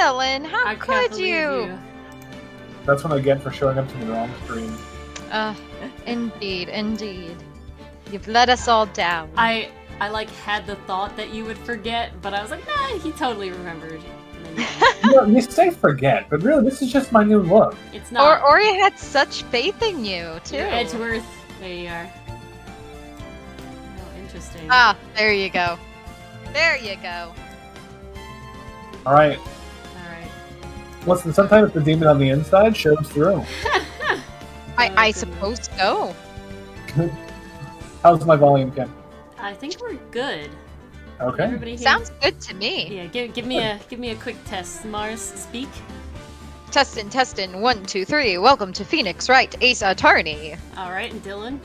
Dylan, how I can't could believe you? That's what I get for showing up to the wrong stream. Indeed, indeed. You've let us all down. I like had the thought that you would forget, but I was like, nah, he totally remembered. And then you didn't. You know, you say forget, but really, this is just my new look. It's not. Or he had such faith in you, too. You're Edgeworth. There you are. Oh, interesting. Ah, there you go. There you go. All right. Alright. Listen, sometimes the demon on the inside shows through. I suppose so. How's my volume, Ken? I think we're good. Okay. Everybody here? Sounds good to me. Yeah, give me a quick test. Mars, speak. Testin', 1, 2, 3. Welcome to Phoenix, Wright, Ace Attorney. Alright, and Dylan?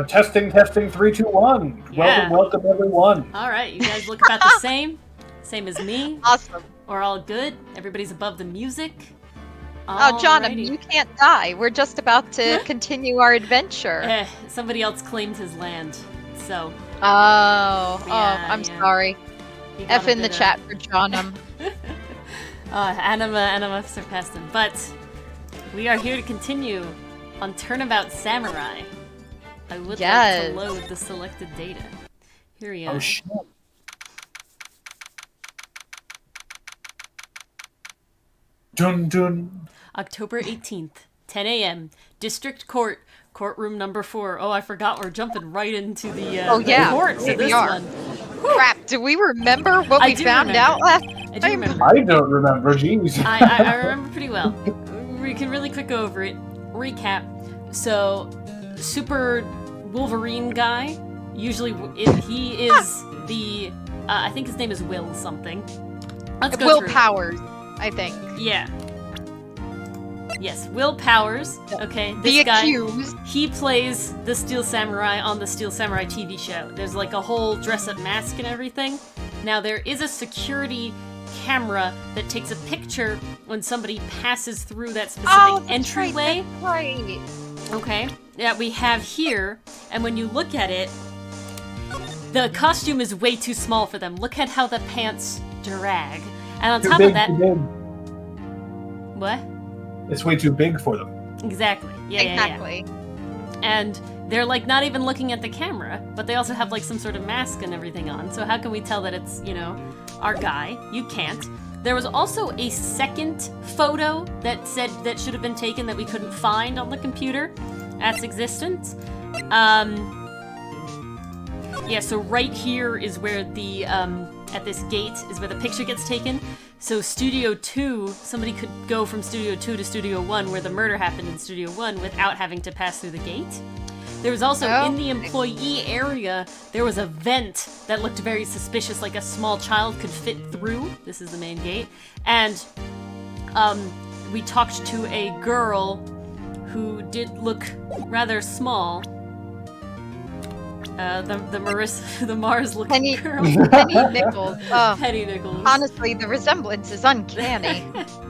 Testing, 3, 2, 1. Yeah. Welcome, everyone. Alright, you guys look about the same. Same as me. Awesome. We're all good. Everybody's above the music. Oh, John, Alrighty. you can't die. We're just about to continue our adventure. Somebody else claimed his land, so Oh, I'm yeah. sorry. he got F a in the bit of- chat for Johnum. Anima surpassed him. But we are here to continue on Turnabout Samurai. I would like Yes. to load the selected data. Here we are. Oh, shit. Dun dun. October 18th, 10 a.m. District Court, courtroom number 4. Oh, I forgot we're jumping right into the, the court for we this are. one. Crap, do we remember what I we do found remember. out last I do time? remember. I don't remember, jeez. I remember pretty well. We can really quick go over it. Recap. So, Super Wolverine guy. Usually, he is the. I think his name is Will something. Let's go Will through. Powers, I think. Yeah. Yes, Will Powers. Okay, this The guy. accused. He plays the Steel Samurai on the Steel Samurai TV show. There's like a whole dress-up mask and everything. Now, there is a security camera that takes a picture when somebody passes through that specific That's entryway. Right. Okay, that we have here, and when you look at it, the costume is way too small for them. Look at how the pants drag. And on Too top big, of that, too big. what? It's way too big for them. Exactly. Yeah, Exactly. And they're like not even looking at the camera, but they also have like some sort of mask and everything on. So how can we tell that it's, our guy? You can't. There was also a second photo that said that should have been taken that we couldn't find on the computer. That's existent. Yeah, so right here is where the, at this gate is where the picture gets taken. So Studio 2, somebody could go from Studio 2 to Studio 1 where the murder happened in Studio 1 without having to pass through the gate. There was also, in the employee area, there was a vent that looked very suspicious, like a small child could fit through. This is the main gate. And we talked to a girl who did look rather small. The Mars looking Penny, girl. Penny Nichols. Oh, Penny Nichols. honestly, the resemblance is uncanny.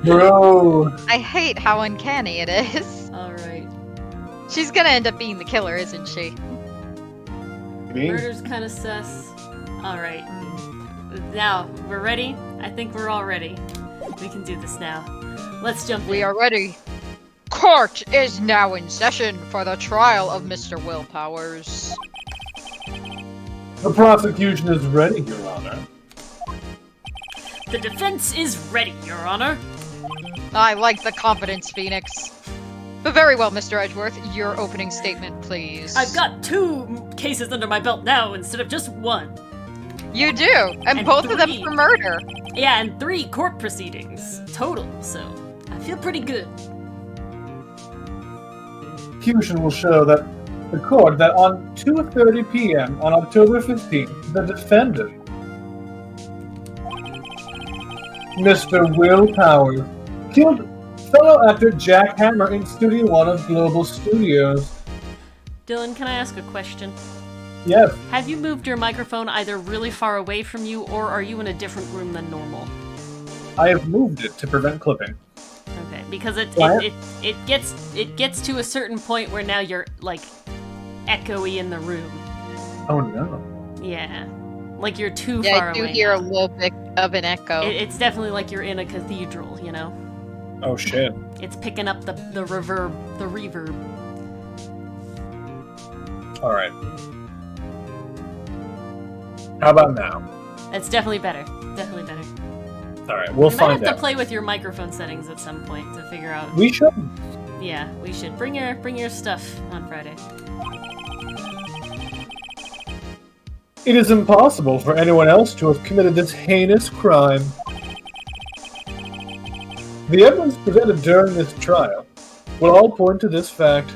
Bro. I hate how uncanny it is. Alright. She's gonna end up being the killer, isn't she? Me? Murder's kind of sus. Alright. Now, we're ready? I think we're all ready. We can do this now. Let's jump in. We are ready. Court is now in session for the trial of Mr. Will Powers. The prosecution is ready, Your Honor. The defense is ready, Your Honor. I like the confidence, Phoenix. But very well, Mr. Edgeworth, your opening statement, please. I've got 2 cases under my belt now instead of just 1. You do, and both of them 3. for murder. Yeah, and 3 court proceedings total, so I feel pretty good. Prosecution will show that the court that on 2:30 p.m. on October 15th, the defendant, Mr. Will Powers, killed fellow actor Jack Hammer in Studio 1 of Global Studios. Dylan, can I ask a question? Yes, Have you moved your microphone either really far away from you, or are you in a different room than normal? I have moved it to prevent clipping. Okay, because it What? gets to a certain point where now you're like echoey in the room. Oh no. Yeah. Like you're too Yeah, far I do away hear a now. little bit of an echo. It's definitely like you're in a cathedral, you know? Oh shit. It's picking up the reverb, the reverb. Alright. How about now? It's definitely better. Definitely better. Alright, we'll You might find have to out. play with your microphone settings at some point to figure out. We should. Yeah, we should. Bring your stuff on Friday. It is impossible for anyone else to have committed this heinous crime. The evidence presented during this trial will all point to this fact.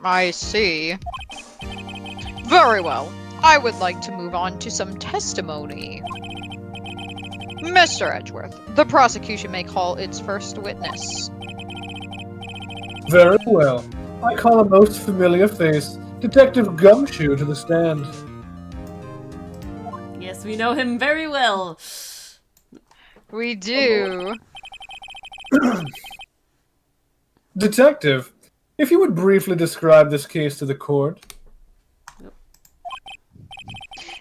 I see. Very well. I would like to move on to some testimony. Mr. Edgeworth, the prosecution may call its first witness. Very well. I call a most familiar face, Detective Gumshoe, to the stand. Yes, we know him very well. We do. Detective, if you would briefly describe this case to the court.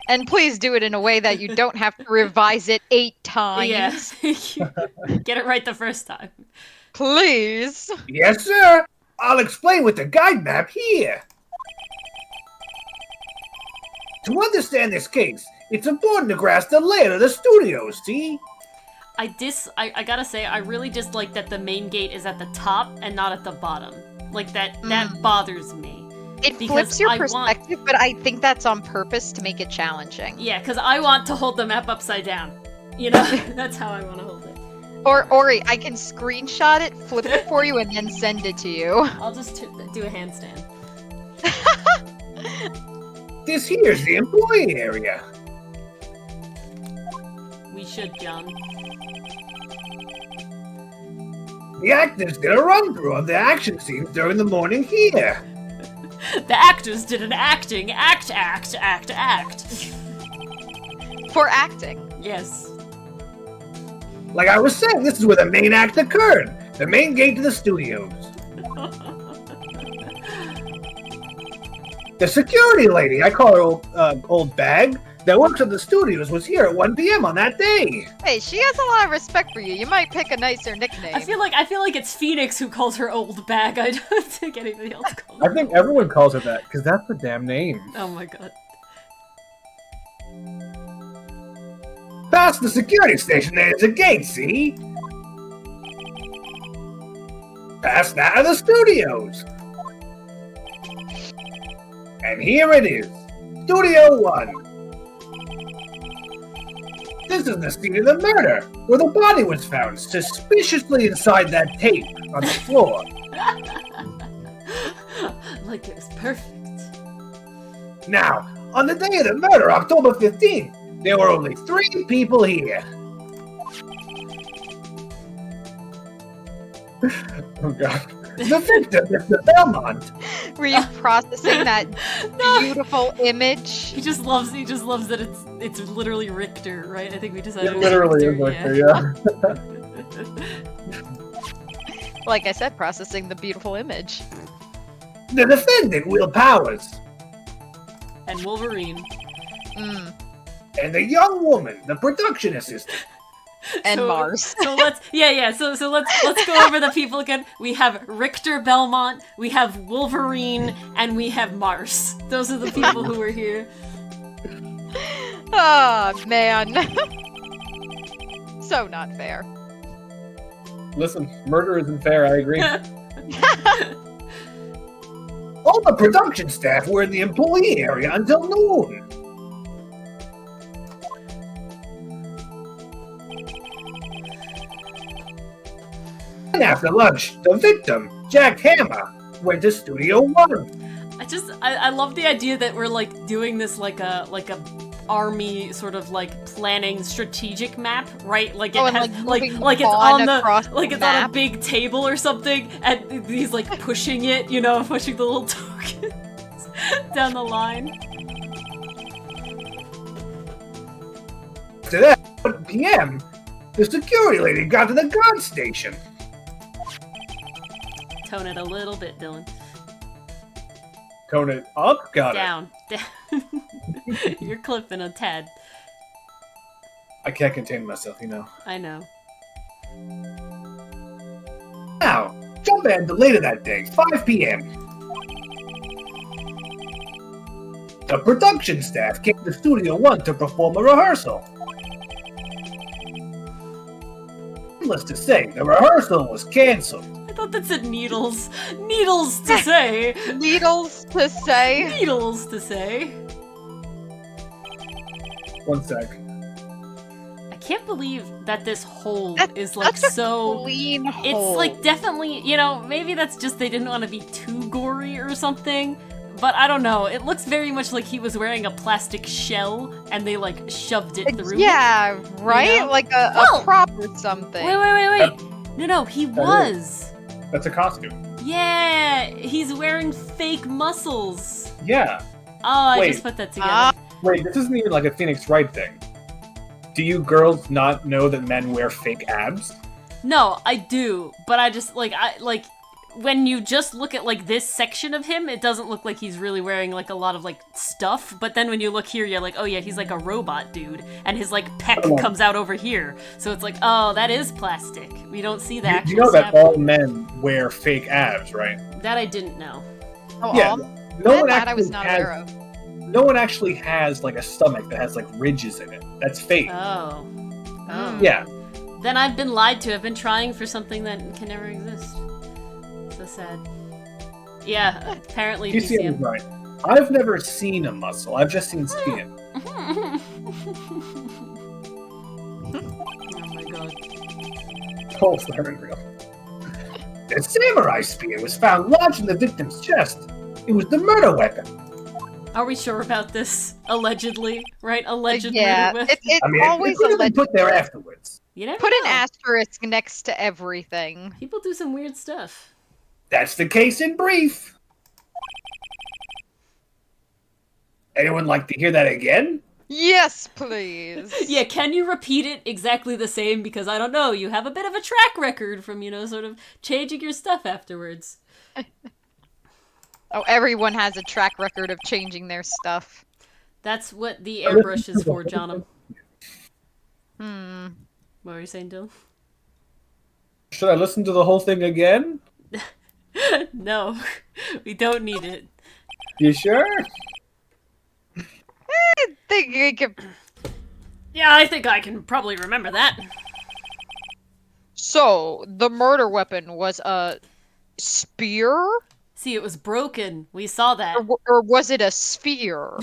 And please do it in a way that you don't have to revise it 8 times. Yeah. Get it right the first time. Please. Yes, sir. I'll explain with the guide map here. To understand this case, it's important to grasp the layout of the studios, see? I gotta say, I really dislike that the main gate is at the top and not at the bottom. Like, that bothers me. It Because flips your I want- perspective, but I think that's on purpose to make it challenging. Yeah, because I want to hold the map upside down. You know? That's how I want to hold it. Or, Ori, I can screenshot it, flip it for you, and then send it to you. I'll just do a handstand. This here's the employee area. We should, John. The actors did a run-through of the action scenes during the morning here. The actors did an acting act. For acting. Yes. Like I was saying, this is where the main act occurred. The main gate to the studios. The security lady, I call her old bag, that works at the studios was here at 1 p.m. on that day. Hey, she has a lot of respect for you. You might pick a nicer nickname. I feel like it's Phoenix who calls her old bag. I don't think anybody else calls her. I think everyone calls her that, because that's the damn name. Oh my god. Past the security station, there's a gate, see? Past that are the studios. And here it is, Studio 1. This is the scene of the murder, where the body was found suspiciously inside that tape on the floor. Like it was perfect. Now, on the day of the murder, October 15th, there were only 3 people here. Oh god. The victim, Mr. Belmont. Were you processing that beautiful image? He just loves that it's literally Richter, right? I think we decided It literally is Richter, like yeah. Like I said, processing the beautiful image. The defendant, Will Powers. And Wolverine. Mm. And the young woman, the production assistant. And So- Mars. So let's So let's go over the people again. We have Richter Belmont, we have Wolverine, and we have Mars. Those are the people who were here. Ah, man. So not fair. Listen, murder isn't fair, I agree. All the production staff were in the employee area until noon. And after lunch, the victim, Jack Hammer, went to Studio 1. I love the idea that we're like doing this like a army sort of like planning strategic map, right? Like it Oh, and, has like, moving like it's pawn on across the like the it's on a map. big table or something, and he's like pushing it, you know, pushing the little tokens down the line. After that, at 1 p.m., the security lady got to the guard station. Tone it a little bit, Dylan. Tone it up, got it. Down. You're clipping a tad. I can't contain myself, you know. I know. Now, Jumpman delayed that day, 5 p.m. The production staff came to Studio 1 to perform a rehearsal. Needless to say, the rehearsal was cancelled. I thought that said needles. Needles to say. Needles to say. Needles to say. One sec. I can't believe that this hole That- is like That's a so. clean hole. It's like definitely, you know, maybe that's just they didn't want to be too gory or something. But I don't know. It looks very much like he was wearing a plastic shell and they like shoved it through. Yeah, right? You know? Like a Well, prop or something. Wait. No, he was. That's a costume. Yeah, he's wearing fake muscles. Yeah. Oh, I Wait. just put that together. Ah. Wait, this isn't even like a Phoenix Wright thing. Do you girls not know that men wear fake abs? No, I do, but I just like when you just look at like this section of him, it doesn't look like he's really wearing like a lot of like stuff. But then when you look here, you're like, oh yeah, he's like a robot dude, and his like pec comes out over here. So it's like, oh, that is plastic. We don't see the actual. You know that snap. all men wear fake abs, right? That I didn't know. Oh, Yeah. No one that I was actually not has. aware of. No one actually has like a stomach that has like ridges in it. That's fake. Oh. Oh. Yeah. Then I've been lied to. I've been trying for something that can never exist. So sad. Yeah, apparently PCM is right. I've never seen a muscle. I've just seen skin. Oh my god. Oh, sorry, real. The samurai spear was found lodged in the victim's chest. It was the murder weapon. Are we sure about this? Allegedly, right? Alleged Yeah, murder weapon. it's I mean, always it could have been alleged. put there afterwards. You never Put an know. asterisk next to everything. People do some weird stuff. That's the case in brief. Anyone like to hear that again? Yes, please. Yeah, can you repeat it exactly the same? Because I don't know, you have a bit of a track record from, you know, sort of changing your stuff afterwards. Oh, everyone has a track record of changing their stuff. That's what the airbrush is for, John'em. What were you saying, Dylan? Should I listen to the whole thing again? No, we don't need it. You sure? I think you could... Yeah, I think I can probably remember that. So, the murder weapon was a spear? See, it was broken. We saw that. Or was it a sphere?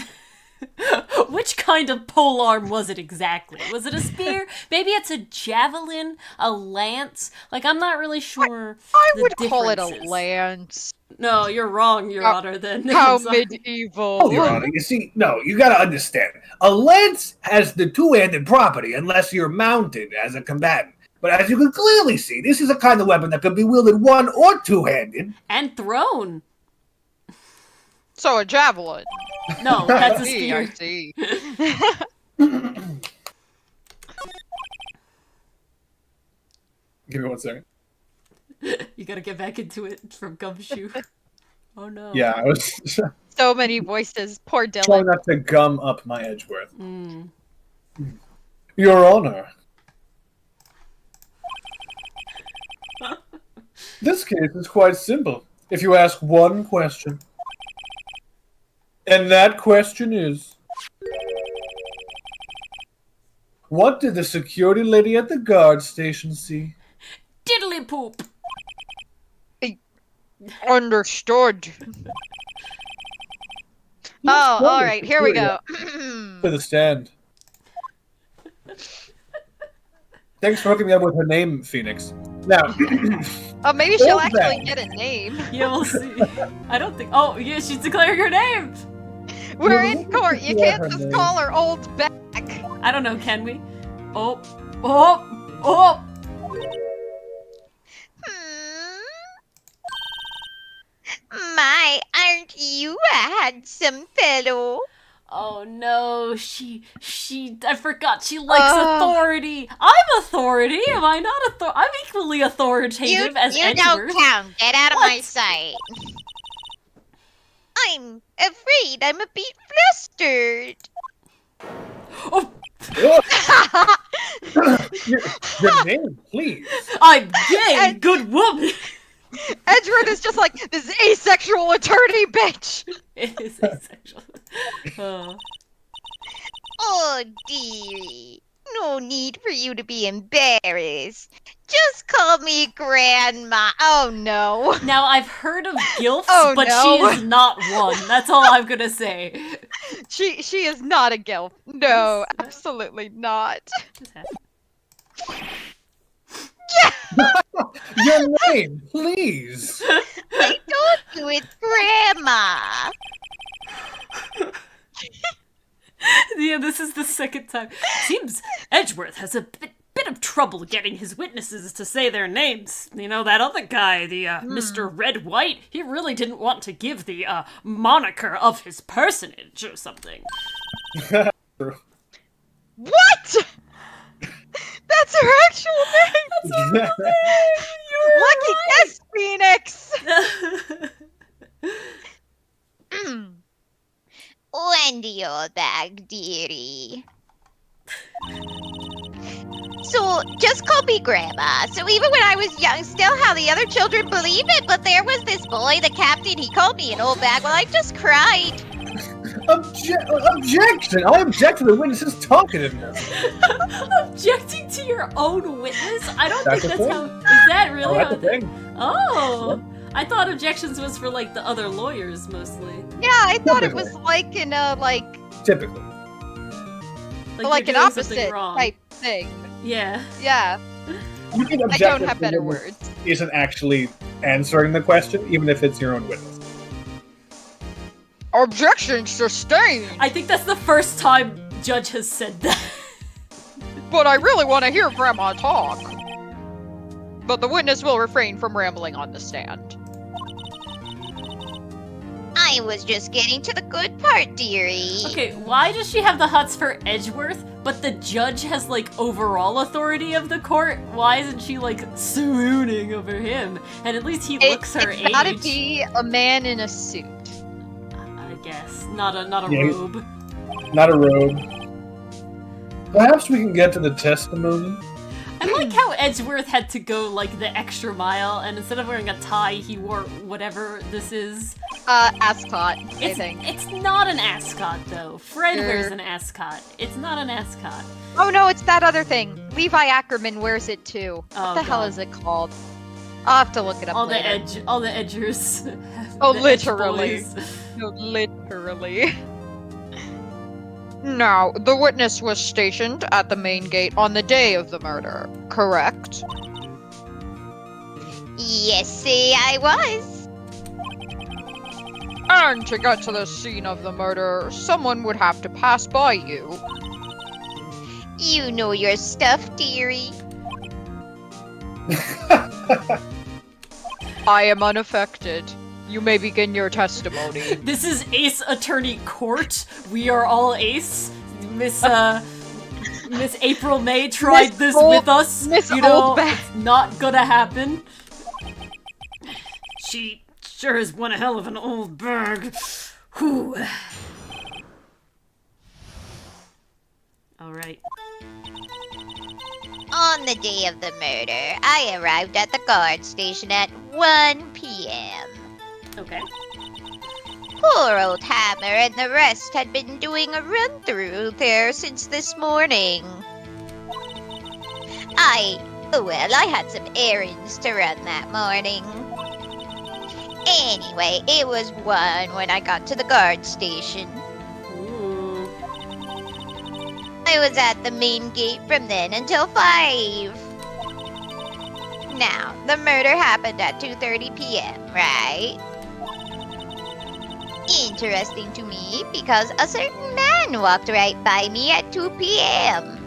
Which kind of polearm was it exactly? Was it a spear? Maybe it's a javelin, a lance. Like, I'm not really sure. I the would call it a differences. lance. No, you're wrong, Your Honor. Then How I'm sorry. medieval. Oh, Your Honor, you see, no, you gotta understand. A lance has the two-handed property unless you're mounted as a combatant. But as you can clearly see, this is a kind of weapon that can be wielded one or two-handed. And thrown. So, a javelin. No, that's a I spear. see. Give me 1 second. You gotta get back into it from Gumshoe. Oh no. Yeah, I was So many voices. Poor trying Dylan. not to gum up my Edgeworth. Mm. Your Honor. This case is quite simple. If you ask one question. And that question is... What did the security lady at the guard station see? Diddly poop. Understood. Oh, alright, here we go. To the stand. Thanks for hooking me up with her name, Phoenix. Now, Oh, maybe she'll Hold actually that. get a name. Yeah, we'll see. I don't think. Oh, yeah, she's declaring her name. We're in court. You Yeah, can't her just name. call her old back. I don't know. Can we? Oh, oh, oh. My, aren't you a handsome fellow? Oh no, I forgot she likes Ugh. authority. I'm authority, am I not I'm equally authoritative as You Edgeworth. don't count. Get out of my What? sight. I'm afraid I'm a bit flustered. Oh, Your name, please. I'm gay, And- good woman. Edgeworth is just like, this asexual attorney bitch! It is asexual. Oh, dearie. No need for you to be embarrassed. Just call me Grandma. Oh, no. Now, I've heard of gilfs, Oh, but no. she is not one. That's all I'm gonna say. She is not a gilf. No, absolutely not. Your name, please. I told you it's Grandma. Yeah, this is the second time. Seems Edgeworth has a bit of trouble getting his witnesses to say their names. You know, that other guy, the Mr. Red White, he really didn't want to give the moniker of his personage or something. What? That's her actual name! Lucky guess, Phoenix! Lend your bag, dearie. So, just call me Grandma. So even when I was young, still how the other children believe it, but there was this boy, the captain, he called me an old bag. Well, I just cried. Objection! I object to the witnesses talking to me. Objecting to your own witness? I don't That's think a that's thing. how. Is that really Oh, how? that's a thing. Oh, I thought objections was for like the other lawyers mostly. Yeah, I thought it was like in a, Typically. like you're an doing something opposite wrong. type thing. Yeah. Yeah, You can I object don't if have the better witness words. Isn't actually answering the question, even if it's your own witness. Objection sustained! I think that's the first time Judge has said that. But I really want to hear Grandma talk. But the witness will refrain from rambling on the stand. I was just getting to the good part, dearie. Okay, why does she have the huts for Edgeworth, but the judge has like overall authority of the court? Why isn't she like swooning over him? And at least he looks her It's gotta age. be a man in a suit. I guess not a Yeah. robe. Not a robe. Perhaps we can get to the testimony. I like how Edgeworth had to go like the extra mile, and instead of wearing a tie, he wore whatever this is. Ascot, I It's think. it's not an ascot though. Fred Sure. wears an ascot. It's not an ascot. Oh no, it's that other thing. Levi Ackerman wears it too. What Oh, the hell God. is it called? I'll have to look it up All later. all the edgers. Oh, The edge literally. boys. No, literally. Now, the witness was stationed at the main gate on the day of the murder, correct? Yes, see, I was. And to get to the scene of the murder, someone would have to pass by you. You know your stuff, dearie. I am unaffected. You may begin your testimony. This is Ace Attorney Court. We are all Ace. Miss April May tried Miss this Old- with us. Miss You know, Old Bag. it's not gonna happen. She sure is one hell of an old bag. Whew. Alright. On the day of the murder, I arrived at the guard station at 1 p.m. Okay. Poor old Hammer and the rest had been doing a run-through there since this morning. I had some errands to run that morning. Anyway, it was 1 when I got to the guard station. Ooh. I was at the main gate from then until 5. Now, the murder happened at 2:30 p.m., right? Interesting to me because a certain man walked right by me at 2 p.m.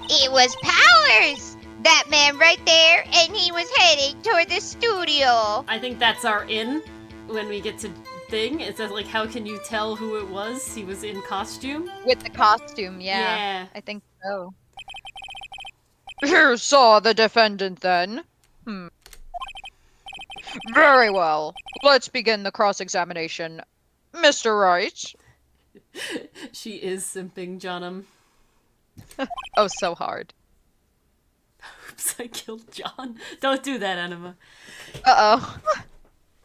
It was Powers! That man right there, and he was heading toward the studio. I think that's our in when we get to thing. It's like, how can you tell who it was? He was in costume? With the costume, yeah. Yeah. I think so. You saw the defendant then? Very well. Let's begin the cross-examination. Mr. Wright. She is simping, Johnum. Oh, so hard. Oops, I killed John. Don't do that, Anima. Uh-oh.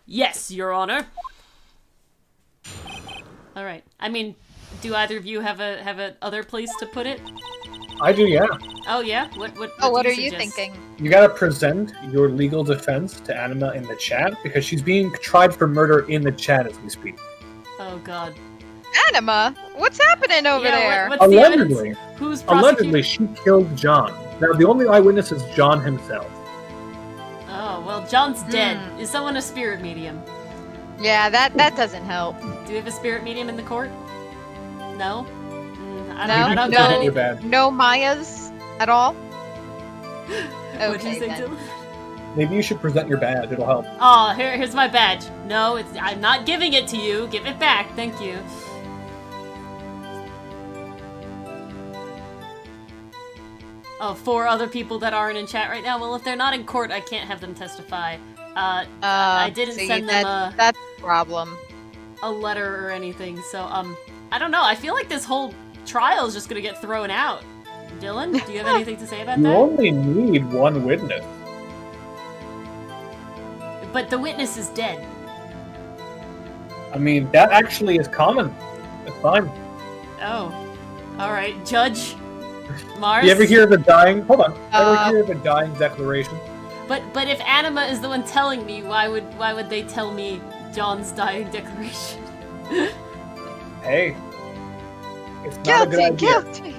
Yes, Your Honor. All right. I mean, do either of you have a other place to put it? I do, yeah. Oh yeah. What What do are you suggest? thinking? You gotta present your legal defense to Anima in the chat because she's being tried for murder in the chat as we speak. Oh God. Anima, what's happening over Yeah, there? what's the evidence? Allegedly, Who's allegedly, prosecuting? she killed John. Now, the only eyewitness is John himself. Oh well, John's dead. Is someone a spirit medium? Yeah, that doesn't help. Do we have a spirit medium in the court? No. I No? don't No. got You're anything. bad. No Mayas at all? What'd you Okay, say, then. Dylan? Maybe you should present your badge. It'll help. Oh, here's my badge. No, I'm not giving it to you. Give it back. Thank you. Oh, 4 other people that aren't in chat right now. Well, if they're not in court, I can't have them testify. I didn't See, send them that's a problem. a letter or anything, so I don't know. I feel like this whole trial is just gonna get thrown out. Dylan, do you have anything to say about You that? only need one witness. But the witness is dead. I mean, that actually is common. It's fine. Oh, all right, Judge Mars. You ever hear of a dying? Hold on. Ever Uh, hear of a dying declaration? But if Anima is the one telling me, why would they tell me John's dying declaration? Hey, it's not a good Guilty, idea. guilty.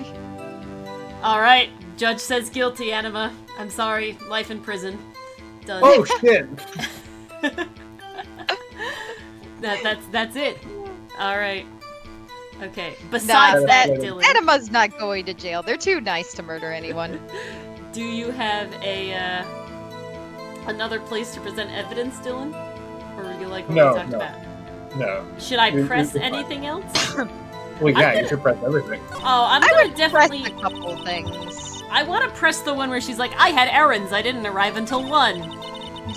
All right, Judge says guilty. Anima, I'm sorry. Life in prison. Done. Oh shit! That's it. All right. Okay. Nah, Besides that, that- Dylan, Anima's not going to jail. They're too nice to murder anyone. do you have a another place to present evidence, Dylan? Or are you like what No, we talked no. about? No. Should I You're press fine. anything else? Well, yeah, gonna- you should press everything. Oh, I'm I gonna would definitely. press a couple things. I want to press the one where she's like, "I had errands. I didn't arrive until 1."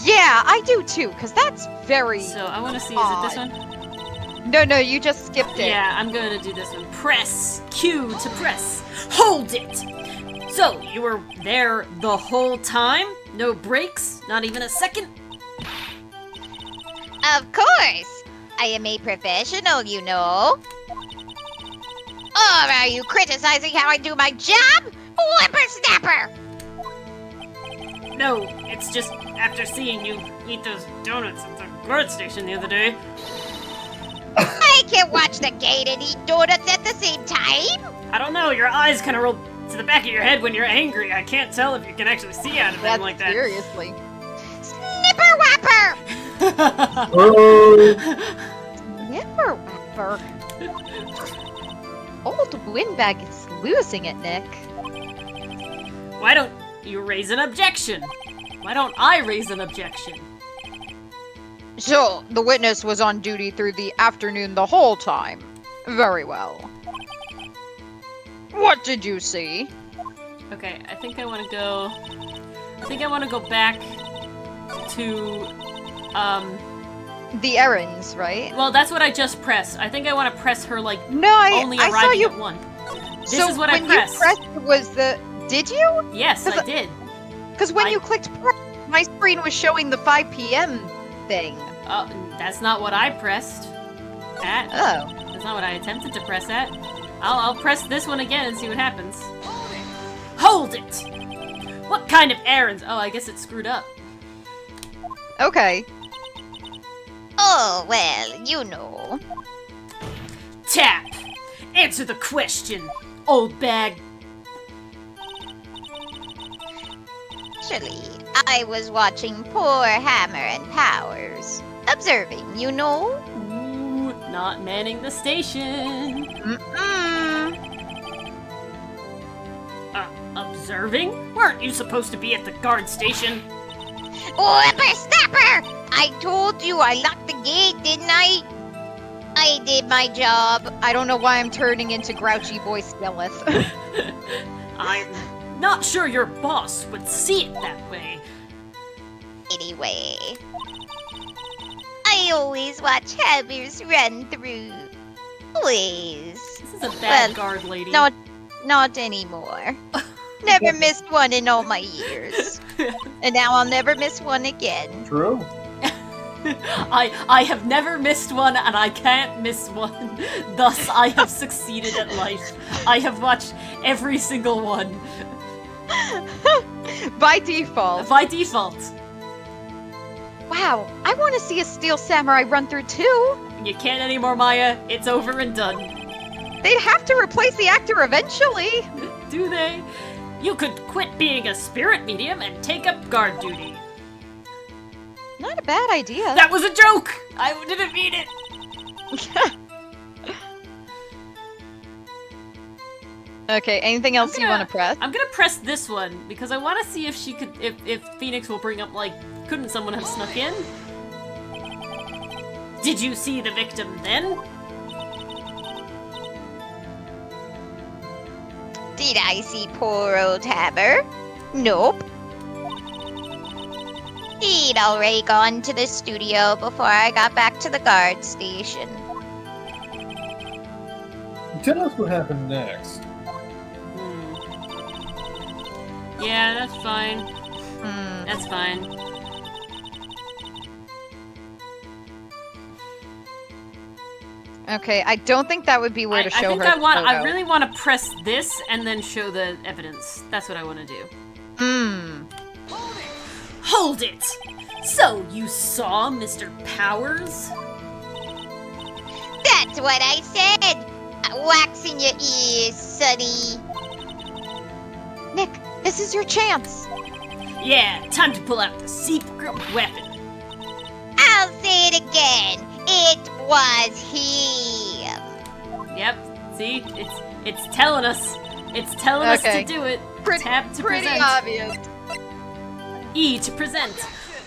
Yeah, I do too, because that's very... So I want to see. Is it this one? No, you just skipped it. Yeah, I'm going to do this one. Press Q to press. Hold it. So you were there the whole time? No breaks? Not even a second? Of course! I am a professional, you know. Or are you criticizing how I do my job? Whippersnapper! No, it's just after seeing you eat those donuts at the guard station the other day. I can watch the gate and eat donuts at the same time. I don't know, your eyes kind of roll to the back of your head when you're angry. I can't tell if you can actually see out of them That's like that. seriously. Snipper whopper! Oh, Never ever. Old windbag is losing it, Nick. Why don't you raise an objection? Why don't I raise an objection? So, the witness was on duty through the afternoon the whole time. Very well. What did you see? Okay, I think I want to go. I think I want to go back to. The errands, right? Well, that's what I just pressed. I think I want to press her like No, only I saw arriving you. at 1. This So is what I when pressed. you pressed was the. Did you? Yes, I did. Because when I- you clicked press, my screen was showing the 5 p.m. thing. That's not what I pressed. At. Oh. That's not what I attempted to press at. I'll press this one again and see what happens. Hold it! What kind of errands? Oh, I guess it screwed up. Okay. Oh, well, you know. Tap! Answer the question, old bag. Actually, I was watching poor Hammer and Powers. Observing, you know. Ooh, not manning the station. Mm-mm. Observing? Weren't you supposed to be at the guard station? Whippersnapper! I told you I locked the gate, didn't I? I did my job. I don't know why I'm turning into grouchy boy Skelleth. I'm not sure your boss would see it that way. Anyway. I always watch hammers run through. Always. This is a bad Well, guard lady. Not anymore. Never missed one in all my years. And now I'll never miss one again. True. I have never missed one, and I can't miss one. Thus, I have succeeded at life. I have watched every single one. By default. By default. Wow, I want to see a Steel Samurai run through too. You can't anymore, Maya. It's over and done. They'd have to replace the actor eventually. Do they? You could quit being a spirit medium and take up guard duty. Not a bad idea. That was a joke! I didn't mean it! Okay, anything else you want to press? I'm gonna press this one, because I want to see if she could, if Phoenix will bring up, like, couldn't someone have snuck in? Did you see the victim then? Did I see poor old Hammer? Nope. He'd already gone to the studio before I got back to the guard station. Tell us what happened next. Yeah, that's fine. That's fine. Okay, I don't think that would be where to show I think her. I really want to press this and then show the evidence. That's what I want to do. Hold it! So, you saw Mr. Powers? That's what I said! Wax in your ears, sonny. Nick, this is your chance. Yeah, time to pull out the secret weapon. I'll say it again. It was him. Yep, see? It's telling us. It's telling us to do it. Tab to pretty present. obvious. E to present.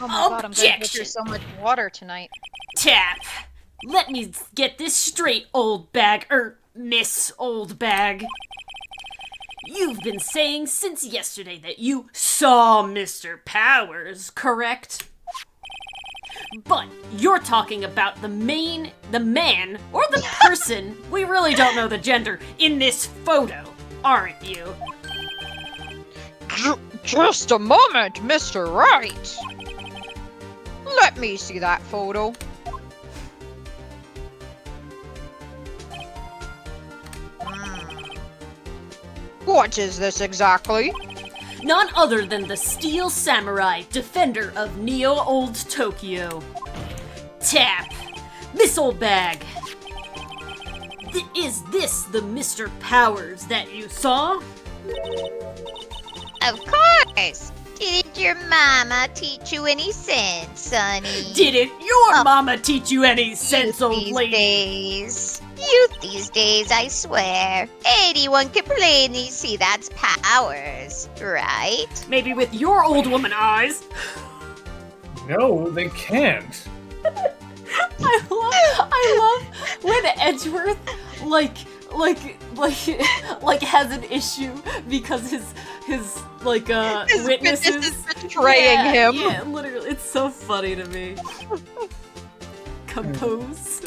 Oh my god, I'm going to go through Objection. so much water tonight. Tap. Let me get this straight, old bag. Miss Old Bag. You've been saying since yesterday that you saw Mr. Powers, correct? But you're talking about the man, or the person, we really don't know the gender, in this photo, aren't you? Just a moment, Mr. Wright. Let me see that photo. What is this exactly? None other than the Steel Samurai, defender of Neo Old Tokyo. Tap. Miss Old Bag. Is this the Mr. Powers that you saw? Of course. Didn't your mama teach you any sense, sonny? Didn't your mama teach you any sense, old These lady? days. Youth these days, I swear. Anyone can plainly see that's Powers, right? Maybe with your old woman eyes. No, they can't. I love when Edgeworth has an issue because his witnesses Is betraying him. Yeah, literally, it's so funny to me. Compose.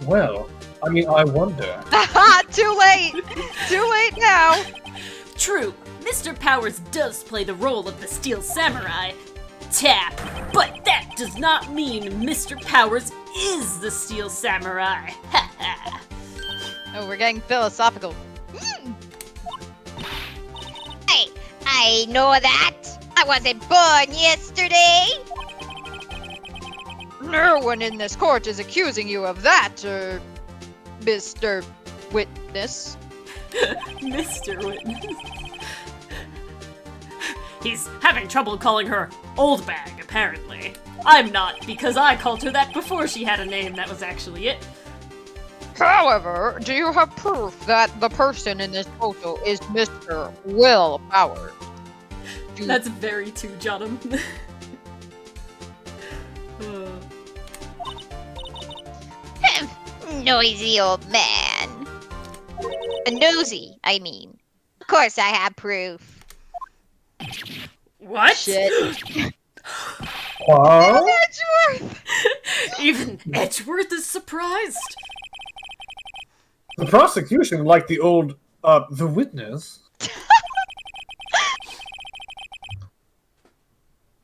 Well, I mean, I wonder. Haha, too late! Too late now! True, Mr. Powers does play the role of the Steel Samurai. Tap, but that does not mean Mr. Powers is the Steel Samurai. Ha ha. Oh, we're getting philosophical. Hey, I know that. I wasn't born yesterday. No one in this court is accusing you of that, Mr. Witness. Mr. Witness. He's having trouble calling her Old Bag, apparently. I'm not, because I called her that before she had a name. That was actually it. However, do you have proof that the person in this photo is Mr. Will Powers? That's very too Johnum. Noisy old man. Nosy, I mean. Of course I have proof. What? Shit. Huh? Edgeworth! Even Edgeworth is surprised. The prosecution, like the old, the witness.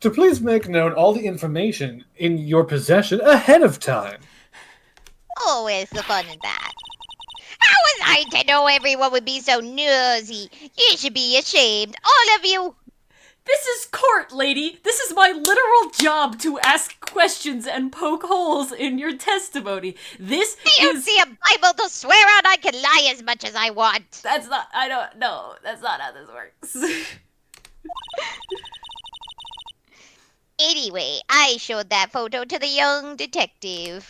To please make known all the information in your possession ahead of time. Oh, where's the fun in that? How was I to know everyone would be so nosy? You should be ashamed, all of you. This is court, lady. This is my literal job to ask questions and poke holes in your testimony. This I don't is... see a Bible to swear on. I can lie as much as I want. That's not... I don't know. That's not how this works. Anyway, I showed that photo to the young detective.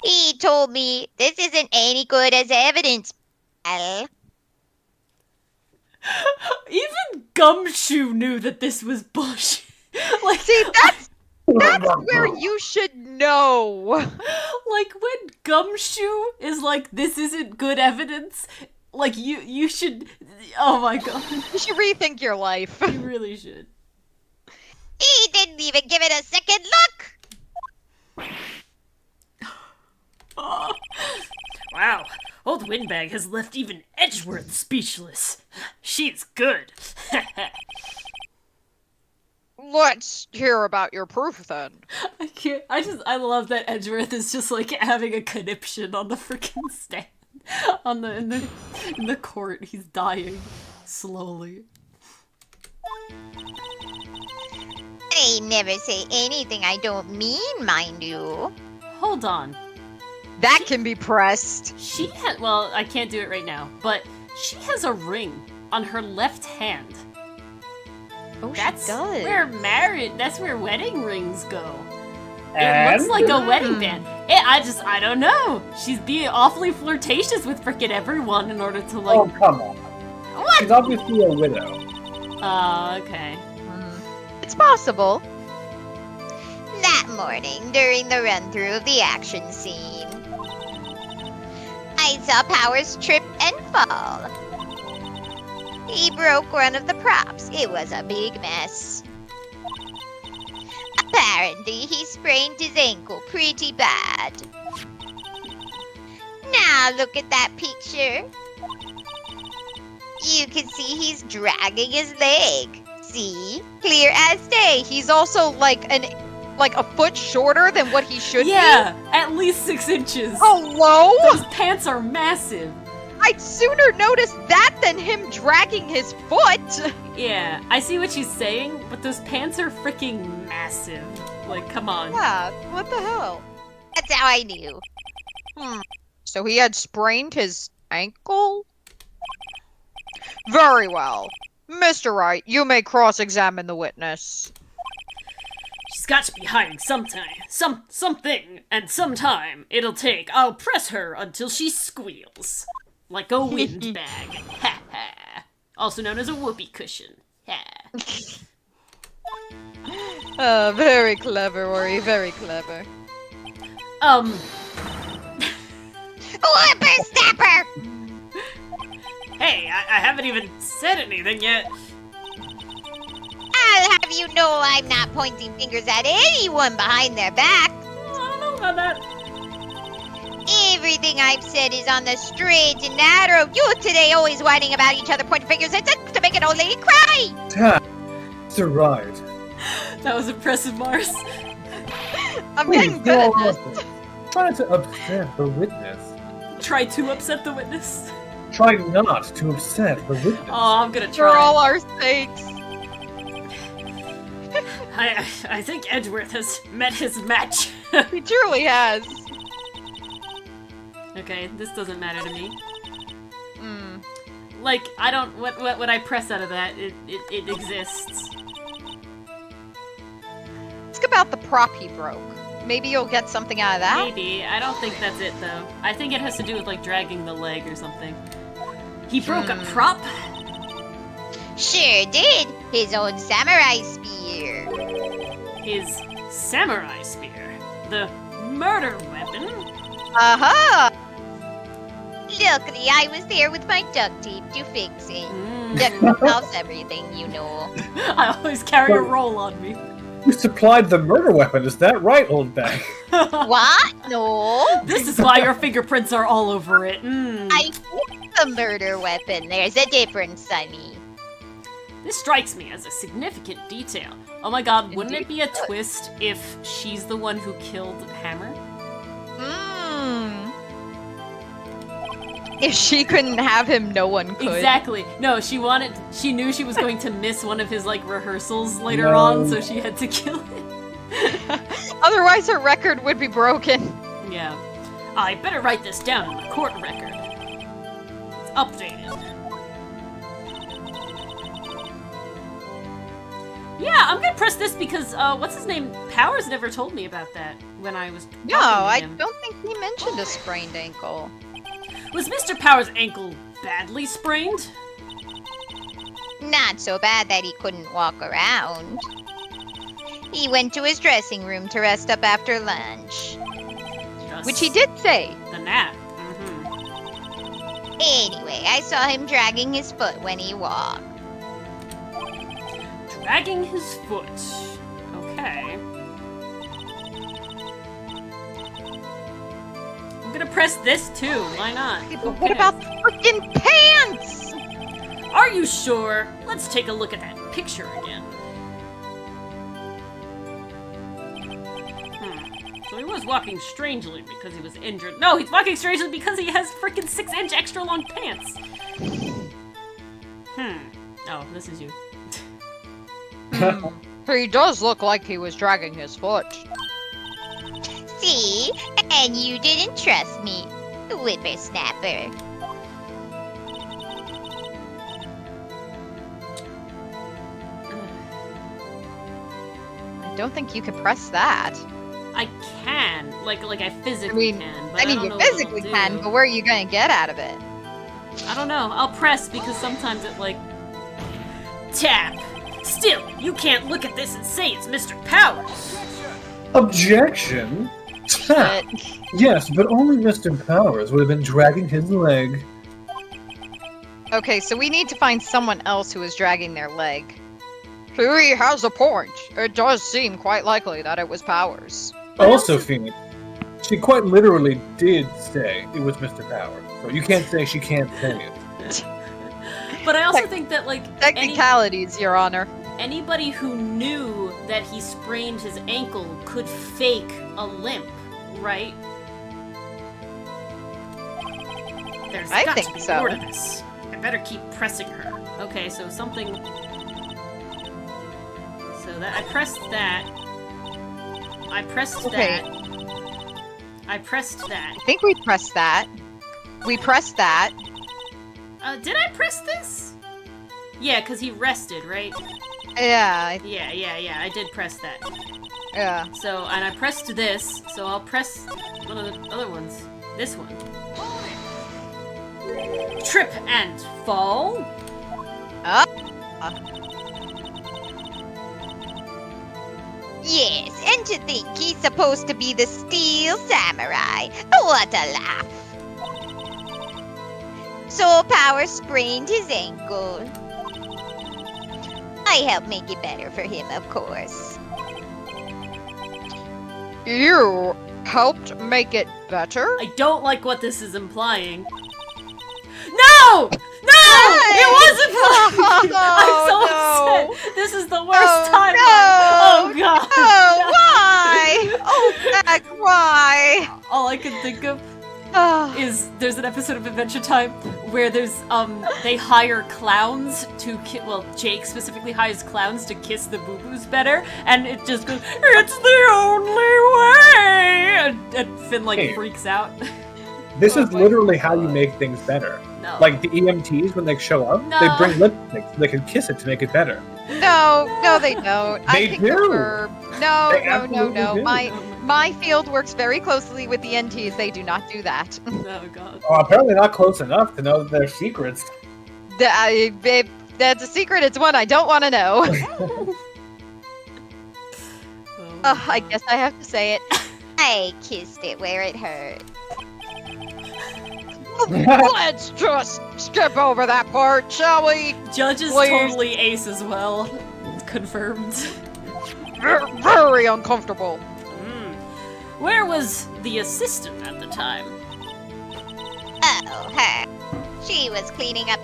He told me this isn't any good as evidence, pal. Even Gumshoe knew that this was bullshit. Like, See, that's where you should know. like when Gumshoe is like, this isn't good evidence, like you should... Oh my god. You should rethink your life. You really should. He didn't even give it a second look. Wow, old Windbag has left even Edgeworth speechless. She's good. Let's hear about your proof then. I can't. I love that Edgeworth is just like having a conniption on the freaking stand, in the court. He's dying slowly. I never say anything I don't mean, mind you. Hold on. That can be pressed. She had. Well, I can't do it right now, but she has a ring on her left hand. Oh, That's she does. where married. That's where wedding rings go. It And? looks like a wedding band. I don't know. She's being awfully flirtatious with frickin' everyone in order to like. Oh, come on. What? She's obviously a widow. Okay. It's possible. That morning, during the run-through of the action scene, I saw Powers trip and fall. He broke one of the props. It was a big mess. Apparently, he sprained his ankle pretty bad. Now look at that picture. You can see he's dragging his leg. See? Clear as day. He's also like a foot shorter than what he should Yeah, at least 6 inches. be. Hello? Those pants are massive. I'd sooner notice that than him dragging his foot. Yeah, I see what she's saying, but those pants are freaking massive. Like, come on. Yeah, what the hell? That's how I knew. So he had sprained his ankle? Very well. Mr. Wright, you may cross-examine the witness. She's got to be hiding something, and sometime it'll take. I'll press her until she squeals. Like a windbag. Ha ha. Also known as a whoopee cushion. Ha. Very clever, Ori, very clever. Whippersnapper! Hey, I haven't even said anything yet. I'll have you know I'm not pointing fingers at anyone behind their back. I don't know about that. Everything I've said is on the straight and narrow. You today always whining about each other, pointing fingers at to make an old lady cry. Mr. Wright. That was impressive, Mars. I'm Please, getting good go at on. this. Try to upset the witness. Try to upset the witness. Try not to upset the witness. Oh, I'm gonna For try. all our sakes. I think Edgeworth has met his match. He truly has. Okay, this doesn't matter to me. Mm. Like, I don't. What would I press out of that? It exists. Ask about the prop he broke. Maybe you'll get something out of that. Maybe. I don't think that's it though. I think it has to do with like dragging the leg or something. He broke a prop. Sure did. His own samurai spear. His samurai spear. The murder weapon. Aha! Luckily, I was there with my duct tape to fix it. Mm. Duct tape solves everything, you know. I always carry a roll on me. You supplied the murder weapon, is that right, old bag? What? No. This is why your fingerprints are all over it. I picked the murder weapon. There's a difference, Sonny. This strikes me as a significant detail. Oh my god, wouldn't it be a twist if she's the one who killed Hammer? If she couldn't have him, no one could. Exactly. No, she knew she was going to miss one of his, like, rehearsals later No. on, so she had to kill him. Otherwise, her record would be broken. Yeah. I better write this down in the court record. It's updated. Yeah, I'm gonna press this because, what's his name? Powers never told me about that when I was No, talking I to him. don't think he mentioned a sprained ankle. Was Mr. Powers' ankle badly sprained? Not so bad that he couldn't walk around. He went to his dressing room to rest up after lunch. Which he did say. The nap. Anyway, I saw him dragging his foot when he walked. Dragging his foot. Okay. I'm gonna press this too. Why not? But what about the freaking pants? Are you sure? Let's take a look at that picture again. So he was walking strangely because he was injured. No, he's walking strangely because he has freaking 6-inch extra long pants. Oh, this is you. He does look like he was dragging his foot. See? And you didn't trust me, whippersnapper. I don't think you can press that. I can, like I physically can. But I mean, don't you know what it'll physically do. can, but where are you gonna get out of it? I don't know. I'll press because sometimes it like tap. Still, you can't look at this and say it's Mr. Powers. Objection? Tap. Yes, but only Mr. Powers would have been dragging his leg. Okay, so we need to find someone else who is dragging their leg. He has a point. It does seem quite likely that it was Powers. Also, Phoenix, she quite literally did say it was Mr. Powers, so you can't say she can't say it. But I also think that like Technicalities, Your Honor. anybody who knew that he sprained his ankle could fake a limp, right? There's I got think to be so. more to this. I better keep pressing her. Okay, so something. So that I pressed that. I pressed Okay. that. I pressed that. I think we pressed that. We pressed that. Did I press this? Yeah, because he rested, right? Yeah, Yeah, I did press that. yeah. So, and I pressed this, so I'll press one of the other ones. This one. Trip and fall. Yes, and to think he's supposed to be the Steel Samurai. What a laugh. So Power sprained his ankle. I helped make it better for him, of course. You helped make it better? I don't like what this is implying. No! No! It wasn't implying! I'm so no. upset! This is the worst timeline! no. Oh god! Oh, why? Oh, Beck, why? All I can think of Oh. is there's an episode of Adventure Time where there's they hire clowns to well, Jake specifically hires clowns to kiss the boo-boos better, and it just goes, "It's the only way," and Finn like Hey. freaks out. This Oh is my literally how you God. make things better. No. Like the EMTs, when they show up, No. they bring lipstick so they can kiss it to make it better. No, they don't. I They picked do. the verb. No, They no. absolutely do. My field works very closely with the NTs. They do not do that. Oh god. Oh, apparently not close enough to know their secrets. If that's a secret, it's one I don't want to know. Oh, I guess I have to say it. I kissed it where it hurt. Let's just skip over that part, shall we? Judge is Please. totally ace as well. Confirmed. very uncomfortable. Where was the assistant at the time? Oh, her. She was cleaning up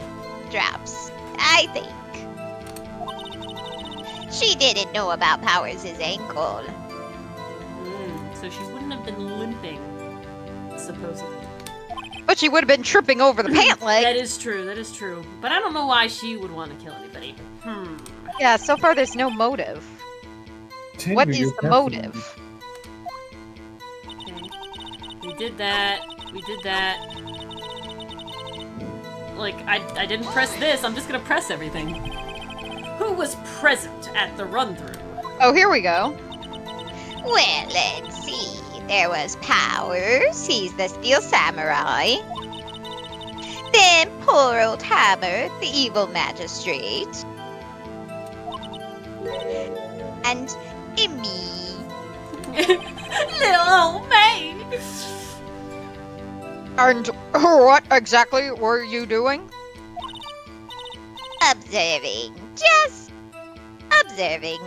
drops, I think. She didn't know about Powers' ankle. So she wouldn't have been limping, supposedly. But she would have been tripping over the pant leg. That is true. But I don't know why she would want to kill anybody. Yeah, so far there's no motive. What is the motive? Okay. We did that. Like, I didn't press this. I'm just gonna press everything. Who was present at the run-through? Oh, here we go. Well, let's see. There was Powers, he's the Steel Samurai. Then poor old Hammer, the evil magistrate. And me. Little old me! And what exactly were you doing? Observing. Just observing.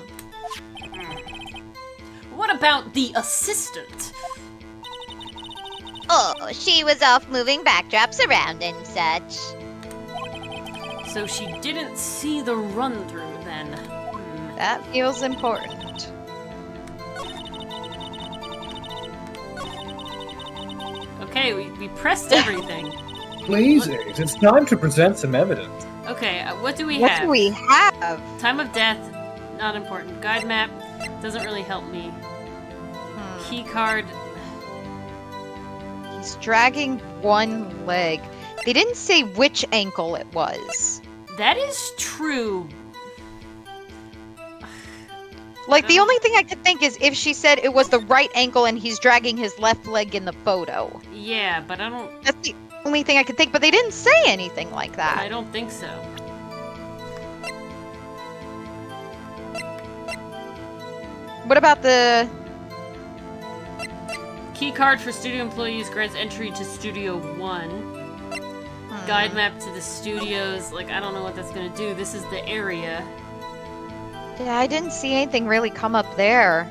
What about the assistant? Oh, she was off moving backdrops around and such. So she didn't see the run-through then. That feels important. Okay, we pressed everything. Please, Ace, it's time to present some evidence. Okay, what do we What have? do we have? Time of death, not important. Guide map, doesn't really help me. Key card. He's dragging one leg. They didn't say which ankle it was. That is true. Like, the only thing I could think is if she said it was the right ankle and he's dragging his left leg in the photo. Yeah, but I don't. That's the only thing I could think, but they didn't say anything like that. I don't think so. What about the... Key card for studio employees grants entry to Studio 1. Guide map to the studios. Like, I don't know what that's gonna do. This is the area. Yeah, I didn't see anything really come up there.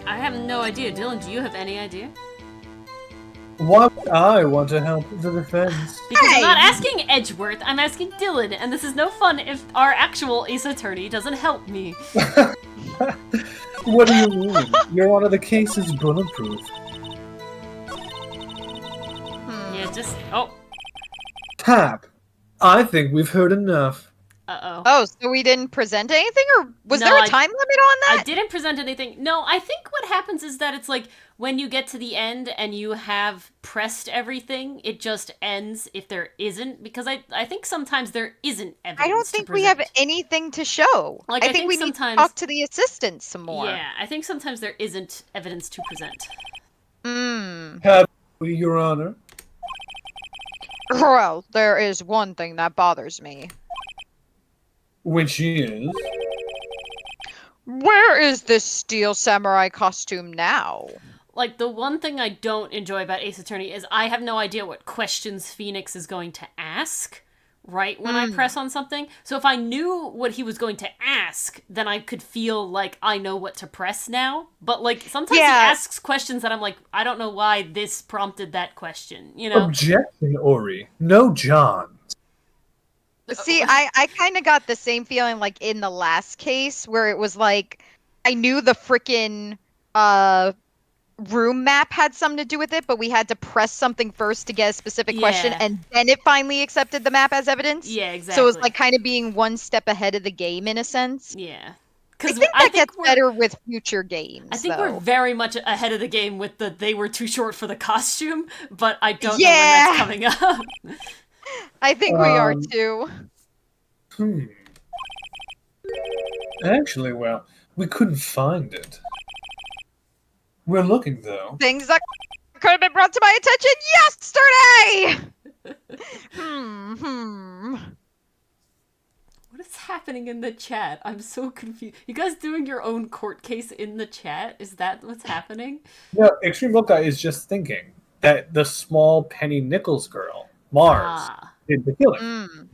I have no idea. Dylan, do you have any idea? Why would I want to help the defense? Because I'm not Hey! asking Edgeworth, I'm asking Dylan, and this is no fun if our actual ace attorney doesn't help me. What do you mean? Your Honor, the case is bulletproof. Yeah, just... Oh. Tap. I think we've heard enough. Uh-oh. Oh, so we didn't present anything? Or was No, there a I- time limit on that? I didn't present anything. No, I think what happens is that it's like when you get to the end and you have pressed everything, it just ends if there isn't. Because I think sometimes there isn't evidence. I don't to think we have present. anything to show. Like, I I think think we need to sometimes- talk to the assistant some more. Yeah, I think sometimes there isn't evidence to present. Have we, Your Honor? Well, there is one thing that bothers me. Which is... Where is this steel samurai costume now? Like, the one thing I don't enjoy about Ace Attorney is I have no idea what questions Phoenix is going to ask right when I press on something. So if I knew what he was going to ask, then I could feel like I know what to press now. But, like, sometimes he Yeah. asks questions that I'm like, I don't know why this prompted that question, you know? Objection, Ori. No John. See, I kind of got the same feeling like in the last case where it was like I knew the frickin' room map had something to do with it, but we had to press something first to get a specific question, Yeah. and then it finally accepted the map as evidence. Yeah, exactly. So it was like kind of being one step ahead of the game in a sense. Yeah. I think that gets we're- better with future games. I think though. we're very much ahead of the game with the they were too short for the costume, but I don't Yeah. know when that's coming up. I think we are Um, too. Actually, well, we couldn't find it. We're looking, though. Things that could have been brought to my attention yesterday. What is happening in the chat? I'm so confused. You guys doing your own court case in the chat? Is that what's happening? No, Extreme Mocha is just thinking that the small Penny Nichols girl, Mars, did the killing.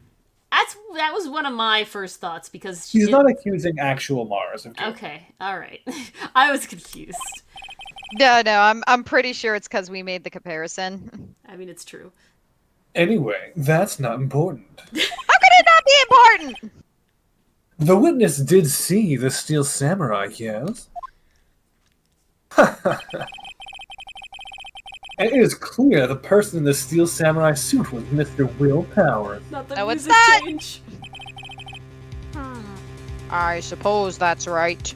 that was one of my first thoughts because He's not accusing actual Mars of doing it. Okay, all right. I was confused. No, I'm pretty sure it's because we made the comparison. I mean, it's true. Anyway, that's not important. How could it not be important? The witness did see the Steel Samurai, yes? And it is clear the person in the Steel Samurai suit was Mr. Will Powers. Not the Oh, what's music that? change. I suppose that's right.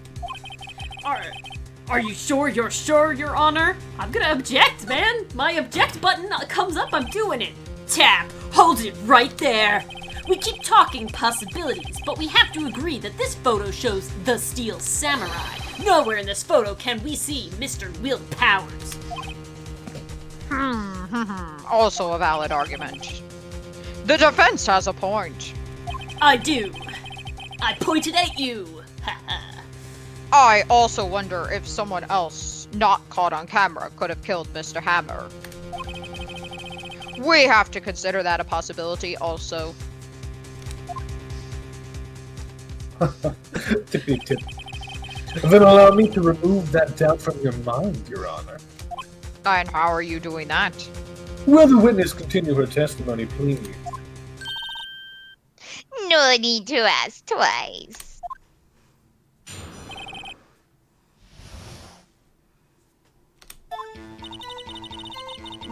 Are you sure you're sure, Your Honor? I'm gonna object, man. My object button comes up, I'm doing it. Tap. Hold it right there. We keep talking possibilities, but we have to agree that this photo shows the Steel Samurai. Nowhere in this photo can we see Mr. Will Powers. Also a valid argument. The defense has a point. I do. I pointed at you. I also wonder if someone else, not caught on camera, could have killed Mr. Hammer. We have to consider that a possibility also. Tippy tip. Then allow me to remove that doubt from your mind, Your Honor. And how are you doing that? Will the witness continue her testimony, please? No need to ask twice.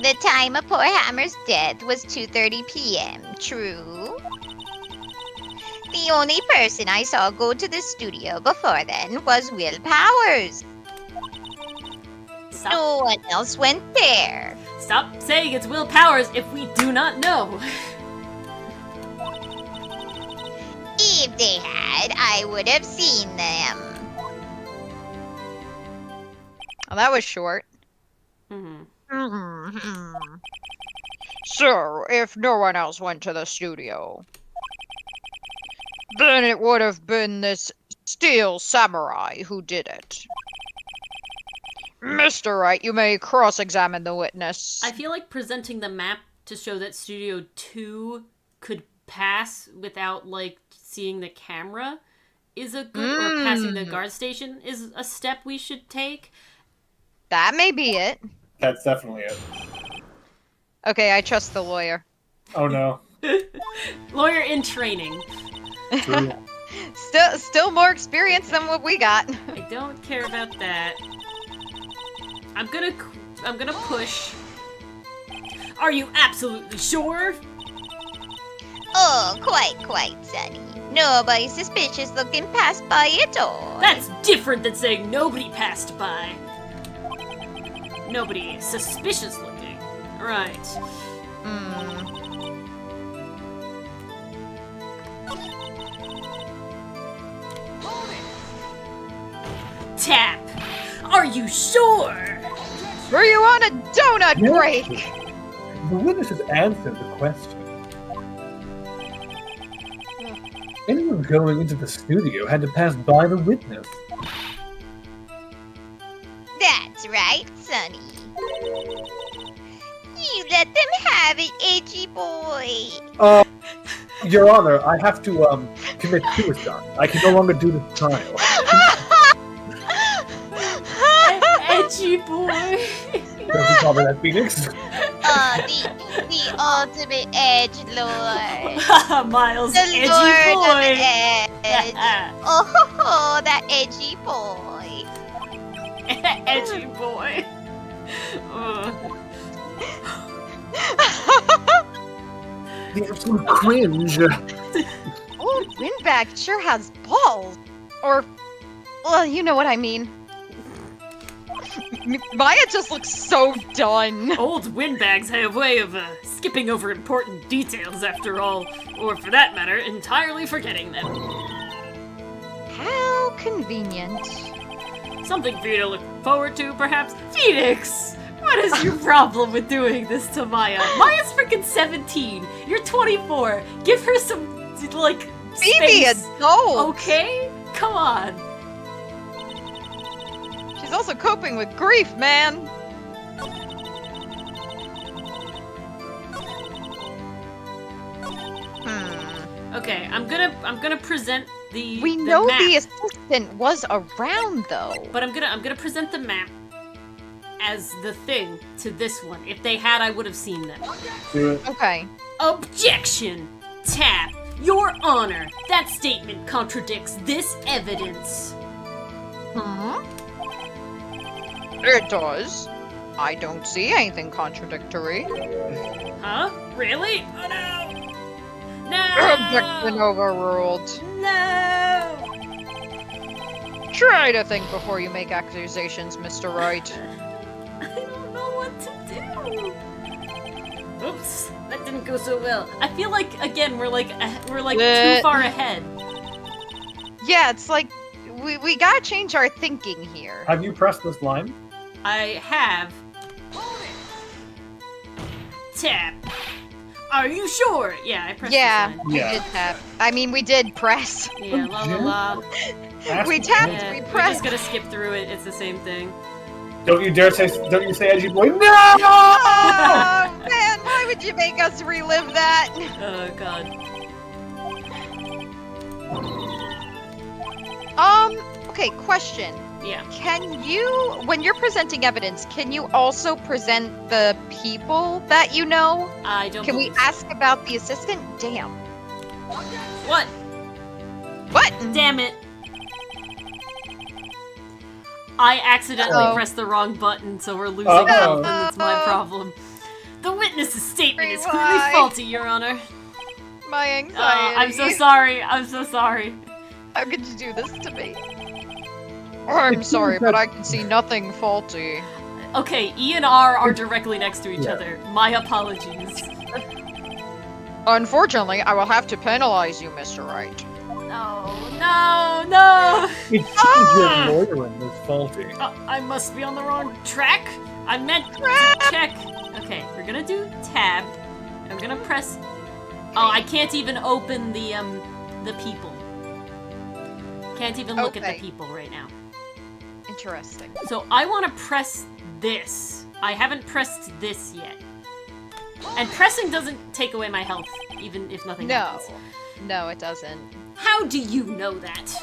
The time of poor Hammer's death was 2:30 p.m. True. The only person I saw go to the studio before then was Will Powers. Stop. No one else went there. Stop saying it's Will Powers if we do not know. If they had, I would have seen them. Oh, that was short. Mhm. So, if no one else went to the studio, then it would have been this Steel Samurai who did it. Mr. Wright, you may cross-examine the witness. I feel like presenting the map to show that Studio 2 could pass without, like, seeing the camera is a good, or passing the guard station is a step we should take. That may be it. That's definitely it. Okay, I trust the lawyer. Oh no. Lawyer in training. True. Still more experience than what we got. I don't care about that. I'm gonna push. Are you absolutely sure? Oh, quite, Sonny. Nobody suspicious looking passed by at all. That's different than saying nobody passed by. Nobody suspicious looking. Right. Tap. Are you sure? Were you on a donut Yes. break? The witness has answered the question. Anyone going into the studio had to pass by the witness. That's right, Sonny. You let them have it, edgy boy. Your Honor, I have to, commit suicide. I can no longer do this trial. Edgy boy. Don't you call me that, Phoenix? The ultimate edge lord. Miles, The edgy lord of boy. edge. Oh, that edgy boy. Edgy boy. Ugh. The absolute cringe. Old Windbag sure has balls. Or, well, you know what I mean. Maya just looks so done. Old windbags have a way of skipping over important details after all, or for that matter, entirely forgetting them. How convenient. Something for you to look forward to, perhaps? Phoenix! What is your problem with doing this to Maya? Maya's freaking 17. You're 24. Give her some, like, Phoebe, space. adult. Okay? Come on. She's also coping with grief, man. Okay, I'm gonna present We the know map, the assistant was around, though. but I'm gonna present the map as the thing to this one. If they had, I would have seen them. Do it. Okay. Objection! Tap. Your Honor, that statement contradicts this evidence. Hmm? It does. I don't see anything contradictory. Huh? Really? Oh no! Objection No! overruled. No! Try to think before you make accusations, Mr. Wright. I don't know what to do. Oops, that didn't go so well. I feel like again we're like too far ahead. Yeah, it's like we gotta change our thinking here. Have you pressed this line? I have. Tap. Are you sure? Yeah, I pressed Yeah, this line. we Yeah. did tap. I mean, we did press. Yeah, la la la. Ask We the tapped, man. Yeah, we we're pressed. just gonna skip through it. It's the same thing. Don't you say edgy boy. No! Oh man, why would you make us relive that? Oh god. Okay, question. Yeah. Can you, when you're presenting evidence, can you also present the people that you know? I don't. Can we believe so. ask about the assistant? Damn. What? What? Damn it. I accidentally Uh-oh. pressed the wrong button, so we're losing Uh-oh. health, and it's my problem. The witness's statement is clearly Rewind. faulty, Your Honor. My anxiety. I'm so sorry. I'm so sorry. How could you do this to me? I'm sorry, but I can see nothing faulty. Okay, E and R are directly next to each Yeah. other. My apologies. Unfortunately, I will have to penalize you, Mr. Wright. No, no, no! It seems Ah! your loitering was faulty. I must be on the wrong track. I meant to check. Okay, we're gonna do tab. I'm gonna press. Oh, I can't even open the people. Can't even look at Okay. the people right now. Interesting. So I want to press this. I haven't pressed this yet. And pressing doesn't take away my health, even if nothing No. happens. No, it doesn't. How do you know that?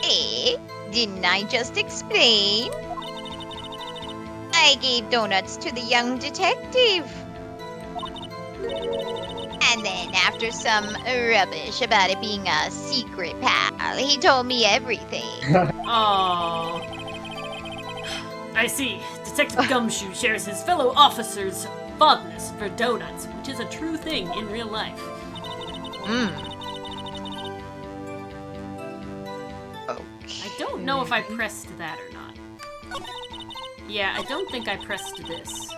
Eh? Didn't I just explain? I gave donuts to the young detective. And then, after some rubbish about it being a secret pal, he told me everything. Oh. I see. Detective Gumshoe shares his fellow officers' fondness for donuts, which is a true thing in real life. Okay. I don't know if I pressed that or not. Yeah, I don't think I pressed this.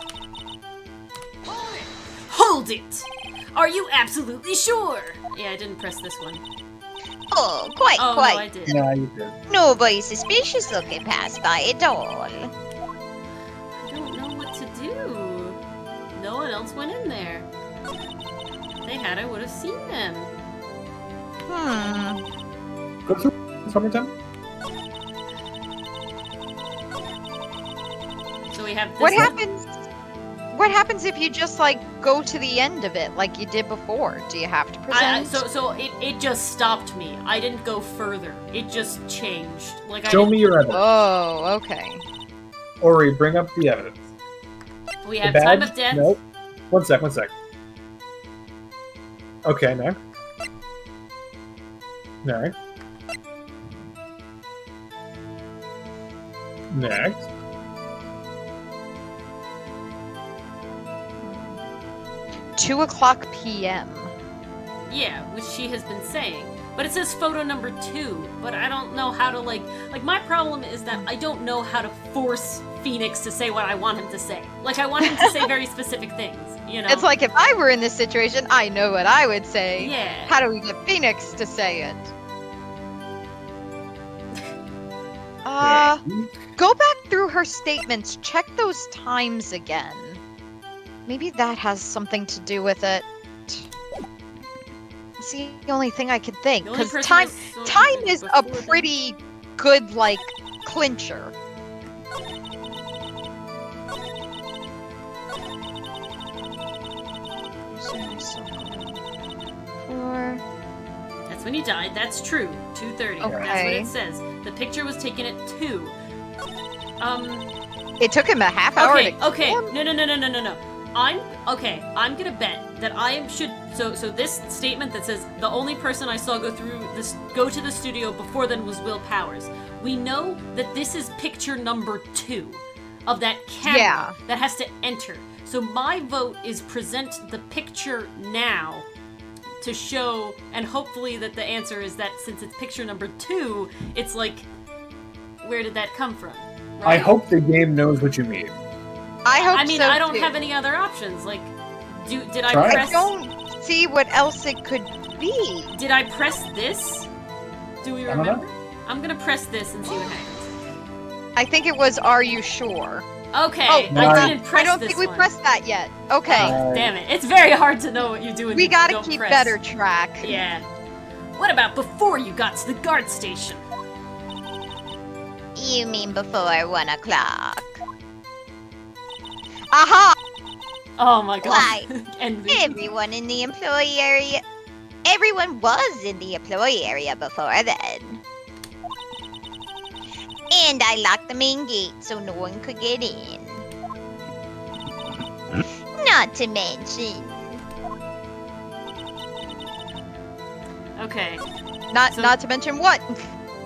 Hold it! Are you absolutely sure? Yeah, I didn't press this one. Oh, quite, Oh, no, quite. I did. Yeah, you did. Nobody suspicious looking passed by at all. I don't know what to do. No one else went in there. If they had, I would have seen them. Hmm. Go through summertime. So we have this What one. happens? What happens if you just like go to the end of it like you did before? Do you have to present? So it just stopped me. I didn't go further. It just changed. Like Show me your evidence. Oh, okay. Ori, bring up the evidence. We The have time badge? of death. Nope. One sec. Okay, next. Next. Next. 2:00 p.m. Yeah, which she has been saying. But it says photo number 2. But I don't know how to like my problem is that I don't know how to force Phoenix to say what I want him to say. Like I want him to say very specific things, you know? It's like if I were in this situation, I know what I would say. Yeah. How do we get Phoenix to say it? Go back through her statements, check those times again. Maybe that has something to do with it. It's the only thing I could think. The only Because person time I saw is a before them- pretty good, like, clincher. when you died. That's true. 2:30. That's what Okay. it says. The picture was taken at 2. It took him a half hour Okay, to okay. kill him? No. I'm gonna bet that so this statement that says the only person I saw go to the studio before then was Will Powers. We know that this is picture number 2 of that camera that has to enter. So my vote is present the picture now to show, and hopefully that the answer is that since it's picture number 2, it's like, where did that come from? I Right? hope the game knows what you mean. I hope I mean, so, I don't too. have any other options. Like, did I Try it. press? I don't see what else it could be. Did I press this? Do we I don't know. remember? I'm gonna press this and see what happens. I think it was Are You Sure? Okay, Oh, I didn't press I don't this think we one. pressed that yet. Okay. Oh, damn it! It's very hard to know what you do when We you gotta don't keep press. better track. Yeah. What about before you got to the guard station? You mean before 1 o'clock? Aha! Oh my god. Why? Envy. Everyone in the employee area. Everyone was in the employee area before then. And I locked the main gate so no one could get in. Not to mention, Okay. Not So- not to mention what?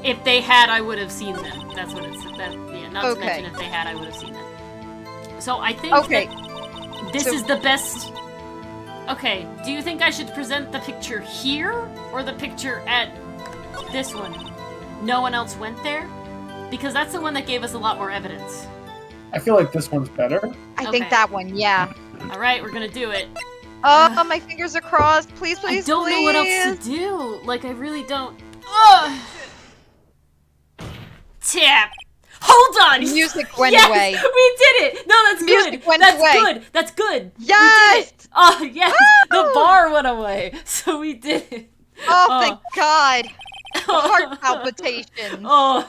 If they had, I would have seen them. That's what it's. Not to Okay. mention if they had, I would have seen them. So I think Okay. that this So- is the best. Okay. Do you think I should present the picture here or the picture at this one? No one else went there, because that's the one that gave us a lot more evidence. I feel like this one's better. I Okay. think that one, yeah. All right, we're gonna do it. Oh, my fingers are crossed. Please, please, I don't know what else please. to do. Like, I really don't. Ugh. Tap. Hold on. The music went yes, away. We did it. No, that's Music good. went That's away. good. That's good. Yes! We did it. Oh yes. The Woo! bar went away, so we did it. Oh, thank God. Heart palpitations. Oh.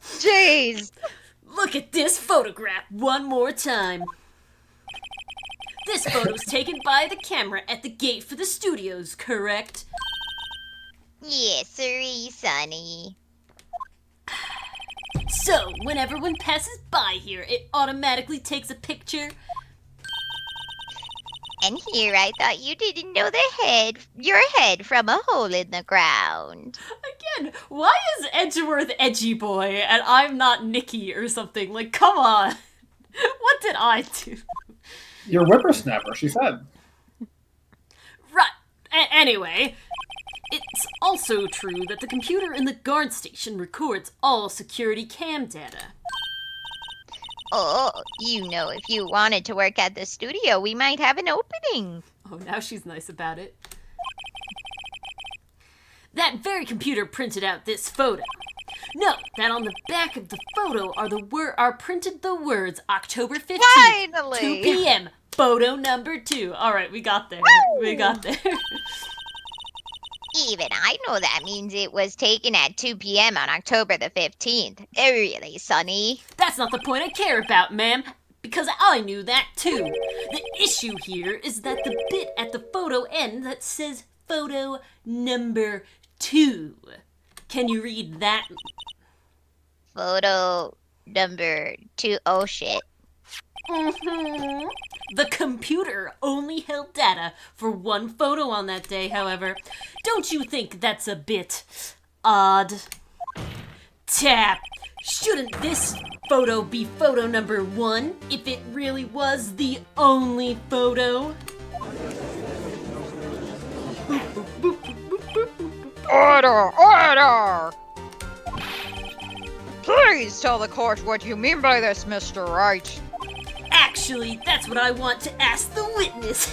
Jeez. Look at this photograph one more time. This photo's taken by the camera at the gate for the studios, correct? yes, sirree, Sonny. So, when everyone passes by here, it automatically takes a picture. And here I thought you didn't know your head from a hole in the ground. Again, why is Edgeworth Edgy Boy and I'm not Nikki or something? Like, come on. What did I do? You're whippersnapper, she said. Right. Anyway, it's also true that the computer in the guard station records all security cam data. Oh, you know, if you wanted to work at the studio, we might have an opening. Oh, now she's nice about it. That very computer printed out this photo. Note that on the back of the photo are printed the words October 15th, Finally. 2 p.m. Photo number 2. All right, we got there. We got there. Even I know that means it was taken at 2 p.m. on October the 15th. Really, Sonny? That's not the point I care about, ma'am, because I knew that too. The issue here is that the bit at the photo end that says photo number 2. Can you read that? Photo number 2. Oh, shit. Mm-hmm. The computer only held data for one photo on that day, however. Don't you think that's a bit odd? Tap. Shouldn't this photo be photo number 1 if it really was the only photo? Order! Order! Please tell the court what you mean by this, Mr. Wright. Actually, that's what I want to ask the witness.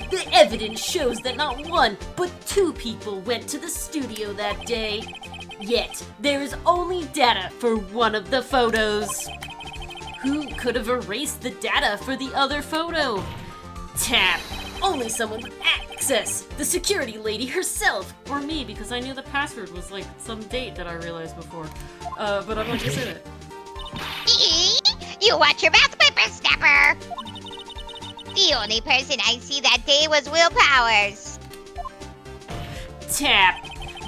The evidence shows that not 1, but 2 people went to the studio that day. Yet, there is only data for one of the photos. Who could have erased the data for the other photo? Tap. Only someone with access. The security lady herself. Or me, because I knew the password was like some date that I realized before. But I'm not gonna say that. You watch your mouth, whippersnapper! The only person I see that day was Will Powers. Tap.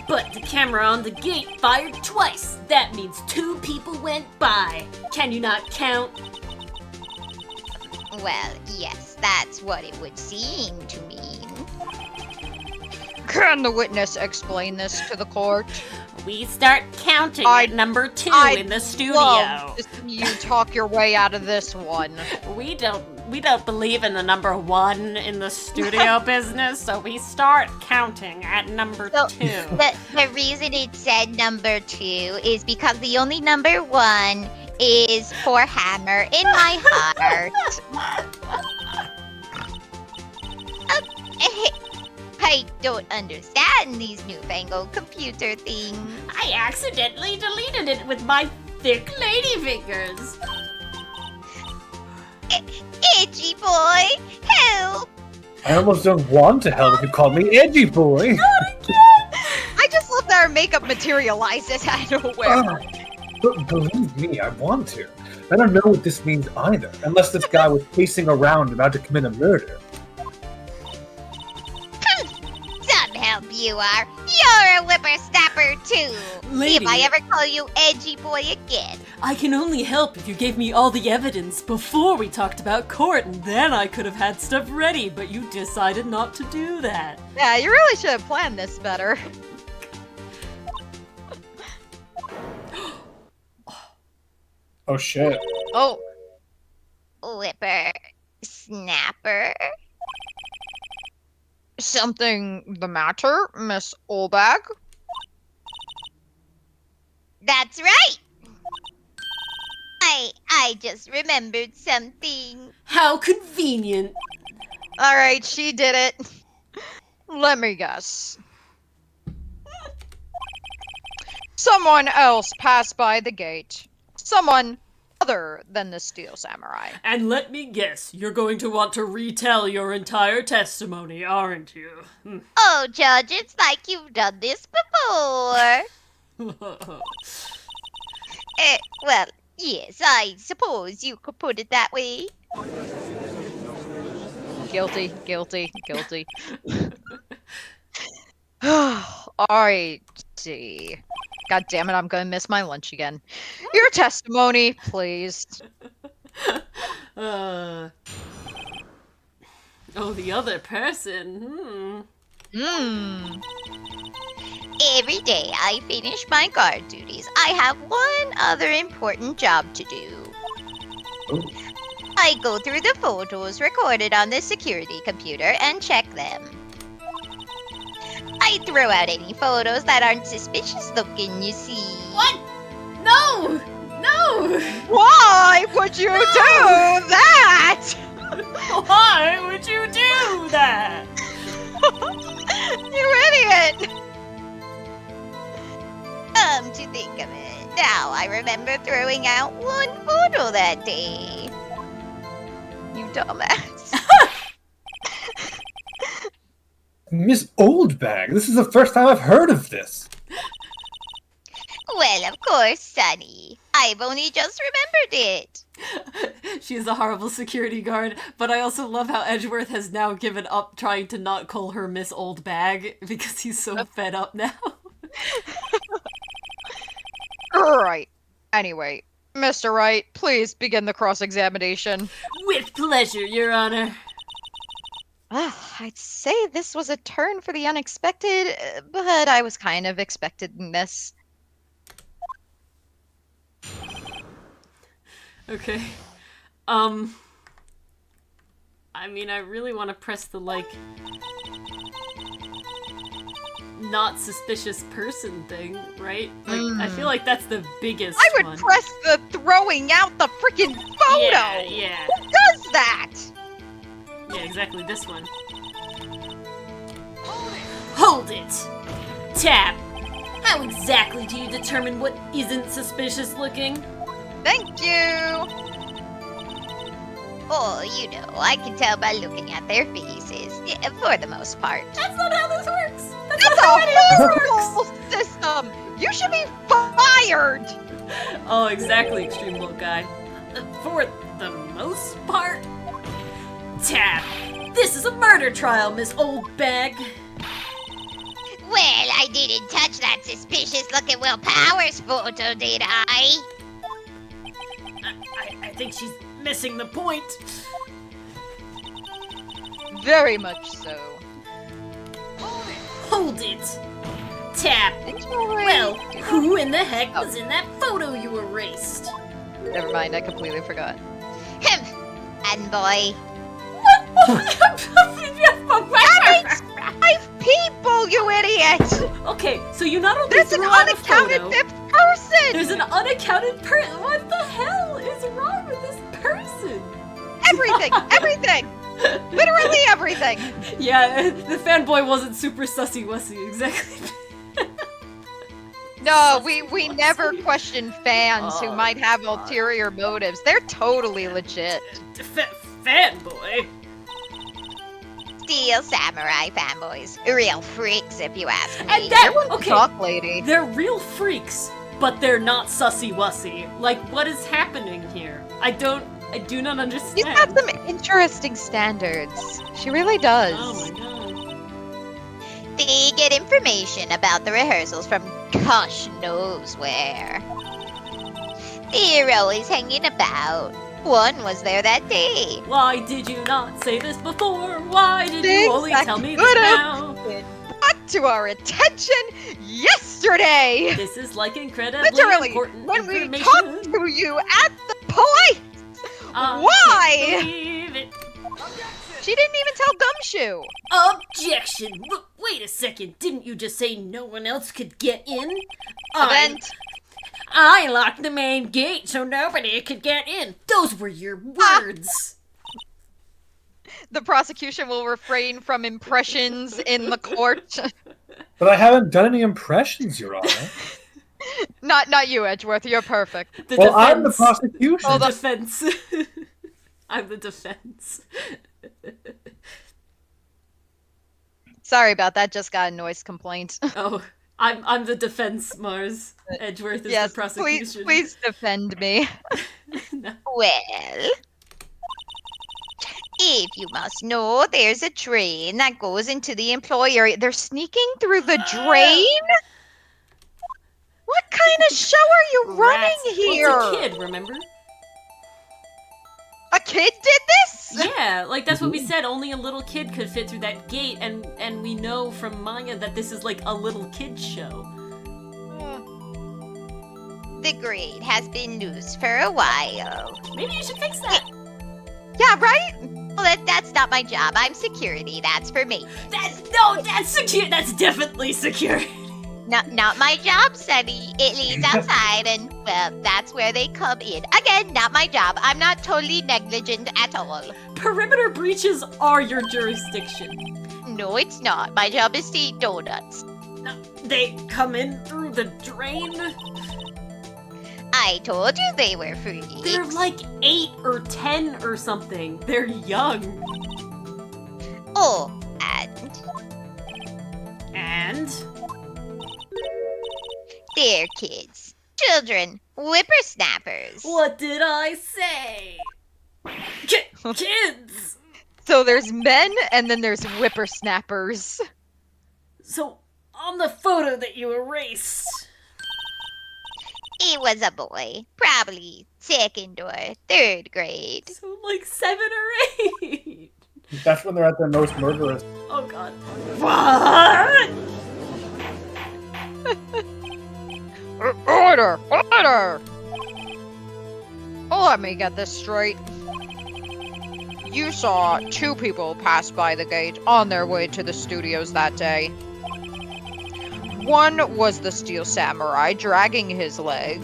But the camera on the gate fired twice. That means 2 people went by. Can you not count? Well, yes, that's what it would seem to mean. Can the witness explain this to the court? We start counting I'd- at number 2 I'd in the studio. Love to see you talk your way out of this one. We don't believe in the number 1 in the studio business, so we start counting at number So, 2. The reason it said number 2 is because the only number 1 is for Hammer in my heart. I don't understand these newfangled computer things. I accidentally deleted it with my thick lady fingers. Edgy boy, help! I almost don't want to help if you call me edgy boy. I just love that our makeup materializes out of nowhere. Ah, but believe me, I want to. I don't know what this means either, unless this guy was pacing around about to commit a murder. Some help you are. You're a whippersnapper too. Lady. If I ever call you edgy boy again. I can only help if you gave me all the evidence before we talked about court, and then I could have had stuff ready, but you decided not to do that. Yeah, you really should have planned this better. Oh shit. Oh, Whipper snapper. something the matter, Miss Olbag? That's right. I just remembered something. How convenient. Alright, she did it. Let me guess. Someone else passed by the gate. Someone other than the Steel Samurai. And let me guess, you're going to want to retell your entire testimony, aren't you? Oh, Judge, it's like you've done this before. Well, yes, I suppose you could put it that way. Guilty, guilty, guilty. Alright, see. God damn it, I'm gonna miss my lunch again. Your testimony, please. Oh, the other person. Every day I finish my guard duties, I have one other important job to do. I go through the photos recorded on the security computer and check them. I throw out any photos that aren't suspicious looking, you see. What? No! No! Why would you do that? Why would you do that? You idiot! To think of it, now I remember throwing out one photo that day. You dumbass. Miss Oldbag, this is the first time I've heard of this. Well, of course, Sonny. I've only just remembered it. She's a horrible security guard, but I also love how Edgeworth has now given up trying to not call her Miss Old Bag because he's so fed up now. Alright. Anyway, Mr. Wright, please begin the cross-examination. With pleasure, Your Honor. I'd say this was a turn for the unexpected, but I was kind of expecting this. Okay. I mean, I really want to press the, like, not suspicious person thing, right? Like, I feel like that's the biggest I would one. press the throwing out the freaking photo! Yeah. Who does that? Yeah, exactly, this one. Hold it! Tap! How exactly do you determine what isn't suspicious looking? Thank you! Oh, you know, I can tell by looking at their faces, for the most part. That's not how this works! That's That's not how a any of this works! horrible system! You should be fired! Oh, exactly, Extreme Little Guy. For the most part? Tap! This is a murder trial, Miss Old Bag! Well, I didn't touch that suspicious-looking Will Powers photo, did I? I think she's missing the point. Very much so. Hold it! Tap! Well, who in the heck was in that photo you erased? Never mind, I completely forgot. And boy. Five people, you idiot! Okay, so you not only There's an threw out a unaccounted photo, fifth person! there's an unaccounted person. What the hell is wrong with this person? Everything! Everything! Literally everything! Yeah, the fanboy wasn't super sussy-wussy, exactly. No, we never question fans who Oh, might have God. ulterior motives. They're totally legit. Fanboy? Steel Samurai fanboys. Real freaks, if you ask me. And that, Everyone's a okay, talk lady. they're real freaks, but they're not sussy-wussy. Like, what is happening here? I do not understand. She's got some interesting standards. She really does. Oh my god. They get information about the rehearsals from gosh knows where. They're always hanging about. One was there that day. Why did you not say this before? Why did you only Things tell that me this could've now? been brought to our attention yesterday! This is like incredibly Literally, important when we information. talked to you at the police! I Why? can't believe it. She didn't even tell Gumshoe! Objection! Wait a second, didn't you just say no one else could get in? Event. I locked the main gate so nobody could get in. Those were your words. The prosecution will refrain from impressions in the court. But I haven't done any impressions, Your Honor. Not you, Edgeworth. You're perfect. The Well, I'm the defense. prosecution. Oh, The defense. I'm the defense. Sorry about that. Just got a noise complaint. Oh, I'm the defense, Mars. Edgeworth is Yes, the prosecution. please defend me. No. Well, if you must know, there's a drain that goes into the employee area. They're sneaking through the drain? What kind of show are you running Rats. here? Well, it's a kid, remember? A kid did this? Yeah, like that's what we said. Only a little kid could fit through that gate, and we know from Maya that this is like a little kid's show. The grate has been loose for a while. Maybe you should fix that. Yeah, right? Well, that's not my job. I'm security. That's for me. That's secure. That's definitely secure. Not my job, Sunny. It leads outside, and, well, that's where they come in. Again, not my job. I'm not totally negligent at all. Perimeter breaches are your jurisdiction. No, it's not. My job is to eat donuts. No, they come in through the drain. I told you they were freaks. They're like 8 or 10 or something. They're young. Oh, And they're kids. Children. Whippersnappers. what did I say? Kids! So there's men and then there's whippersnappers. So, on the photo that you erased, It was a boy. Probably 2nd or 3rd grade. so like 7 or 8. That's when they're at their most murderous. Oh god. What? Order! Order! Let me get this straight. You saw 2 people pass by the gate on their way to the studios that day. One was the Steel Samurai dragging his leg.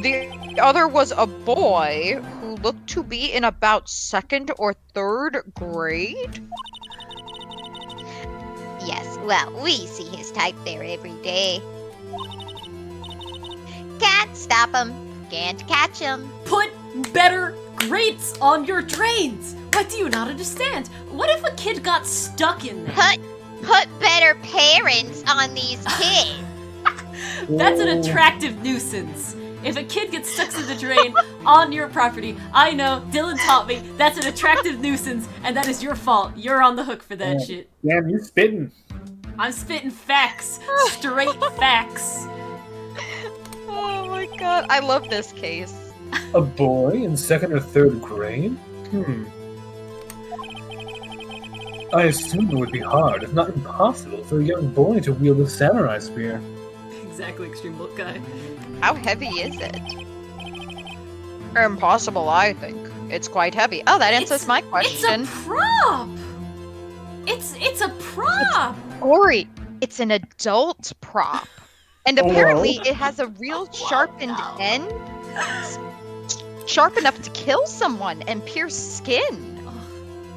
The other was a boy who looked to be in about 2nd or 3rd grade. Yes, well, we see his type there every day. Can't stop him. Can't catch him. Put better grates on your drains! What do you not understand? What if a kid got stuck in there? Put better parents on these kids. That's an attractive nuisance. If a kid gets stuck in the drain on your property, I know, Dylan taught me, that's an attractive nuisance, and that is your fault. You're on the hook for that shit. Damn, you spitting. I'm spitting facts. Straight facts. Oh my god, I love this case. A boy in 2nd or 3rd grade? I assume it would be hard, if not impossible, for a young boy to wield a samurai spear. Exactly, Extreme Book Guy. How heavy is it? Impossible, I think. It's quite heavy. Oh, that answers my question. It's a prop! It's a prop! Ori, it's an adult prop. And apparently it has a real sharpened end. Sharp enough to kill someone and pierce skin.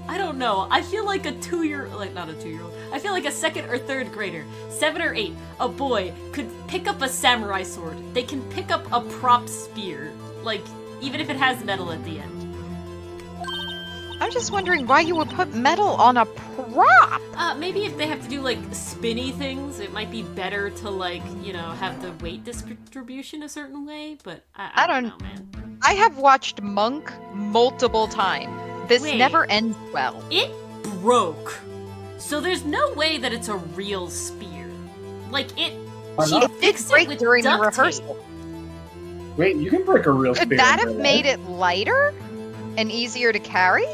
I don't know. I feel like a 2-year-old, like not a 2-year-old. I feel like a 2nd or 3rd grader, 7 or 8, a boy could pick up a samurai sword. They can pick up a prop spear, like even if it has metal at the end. I'm just wondering why you would put metal on a prop. Maybe if they have to do like spinny things, it might be better to like, you know, have the weight distribution a certain way, but I don't know, man. I have watched Monk multiple times. This Wait. never ends well. It broke. So there's no way that it's a real spear. Like she It did fixed break it with during the duct rehearsal. tape. Wait, you can break a real spear. Could that in have real made life. it lighter and easier to carry?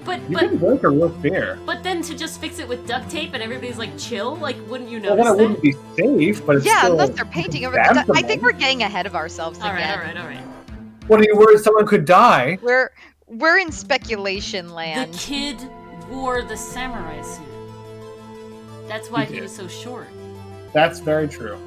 But You can break a real spear. but then to just fix it with duct tape and everybody's like chill, like wouldn't you Well, notice then it that? wouldn't be safe, but it's Yeah, still unless they're painting over the I dampenable. think we're getting ahead of ourselves All again. right. What are you worried someone could die? We're in speculation The land. kid wore the samurai suit. That's why He he did. was so short. That's very true.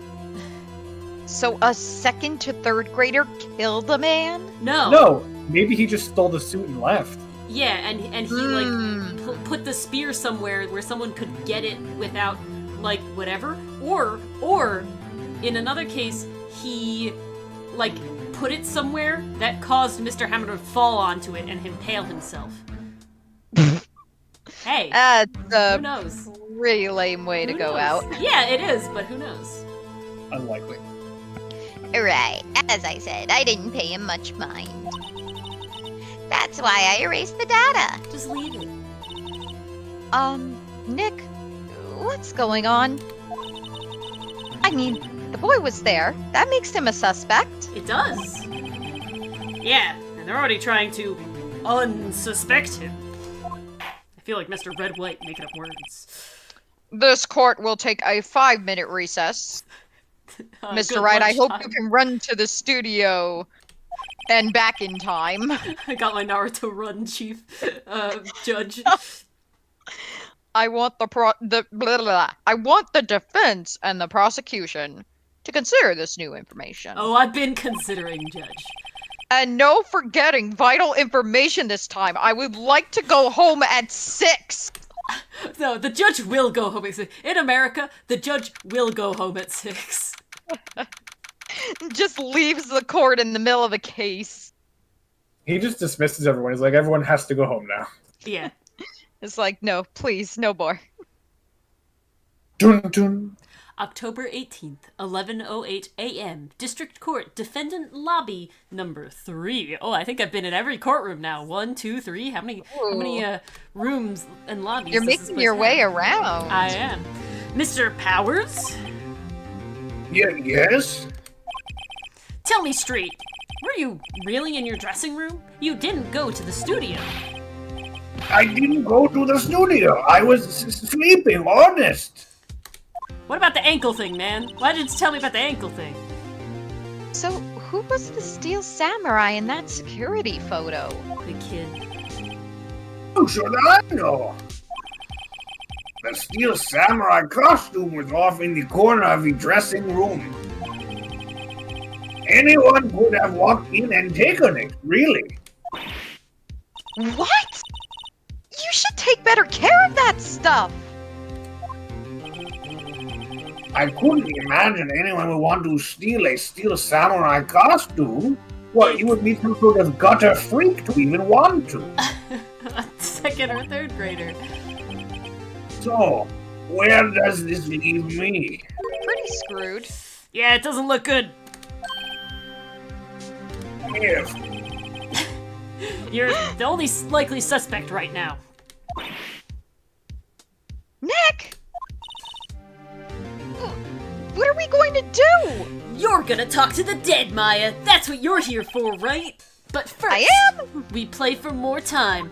So a 2nd to 3rd grader killed a man? No, maybe he just stole the suit and left. Yeah, and he like put the spear somewhere where someone could get it without like whatever, or in another case he like put it somewhere that caused Mr. Hammer to fall onto it and impale himself. Hey, That's who a knows? pretty lame way to Who go knows? out. Yeah, it is, but who knows? Unlikely. Right, as I said, I didn't pay him much mind. That's why I erased the data. Just leave it. Nick, what's going on? I mean, the boy was there. That makes him a suspect. It does. Yeah, and they're already trying to unsuspect him. I feel like Mr. Red White making up words. This court will take a 5-minute recess. Mr. Good Wright, I hope lunchtime. you can run to the studio and back in time. I got my Naruto run, Chief Judge. I want I want the defense and the prosecution to consider this new information. Oh, I've been considering, Judge. And no forgetting vital information this time. I would like to go home at 6. No, the judge will go home at 6. In America, the judge will go home at 6. Just leaves the court in the middle of a case. He just dismisses everyone. He's like, everyone has to go home now. Yeah. It's like, no, please, no more. Dun dun. October 18th, 11:08 a.m. District Court, Defendant Lobby number 3. Oh, I think I've been in every courtroom now. 1, 2, 3. How many rooms and lobbies? You're does this making place your way have? around. I am. Mr. Powers? Yes? Tell me straight. Were you really in your dressing room? You didn't go to the studio. I didn't go to the studio. I was sleeping, honest. What about the ankle thing, man? Why didn't you tell me about the ankle thing? So, who was the steel samurai in that security photo? The kid. How should I know? The steel samurai costume was off in the corner of the dressing room. Anyone could have walked in and taken it, really. What? You should take better care of that stuff. I couldn't imagine anyone would want to steal a steel samurai costume. What, you would need some sort of gutter freak to even want to. A 2nd or 3rd grader. So, where does this leave me? Pretty screwed. Yeah, it doesn't look good. If You're the only likely suspect right now. Nick! What are we going to do? You're gonna talk to the dead, Maya. That's what you're here for, right? But first, I am. we play for more time.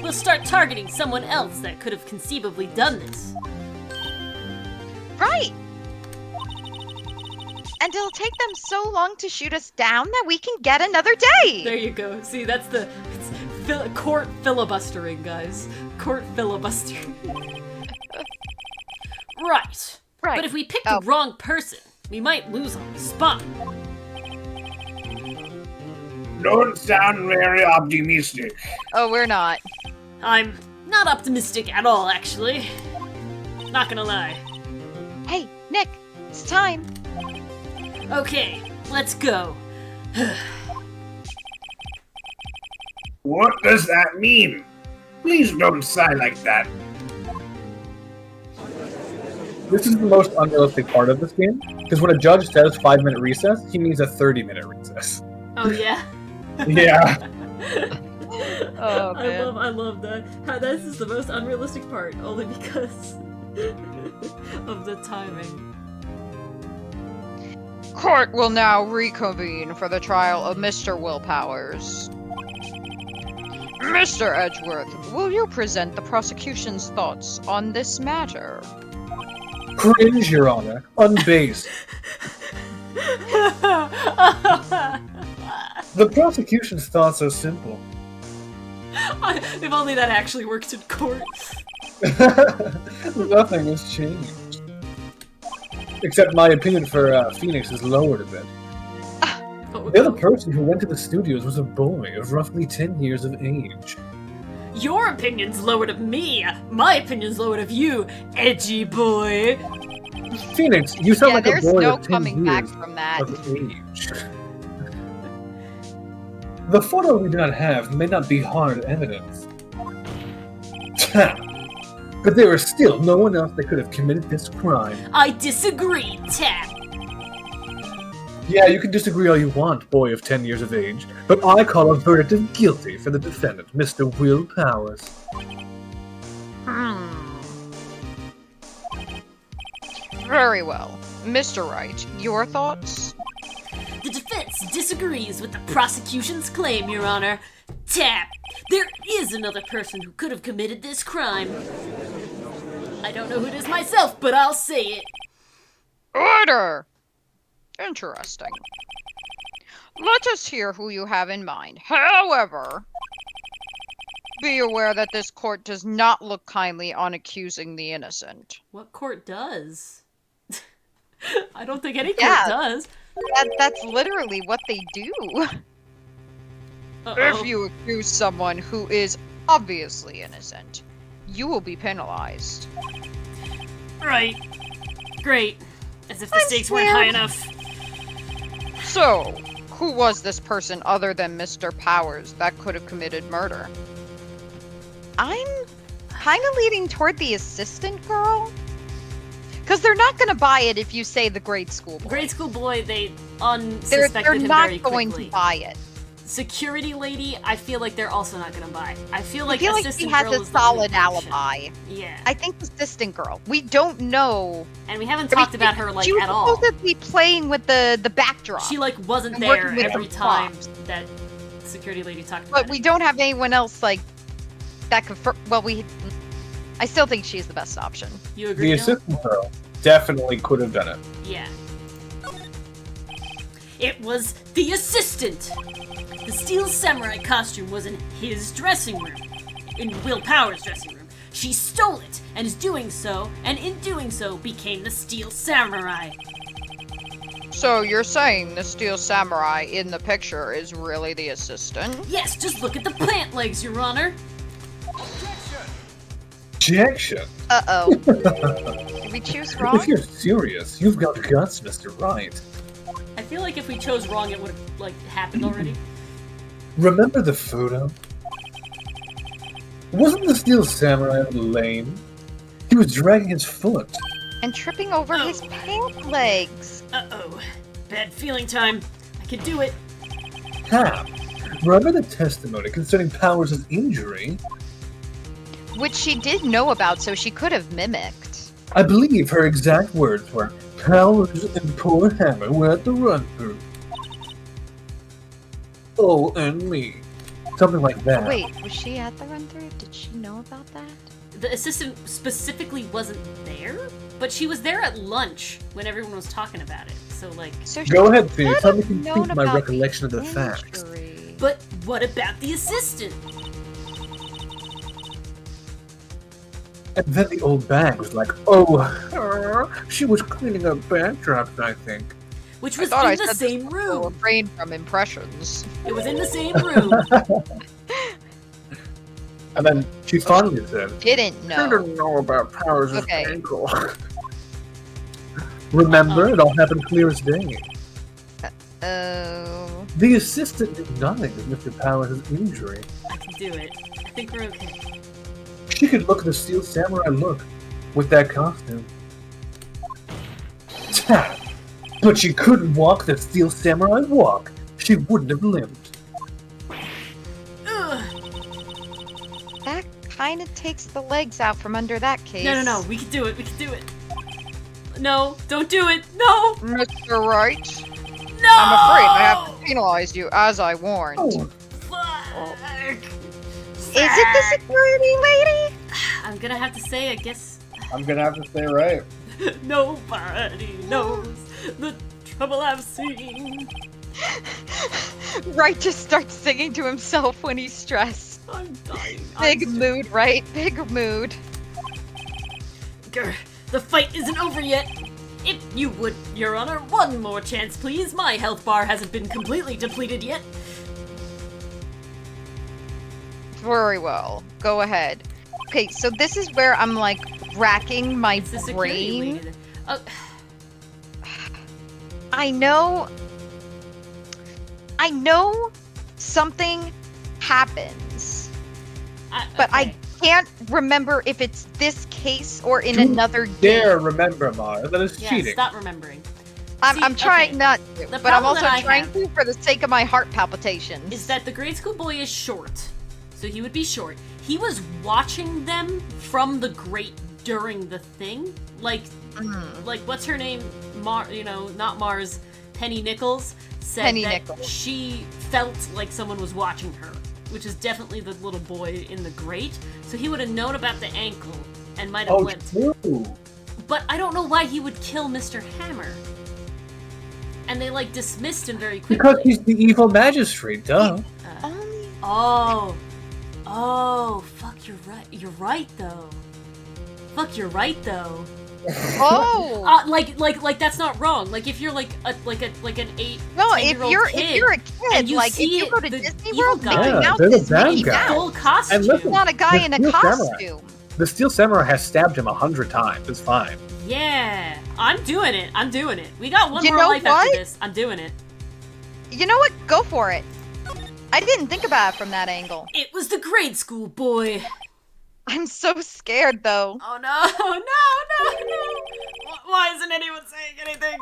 We'll start targeting someone else that could have conceivably done this. Right. And it'll take them so long to shoot us down that we can get another day. There you go. See, that's court filibustering, guys. Court filibustering. Right. Right. But if we pick the wrong person, we might lose on the spot. Don't sound very optimistic. Oh, we're not. I'm not optimistic at all, actually. Not gonna lie. Hey, Nick, it's time. Okay, let's go. What does that mean? Please don't sigh like that. This is the most unrealistic part of this game, because when a judge says 5-minute recess, he means a 30-minute recess. Oh yeah. Yeah. Oh, man. I love that. This is the most unrealistic part, only because of the timing. Court will now reconvene for the trial of Mr. Willpowers. Mr. Edgeworth, will you present the prosecution's thoughts on this matter? Cringe, Your Honor. Unbased. The prosecution's thoughts are simple. If only that actually worked in court. Nothing has changed. Except my opinion for Phoenix is lowered a bit. Oh, The other person who went to the studios was a boy of roughly 10 years of age. Your opinion's lowered of me. My opinion's lowered of you, edgy boy. Phoenix, you sound like a there's boy no of 10 coming back years from that. of age. The photo we do not have may not be hard evidence. But there is still no one else that could have committed this crime. I disagree, Tap. Yeah, you can disagree all you want, boy of 10 years of age, but I call a verdict of guilty for the defendant, Mr. Will Powers. Very well. Mr. Wright, your thoughts? The defense disagrees with the prosecution's claim, Your Honor. Tap. There is another person who could have committed this crime. I don't know who it is myself, but I'll say it. Order! Interesting. Let us hear who you have in mind. However, be aware that this court does not look kindly on accusing the innocent. What court does? I don't think any court Yeah. does. That's literally what they do. Uh-oh. If you accuse someone who is obviously innocent, you will be penalized. Right. Great. As if the I'm stakes weren't scared. high enough. So, who was this person other than Mr. Powers that could have committed murder? I'm kind of leaning toward the assistant girl. Because they're not going to buy it if you say the grade school boy. Grade school boy, they They're unsuspected him not very going quickly. to buy it. Security lady, I feel like they're also not gonna buy. I feel like I feel like she assistant has girl a is the only solid option. alibi. Yeah, I think assistant girl. We don't know. and we haven't I mean, talked about her like she was at all. supposed to be playing with the backdrop. She like wasn't and there working with every the time props. that security lady talked about But we it. don't have anyone else like that could. Well, I still think she's the best option. You agree? The Dylan? assistant girl definitely could have done it. Yeah. It was the assistant. The steel samurai costume was in his dressing room, in Will Powers' dressing room. She stole it, and is doing so, and in doing so, became the steel samurai. So you're saying the steel samurai in the picture is really the assistant? Yes, just look at the plant legs, Your Honor. Objection! Uh-oh. Did we choose wrong? If you're serious, you've got guts, Mr. Wright. I feel like if we chose wrong, it would have like happened already. Remember the photo? Wasn't the steel samurai lame? He was dragging his foot. And tripping over his pant legs. Uh-oh. Bad feeling time. I can do it. Ha! Remember the testimony concerning Powers' injury? Which she did know about, so she could have mimicked. I believe her exact words were, Powers and poor Hammer were at the run-through. Oh, and me. Something like that. Wait, was she at the run-through? Did she know about that? The assistant specifically wasn't there, but she was there at lunch when everyone was talking about it. So, like... So Go she ahead, Theo. could Tell me have known complete my about recollection of the facts. injury. But what about the assistant? And then the old bag was like, oh, she was cleaning up backdrops, I think. Which I was thought I in the said same this room. refrain from impressions. It was in the same room. And then she finally said, Didn't I know. didn't know about Powers' Okay. ankle. Remember, it all happened clear as day. Oh. The assistant knew nothing of Mr. Powers' injury. I can do it. I think we're okay. She could look the Steel Samurai look with that costume. But she couldn't walk the Steel Samurai walk. She wouldn't have limped. Ugh. That kind of takes the legs out from under that case. No. We can do it. We can do it. No, don't do it. No. Mr. Wright, No. I'm afraid I have to penalize you as I warned. Oh, Fuck. Is it the security lady? I'm gonna have to say, I guess, I'm gonna have to say right. nobody knows the trouble I've seen. Wright just starts singing to himself when he's stressed. I'm dying. Big mood, right? Big mood. Grr, the fight isn't over yet. If you would, Your Honor, one more chance, please. My health bar hasn't been completely depleted yet. Very well. Go ahead. Okay, so this is where I'm like racking my It's the security brain. lady. Oh, I know something happens, but I okay. can't remember if it's this case or in Do another game. dare remember, Mara. That is Yeah, cheating. stop remembering. I'm See, trying okay. not to, The but I'm problem also that I trying have to for the sake of my heart palpitations. Is that the grade school boy is short, so he would be short. He was watching them from the grate during the thing, like what's her name? Not Mars. Penny Nichols said Penny that Nichols. she felt like someone was watching her, which is definitely the little boy in the grate. So he would have known about the ankle and might have Oh, went. true. But I don't know why he would kill Mr. Hammer. And they like dismissed him very quickly. Because he's the evil magistrate, duh. Only Oh, fuck, you're right. You're right, though. Fuck, you're right, though. oh Like that's not wrong. Like if you're like an 8, no! 10-year-old If you're a kid, and you like if see you go to the Disney evil World, guy- Mickey Yeah, Mouse they're the is bad Mickey guy. Mouse. full costume. And listen- Not a guy in a Steel Samurai. costume. The Steel Samurai has stabbed him 100 times. It's fine. Yeah, I'm doing it. I'm doing it. We got one You more know life what? after this. I'm doing it. You know what? Go for it. I didn't think about it from that angle. It was the grade school boy. I'm so scared though. Oh no! Why isn't anyone saying anything?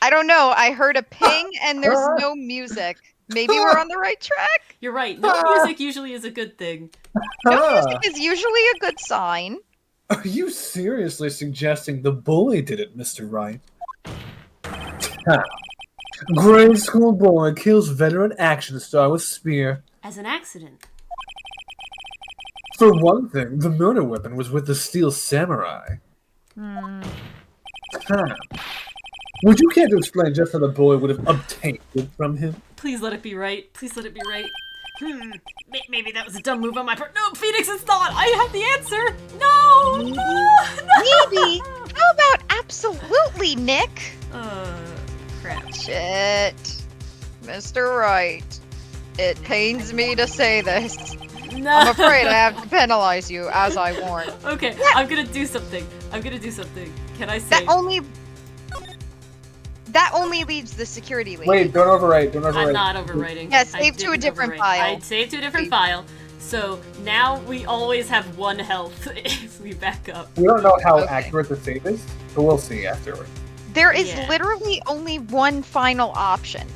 I don't know. I heard a ping and there's no music. Maybe we're on the right track. You're right. No music usually is a good thing. No music is usually a good sign. Are you seriously suggesting the bully did it, Mr. Wright? Grade school boy kills veteran action star with spear. As an accident. For one thing, the murder weapon was with the Steel Samurai. Would you care to explain just how the boy would have obtained it from him? Please let it be right. Please let it be right. Maybe that was a dumb move on my part. No, Phoenix, it's not. I have the answer. No. Maybe. How about absolutely, Nick? Crap. Shit. Mr. Wright. It pains me to say this. No. I'm afraid I have to penalize you, as I warned. Okay, I'm gonna do something. Can I say? That only leaves the security lady. Wait, don't overwrite. Don't overwrite. I'm not overwriting. Yeah, I save to a didn't different overwrite. file. I saved to a different file. So now we always have 1 health if we back up. We don't know how Okay. accurate the save is, but we'll see afterward. There is Yeah. literally only one final option.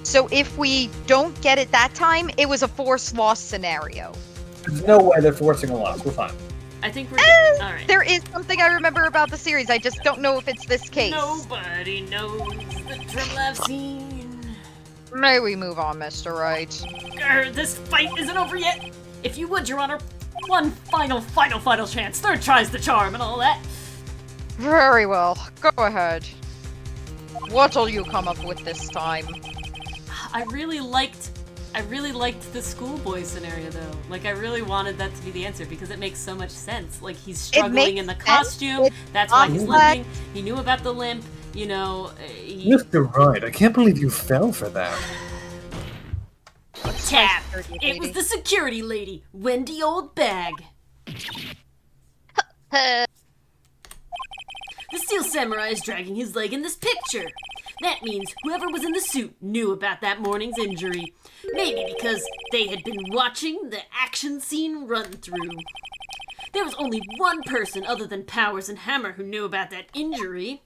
So if we don't get it that time, it was a forced loss scenario. There's no way they're forcing a loss. We're fine. I think we're good. All right. There is something I remember about the series. I just don't know if it's this case. Nobody knows the trouble I've seen. May we move on, Mr. Wright? This fight isn't over yet. If you would, Your Honor, one final chance. Third tries the charm and all that. Very well. Go ahead. What'll you come up with this time? I really liked the schoolboy scenario though. Like I really wanted that to be the answer because it makes so much sense. Like he's struggling in the costume. That's why he's limping. He knew about the limp. You know. Mr. Wright, I can't believe you fell for that. Tap. It was the security lady, Wendy Old Bag. The Steel Samurai is dragging his leg in this picture. That means whoever was in the suit knew about that morning's injury. Maybe because they had been watching the action scene run through. There was only one person other than Powers and Hammer who knew about that injury.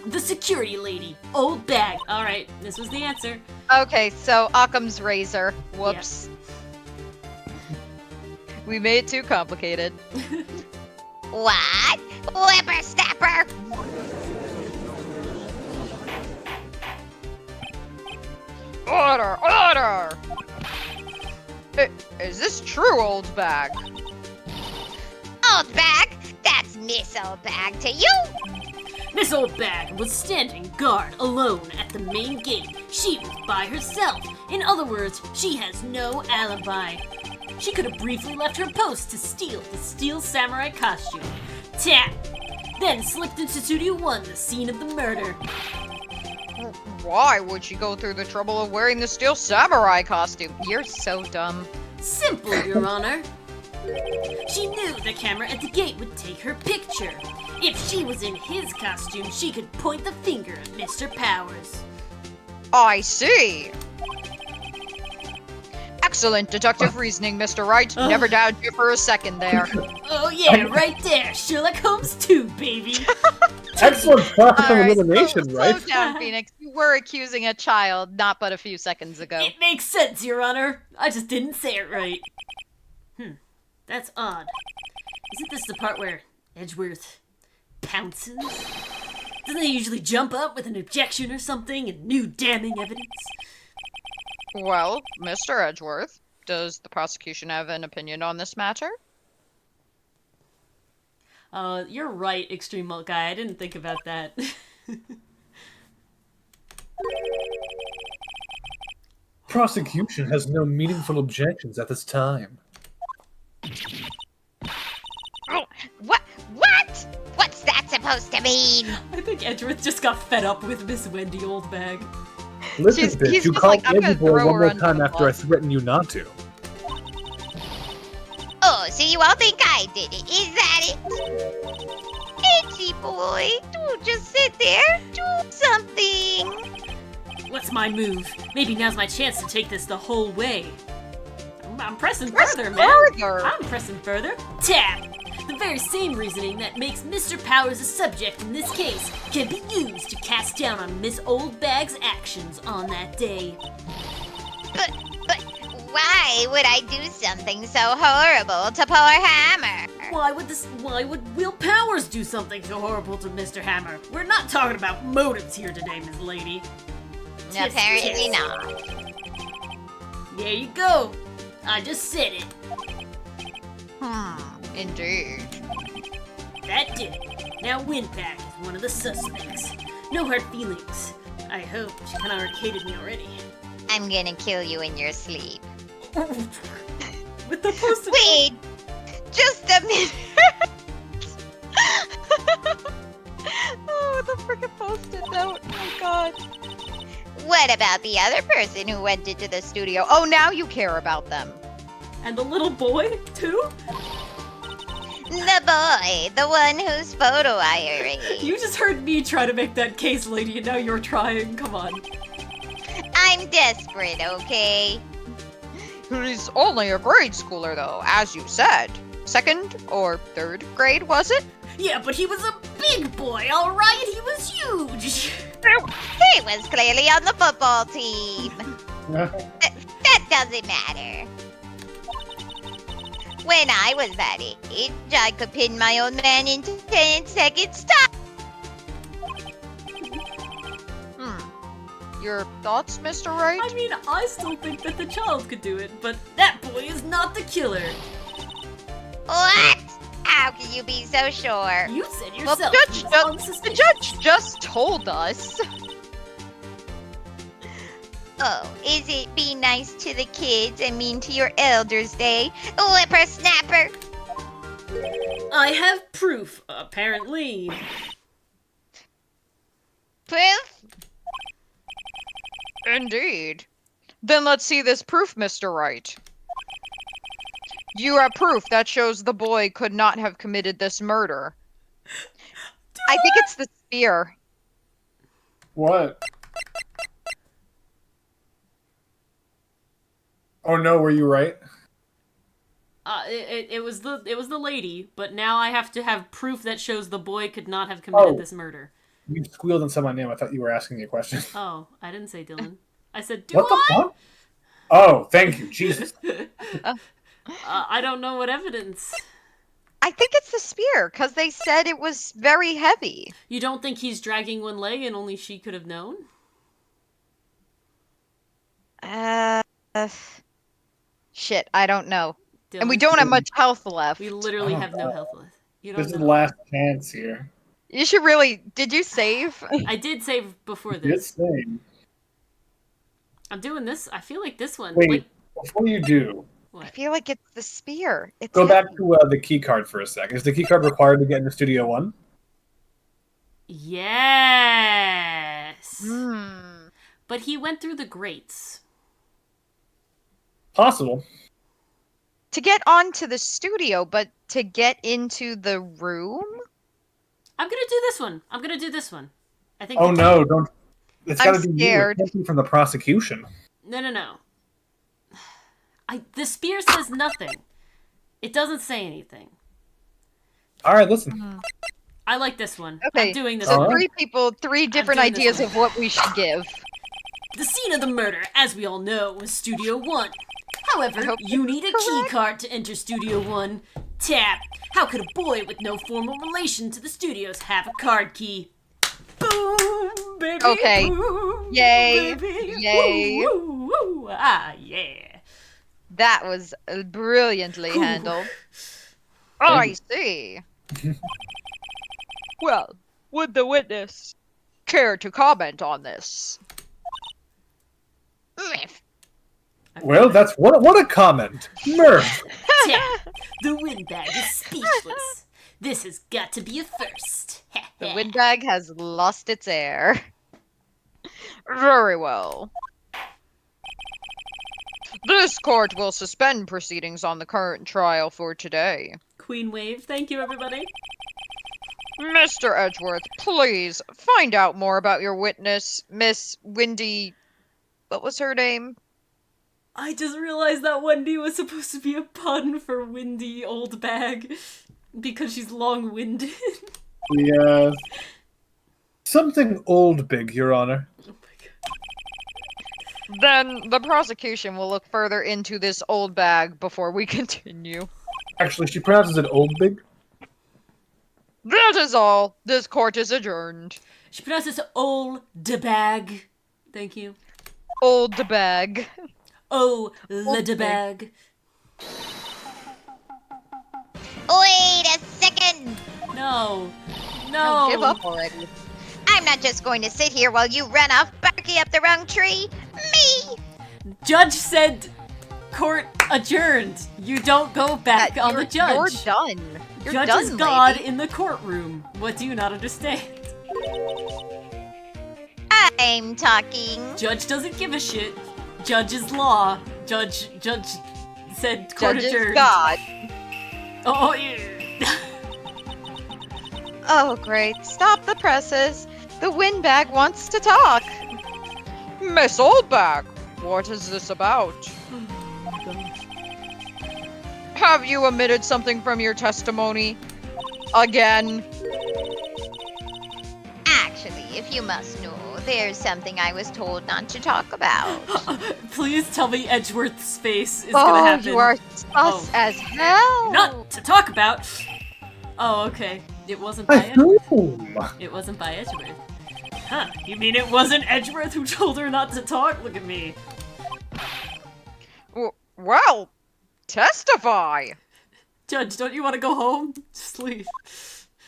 The security lady, Old Bag. Alright, this was the answer. Okay, so Occam's razor. Whoops. We made it too complicated. What? Whippersnapper! Order! Order! Is this true, Old Bag? Old Bag? That's Miss Old Bag to you! Miss Old Bag was standing guard alone at the main gate. She was by herself. In other words, she has no alibi. She could have briefly left her post to steal the Steel Samurai costume. Tap! Then slipped into Studio 1, the scene of the murder. Why would she go through the trouble of wearing the Steel Samurai costume? You're so dumb. Simple, Your Honor. She knew the camera at the gate would take her picture. If she was in his costume, she could point the finger at Mr. Powers. I see. Excellent deductive reasoning, Mr. Wright. Never doubted you for a second there. Oh yeah, right there. Sherlock Holmes 2, baby. Excellent process of All right, elimination, right? Slow down, Phoenix. You were accusing a child not but a few seconds ago. It makes sense, Your Honor. I just didn't say it right. That's odd. Isn't this the part where Edgeworth pounces? Doesn't he usually jump up with an objection or something and new damning evidence? Well, Mr. Edgeworth, does the prosecution have an opinion on this matter? You're right, Extreme Milk Guy. I didn't think about that. Prosecution has no meaningful objections at this time. What? What's that supposed to mean? I think Edgeworth just got fed up with Miss Wendy Old Bag. Listen, He's bitch, you just called like, I'm gonna Edgy Boy throw one her more under time the after I bus. threatened you not to. Oh, so you all think I did it? Is that it? Itchy boy, don't just sit there. Do something. What's my move? Maybe now's my chance to take this the whole way. I'm pressing Press further, man. further. I'm pressing further. Tap! The very same reasoning that makes Mr. Powers a subject in this case can be used to cast down on Miss Old Bag's actions on that day. But why would I do something so horrible to poor Hammer? Why would Will Powers do something so horrible to Mr. Hammer? We're not talking about motives here today, Miss Lady. Tisk, Apparently tisk. not. There you go. I just said it. Indeed. That did it. Now Windpack is one of the suspects. No hard feelings. I hope. She kinda arcaded me already. I'm gonna kill you in your sleep. With the post-it. Wait, just a minute. Oh, the freaking post-it note. Oh my god. What about the other person who went into the studio? Oh, now you care about them. And the little boy, too? The boy, the one whose photo I erased. You just heard me try to make that case, lady, and now you're trying. Come on. I'm desperate, okay? He's only a grade schooler, though, as you said. Second or third grade, was it? Yeah, but he was a big boy, alright? He was huge. He was clearly on the football team. That doesn't matter. When I was that age, I could pin my old man into 10-second stop. Your thoughts, Mr. Wright? I mean, I still think that the child could do it, but that boy is not the killer. What? How can you be so sure? You said Well, yourself. the judge just told us. Oh, is it be nice to the kids and mean to your elders day? Whippersnapper! I have proof, apparently. Proof? Indeed. Then let's see this proof, Mr. Wright. You have proof that shows the boy could not have committed this murder. I think it's the spear. What? Oh no, were you right? It was the lady, but now I have to have proof that shows the boy could not have committed this murder. You squealed and said my name. I thought you were asking me a question. Oh, I didn't say Dylan. I said, do What the I? fuck? Oh, thank you, Jesus. I don't know what evidence. I think it's the spear, because they said it was very heavy. You don't think he's dragging one leg and only she could have known? Shit, I don't know. Dylan, And we don't have much health left. We literally I don't have no know. health left. You don't This is know. the last chance here. You should really... Did you save? I did save before It's this. saying. I'm doing this. I feel like this one. Wait, Like, before you do, I what? feel like it's the spear. It's go back heavy. to the key card for a sec. Is the key card required to get into Studio 1? Yes. Hmm. But he went through the grates. Possible. To get onto the studio, but to get into the room? I'm gonna do this one. I'm gonna do this one. I think. Oh no, don't. It's I'm got to be scared. you. It can't be from the prosecution. No. The spear says nothing. It doesn't say anything. All right, listen. I like this one. Okay, I'm doing this so one. three people, three different doing this ideas one. of what we should give. The scene of the murder, as we all know, was Studio 1. However, hope you need a key correct. card to enter Studio 1. Tap. How could a boy with no formal relation to the studios have a card key? Boom, baby. Okay. Boom, Yay. baby. Yay. Woo, woo, woo. Ah, yeah. That was brilliantly handled. I see. Well, would the witness care to comment on this? Well, that's what a comment. Murph. Tap. The windbag is speechless. This has got to be a first. The windbag has lost its air. Very well. This court will suspend proceedings on the current trial for today. Queen wave. Thank you, everybody. Mr. Edgeworth, please find out more about your witness, Miss Windy. What was her name? I just realized that Wendy was supposed to be a pun for windy old bag because she's long-winded. Yes. Something old big, Your Honor. Oh my god. Then the prosecution will look further into this old bag before we continue. Actually, she pronounces it old big. That is all. This court is adjourned. She pronounces old de bag. Thank you. Old bag. Oh, le Old de bag. bag. Wait a second! No. Oh, No. give up already. I'm not just going to sit here while you run off barking up the wrong tree. Me! Judge said court adjourned. You don't go back on the judge. You're done. You're Judge done, is God lady. in the courtroom. What do you not understand? I'm talking. Judge doesn't give a shit. Judge is law. Judge said court Judge is adjourned. God. Oh, yeah. Oh, great. Stop the presses. The windbag wants to talk. Miss Oldbag, what is this about? Have you omitted something from your testimony? Again? Actually, if you must know, there's something I was told not to talk about. Please tell me Edgeworth's face is gonna happen. You are sus as hell. Not to talk about. Oh, okay. It wasn't by Edgeworth. Whom? It wasn't by Edgeworth. Huh? You mean it wasn't Edgeworth who told her not to talk? Look at me. Well, testify. Judge, don't you want to go home? Just leave.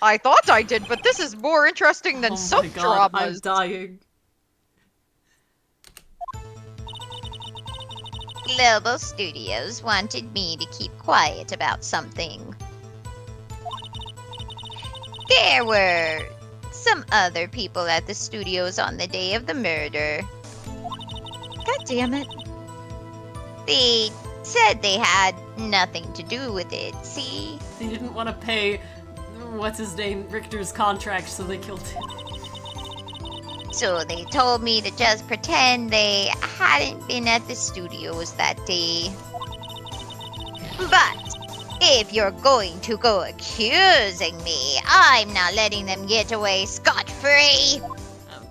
I thought I did, but this is more interesting than Oh soap my god, I'm dramas. dying. Global Studios wanted me to keep quiet about something. There were some other people at the studios on the day of the murder. God damn it. They said they had nothing to do with it, see? They didn't want to pay, what's his name, Richter's contract, so they killed him. So they told me to just pretend they hadn't been at the studios that day. But if you're going to go accusing me, I'm not letting them get away scot-free. Oh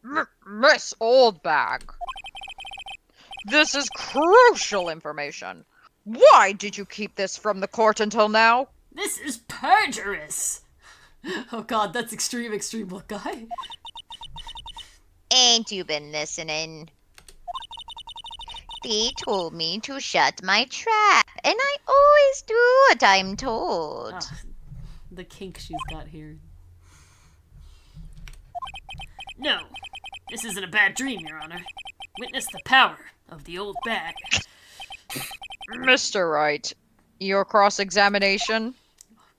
god. Miss Oldbag. This is crucial information. Why did you keep this from the court until now? This is perjurous! Oh god, that's extreme look, guy. Ain't you been listening? They told me to shut my trap, and I always do what I'm told. Ah, the kink she's got here. No, this isn't a bad dream, Your Honor. Witness the power of the old bag. Mr. Wright, your cross-examination?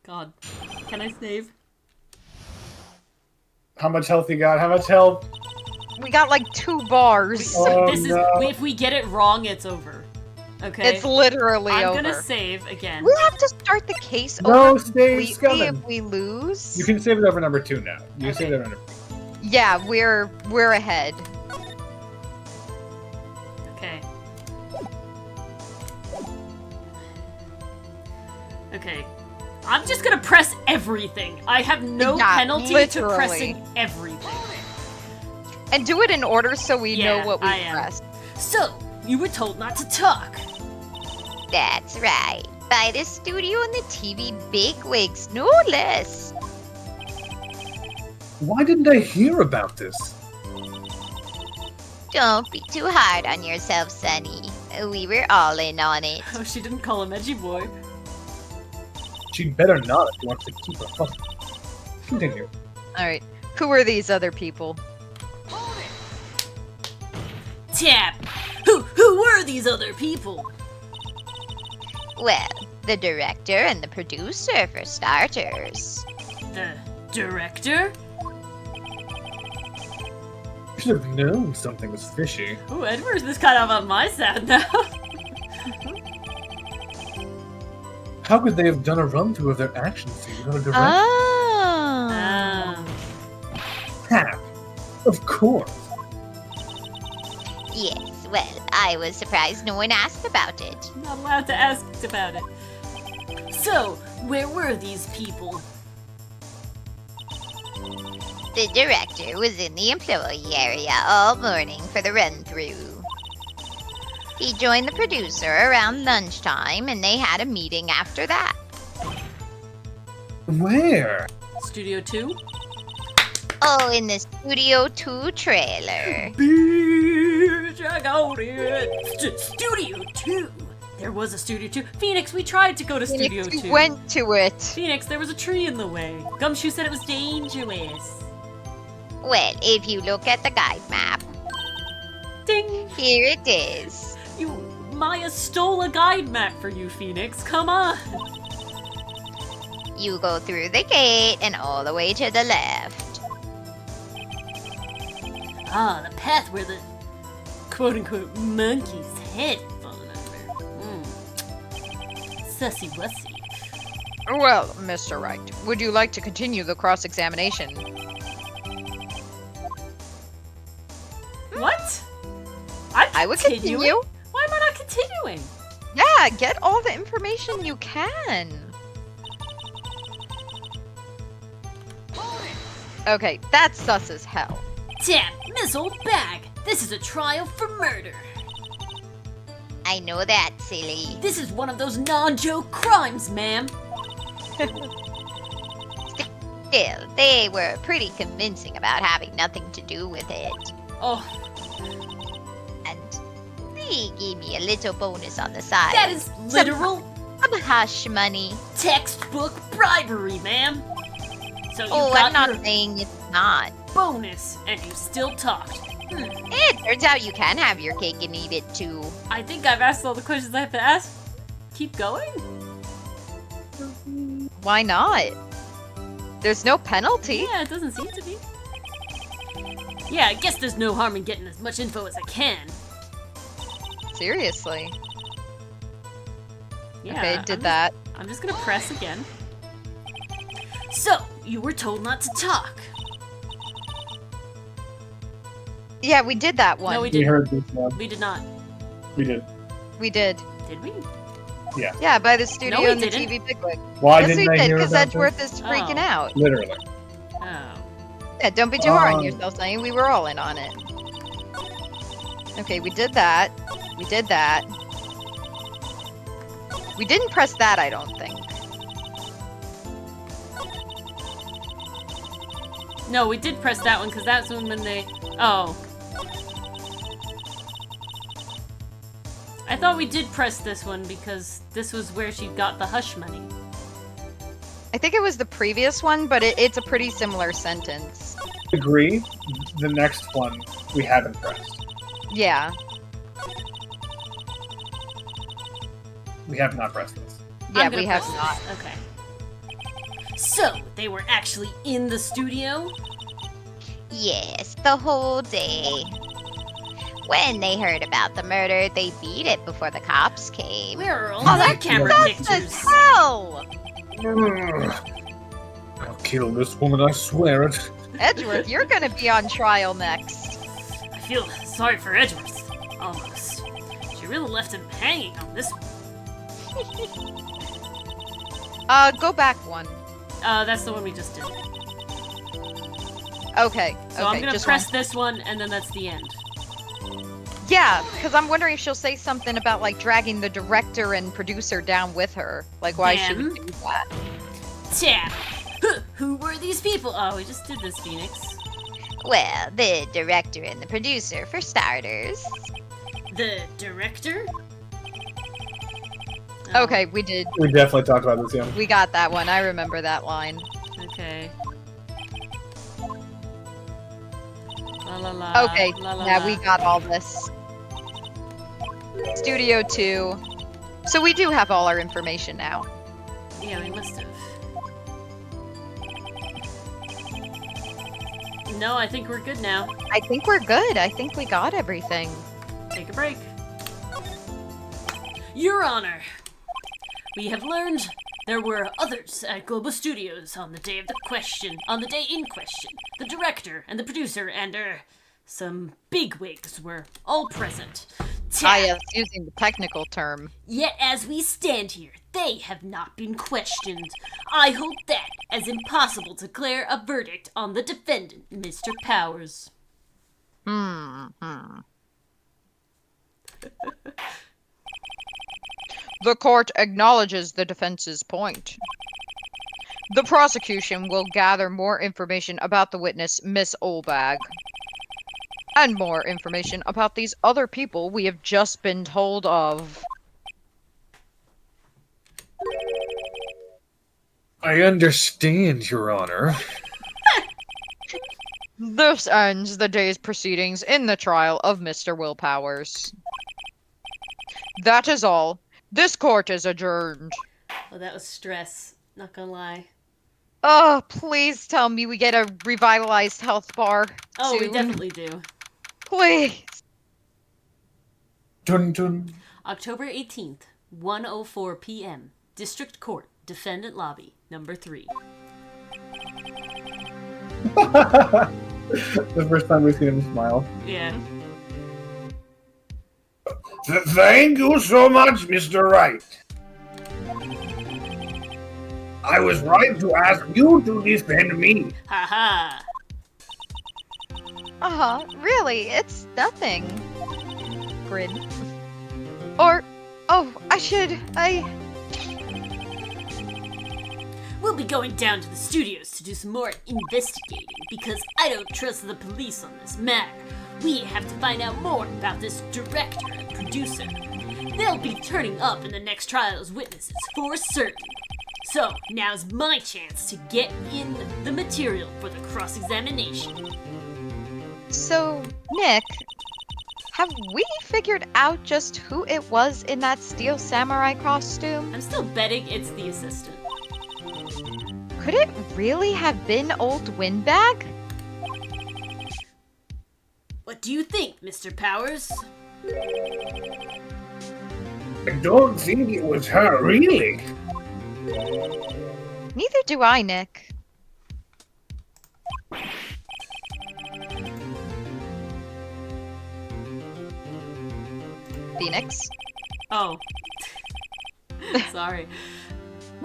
God, can I save? How much health you got? How much health? We got like 2 bars. Oh, This is no. if we get it wrong, it's over. Okay. It's literally I'm over. gonna save again. We have to start the case No, over Stave's completely coming. if we lose. You can save it over number 2 now. You can save it over number 2. Yeah, we're ahead. Okay. Okay. I'm just gonna press everything. I have no Yeah, penalty to literally. pressing everything. And do it in order so we Yeah, know what we I am. pressed. So, you were told not to talk. That's right. By the studio and the TV bigwigs, no less. Why didn't I hear about this? Don't be too hard on yourself, Sonny. We were all in on it. Oh, she didn't call him edgy boy. She'd better not if she wants to keep her fucking. Continue. Alright. Who are these other people? Tap! Who were these other people? Well, the director and the producer, for starters. The director? You should have known something was fishy. Oh, Edward is kind of on my side now. How could they have done a run through of their action scene without a director? Oh. Hap. Of course. Yes, well, I was surprised no one asked about it. Not allowed to ask about it. So, where were these people? The director was in the employee area all morning for the run-through. He joined the producer around lunchtime, and they had a meeting after that. Where? Studio 2? Oh, in the Studio 2 trailer. Bitch, I got it! Studio 2! There was a Studio 2. Phoenix, we tried to go to Studio Phoenix, 2. we went to it. Phoenix, there was a tree in the way. Gumshoe said it was dangerous. Well, if you look at the guide map, Ding! here it is. Maya stole a guide map for you, Phoenix. Come on! You go through the gate and all the way to the left. Ah, the path where the quote-unquote monkey's head fallen over. Sussy wussy. Well, Mr. Wright, would you like to continue the cross-examination? What? I would continue. Why am I not continuing? Yeah, get all the information you can. Okay, that's sus as hell. Damn, Miss Old Bag, this is a trial for murder. I know that, silly. This is one of those non-joke crimes, ma'am. Still, they were pretty convincing about having nothing to do with it. Oh, And they gave me a little bonus on the side. that is literal Some hush money. textbook bribery, ma'am. So you Oh, got I'm not your saying it's not. bonus, and you still talked. It turns out you can have your cake and eat it too. I think I've asked all the questions I have to ask. Keep going? Why not? There's no penalty. Yeah, it doesn't seem to be. Yeah, I guess there's no harm in getting as much info as I can. Seriously. Yeah, Okay, did that. I'm just gonna press again. So, you were told not to talk. Yeah, we did that one. No, we We didn't. heard this one. We did not. We did. We did. Did we? Yeah, by the studio we and the didn't. TV bigwig. Why Yes, didn't we I did, hear because about Edgeworth this? is freaking Oh. out. Literally. Oh. Yeah, don't be too hard on Um, yourself, Sonny. We were all in on it. Okay, we did that. We did that. We didn't press that, I don't think. No, we did press that one because that's when they. Oh. I thought we did press this one because this was where she got the hush money. I think it was the previous one, but it's a pretty similar sentence. Agree. The next one we haven't pressed. Yeah. We have not pressed this. Yeah, I'm gonna we have press not. this. Okay. So, they were actually in the studio? Yes, the whole day. When they heard about the murder, they beat it before the cops came. Where are all Oh, their that's camera sus pictures? as hell! I'll kill this woman, I swear it. Edgeworth, you're gonna be on trial next. I feel sorry for Edgeworth, almost. She really left him hanging on this one. Go back one. That's the one we just did. Okay. So okay, I'm gonna just press one. this one, and then that's the end. Yeah, because I'm wondering if she'll say something about like dragging the director and producer down with her. Like why she would do that. Tap! Huh, who were these people? Oh, we just did this, Phoenix. Well, the director and the producer, for starters. The director? Oh, Okay, we did. We definitely talked about this, yeah. We got that one. I remember that line. Okay. La la la. Okay, la, la, yeah, la. we got all this. Studio 2. So we do have all our information now. Yeah, we must have. No, I think we're good now. I think we're good. I think we got everything. Take a break. Your Honor, we have learned there were others at Global Studios on the day in question. The director and the producer and, some bigwigs were all present. Yes, using the technical term. Yet as we stand here, they have not been questioned. I hold that as impossible to declare a verdict on the defendant, Mr. Powers. The court acknowledges the defense's point. The prosecution will gather more information about the witness, Miss Olbag, and more information about these other people we have just been told of. I understand, Your Honor. This ends the day's proceedings in the trial of Mr. Will Powers. That is all. This court is adjourned. Oh, that was stress. Not gonna lie. Oh, please tell me we get a revitalized health bar Oh, we soon. definitely do. Please. Dun dun. October 18th, 1:04 p.m. District Court, Defendant Lobby, number 3. The first time we've seen him smile. Yeah. Thank you so much, Mr. Wright. I was right to ask you to defend me. Haha. Really, it's nothing. Grin. Or, oh, I. We'll be going down to the studios to do some more investigating because I don't trust the police on this matter. We have to find out more about this director and producer. They'll be turning up in the next trial as witnesses for certain. So, now's my chance to get in the material for the cross-examination. So, Nick, have we figured out just who it was in that steel samurai costume? I'm still betting it's the assistant. Could it really have been old Windbag? What do you think, Mr. Powers? I don't think it was her, really. Neither do I, Nick. Phoenix? Oh. Sorry.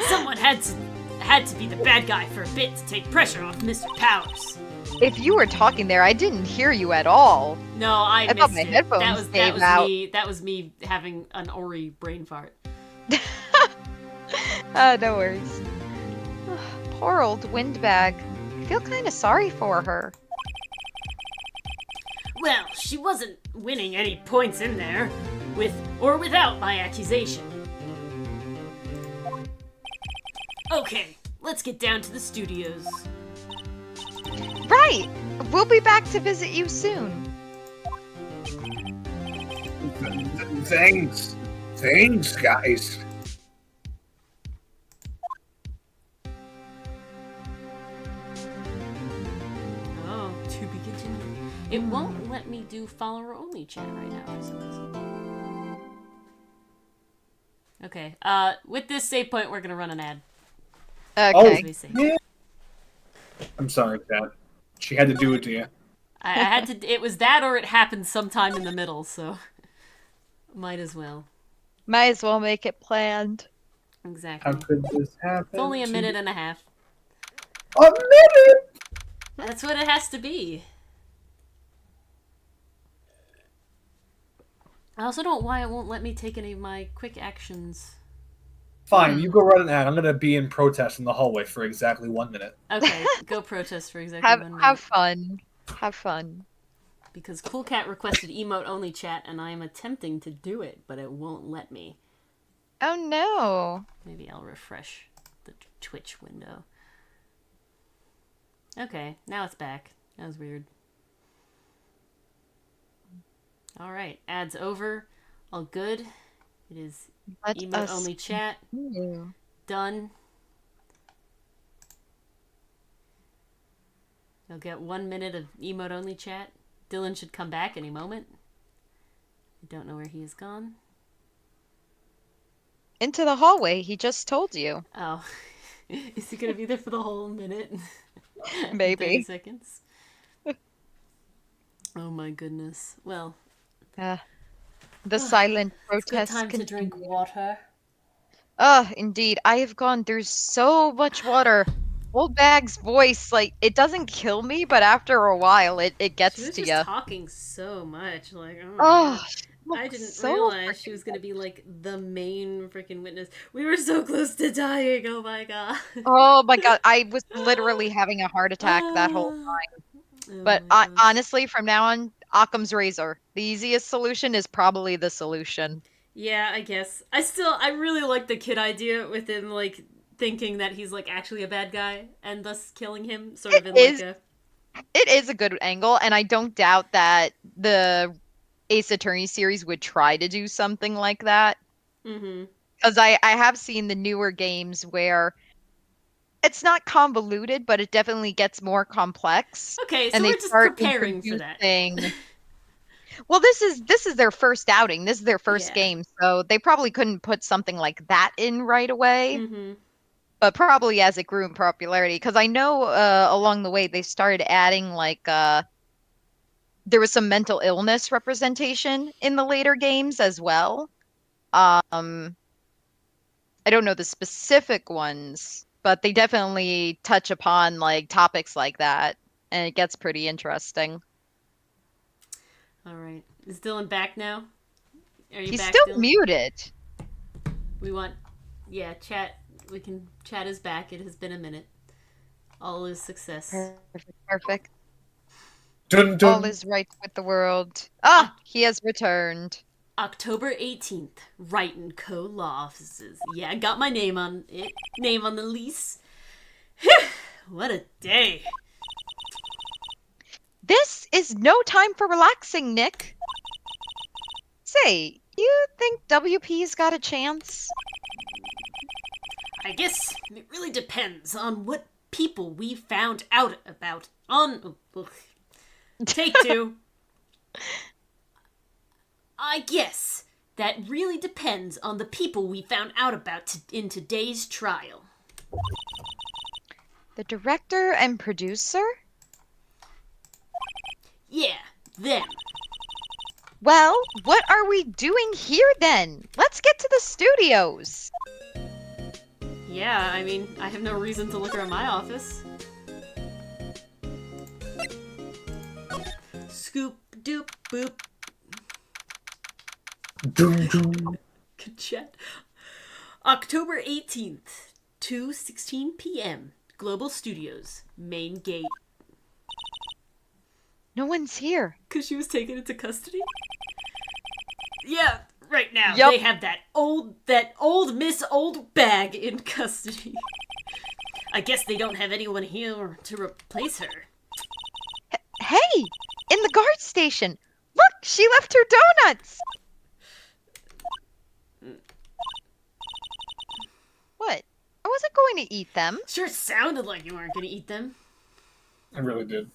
Someone had to be the bad guy for a bit to take pressure off Mr. Powers. If you were talking there, I didn't hear you at all. No, I thought missed my it. headphones That gave was out. me. That was me having an Ori brain fart. No worries. Poor old Windbag. I feel kind of sorry for her. Well, she wasn't winning any points in there, with or without my accusation. Okay, let's get down to the studios. Right! We'll be back to visit you soon. Thanks. Thanks, guys. Oh, to be continued. It won't let me do follower only chat right now for some reason. Okay, with this save point, we're gonna run an ad. Okay. As we save. Yeah. I'm sorry, Dad. She had to do it to you. I had to. It was that, or it happened sometime in the middle, so might as well. Might as well make it planned. Exactly. How could this happen? It's only a to- minute and a half. A minute! That's what it has to be. I also don't know why it won't let me take any of my quick actions. Fine, you go run an ad. I'm gonna be in protest in the hallway for exactly 1 minute. Okay, go protest for exactly 1 minute. Have fun. Have fun. Because Cool Cat requested emote only chat, and I am attempting to do it, but it won't let me. Oh no. Maybe I'll refresh the Twitch window. Okay, now it's back. That was weird. Alright, ads over. All good. It is Let emote us only chat. continue. Done. You'll get 1 minute of emote only chat. Dylan should come back any moment. I don't know where he has gone. Into the hallway, he just told you. Oh. Is he gonna be there for the whole minute? Maybe. 30 seconds. Oh my goodness. Well, The silent it's a good protest time to drink continue. water. Indeed. I have gone through so much water. Old Bag's voice, like, it doesn't kill me, but after a while, it She gets was to just you. talking so much. Like, oh my Oh, God. she I looks didn't so realize she was gonna be like the main freaking witness. We were so close to dying. Oh my God. Oh my god, I was literally having a heart attack that whole time. Oh But my gosh. honestly, from now on, Occam's razor. The easiest solution is probably the solution. Yeah, I guess. I really like the kid idea with him, like, thinking that he's, like, actually a bad guy and thus killing him, sort of in, Is- like, a... It is a good angle, and I don't doubt that the Ace Attorney series would try to do something like that. Mm-hmm. Because I have seen the newer games where it's not convoluted, but it definitely gets more complex. Okay, so And they we're just start preparing for that. introducing. Well, this is their first outing. This is their first Yeah. game, so they probably couldn't put something like that in right away. Mm-hmm. But probably as it grew in popularity, because I know along the way they started adding like there was some mental illness representation in the later games as well. I don't know the specific ones, but they definitely touch upon like topics like that, and it gets pretty interesting. All right. Is Dylan back now? Are you He's back, still Dylan? muted. We want, yeah, chat. We can chat is back. It has been a minute. All is success. Perfect, perfect. Dun, All dun. is right with the world. Ah, he has returned. October 18th, Wright & Co. Law Offices. Yeah, I got my name on it. Name on the lease. What a day. This is no time for relaxing, Nick. Say, you think WP's got a chance? I guess it really depends on what people we found out about on... Take two. I guess that really depends on the people we found out about in today's trial. The director and producer? Yeah, them. Well, what are we doing here then? Let's get to the studios. Yeah, I mean, I have no reason to look around my office. Scoop, doop, boop. Dun, dun. Good chat. October 18th, 2:16 p.m. Global Studios, main gate. No one's here. Because she was taken into custody? Yeah, right now. Yup. They have that old Miss Old Bag in custody. I guess they don't have anyone here to replace her. Hey, in the guard station. Look, she left her donuts. What? I wasn't going to eat them. Sure sounded like you weren't gonna eat them. I really did.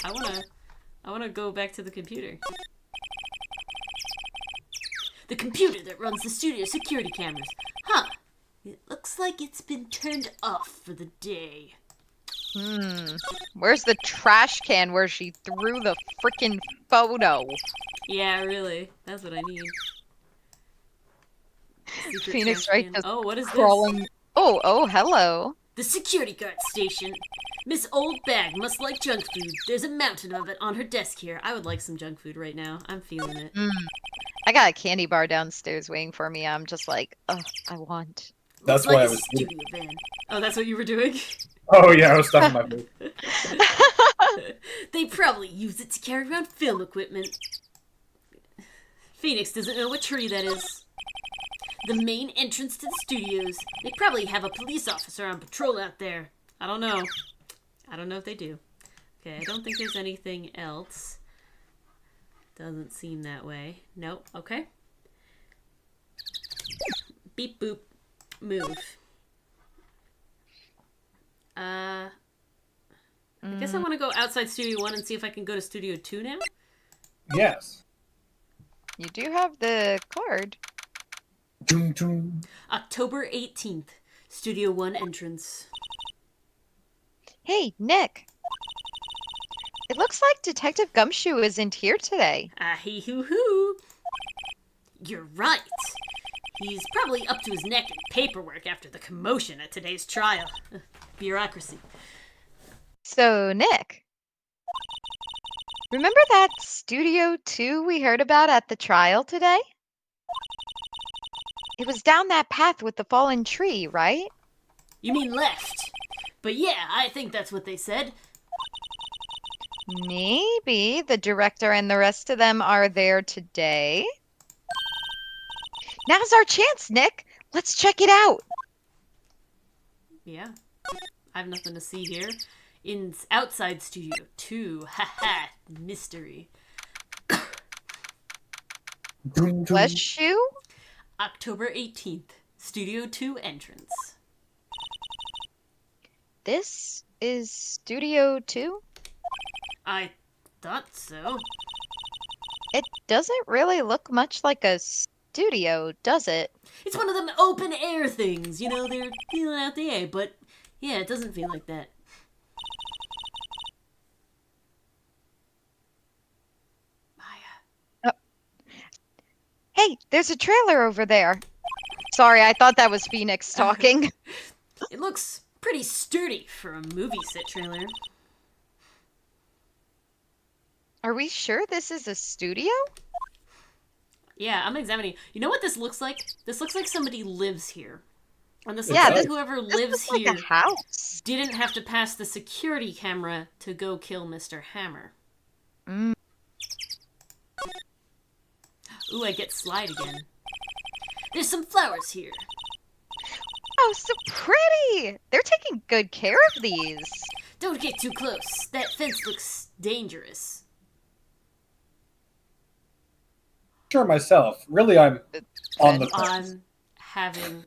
I wanna go back to the computer. The computer that runs the studio security cameras. Huh. It looks like it's been turned off for the day. Where's the trash can where she threw the frickin' photo? Yeah, really. That's what I need. Secret Phoenix trash Wright can. just Oh, what is crawling. this? Oh, hello. The security guard station. Miss Old Bag must like junk food. There's a mountain of it on her desk here. I would like some junk food right now. I'm feeling it. I got a candy bar downstairs waiting for me. I'm just like, ugh, I want. That's Looks why like I a was. studio van. Oh, that's what you were doing? Oh yeah, I was stuffing my face. They probably use it to carry around film equipment. Phoenix doesn't know what tree that is. The main entrance to the studios. They probably have a police officer on patrol out there. I don't know. I don't know if they do. Okay, I don't think there's anything else. Doesn't seem that way. Nope. Okay. Beep boop. Move. I guess I want to go outside Studio 1 and see if I can go to Studio 2 now. Yes. You do have the card. Dun, dun. October 18th. Studio 1 entrance. Hey, Nick. It looks like Detective Gumshoe isn't here today. Ah, hee hoo hoo. You're right. He's probably up to his neck in paperwork after the commotion at today's trial. Bureaucracy. So, Nick. Remember that Studio 2 we heard about at the trial today? It was down that path with the fallen tree, right? You mean left? But yeah, I think that's what they said. Maybe the director and the rest of them are there today. Now's our chance, Nick. Let's check it out. Yeah. I have nothing to see here. In outside Studio 2. Haha. Mystery. Dun, dun. Bless you. October 18th. Studio 2 entrance. This is Studio 2? I thought so. It doesn't really look much like a studio, does it? It's one of them open air things. You know, they're feeling out the air, but yeah, it doesn't feel like that. Maya. Hey, there's a trailer over there. Sorry, I thought that was Phoenix talking. It looks pretty sturdy for a movie set trailer. Are we sure this is a studio? Yeah, I'm examining. You know what this looks like? This looks like somebody lives here. And this looks Yeah, like does. whoever This lives looks like here a house. didn't have to pass the security camera to go kill Mr. Hammer. Mm. Ooh, I get slide again. There's some flowers here. Oh, so pretty! They're taking good care of these. Don't get too close. That fence looks dangerous. Sure, myself. Really, I'm on the fence. I'm having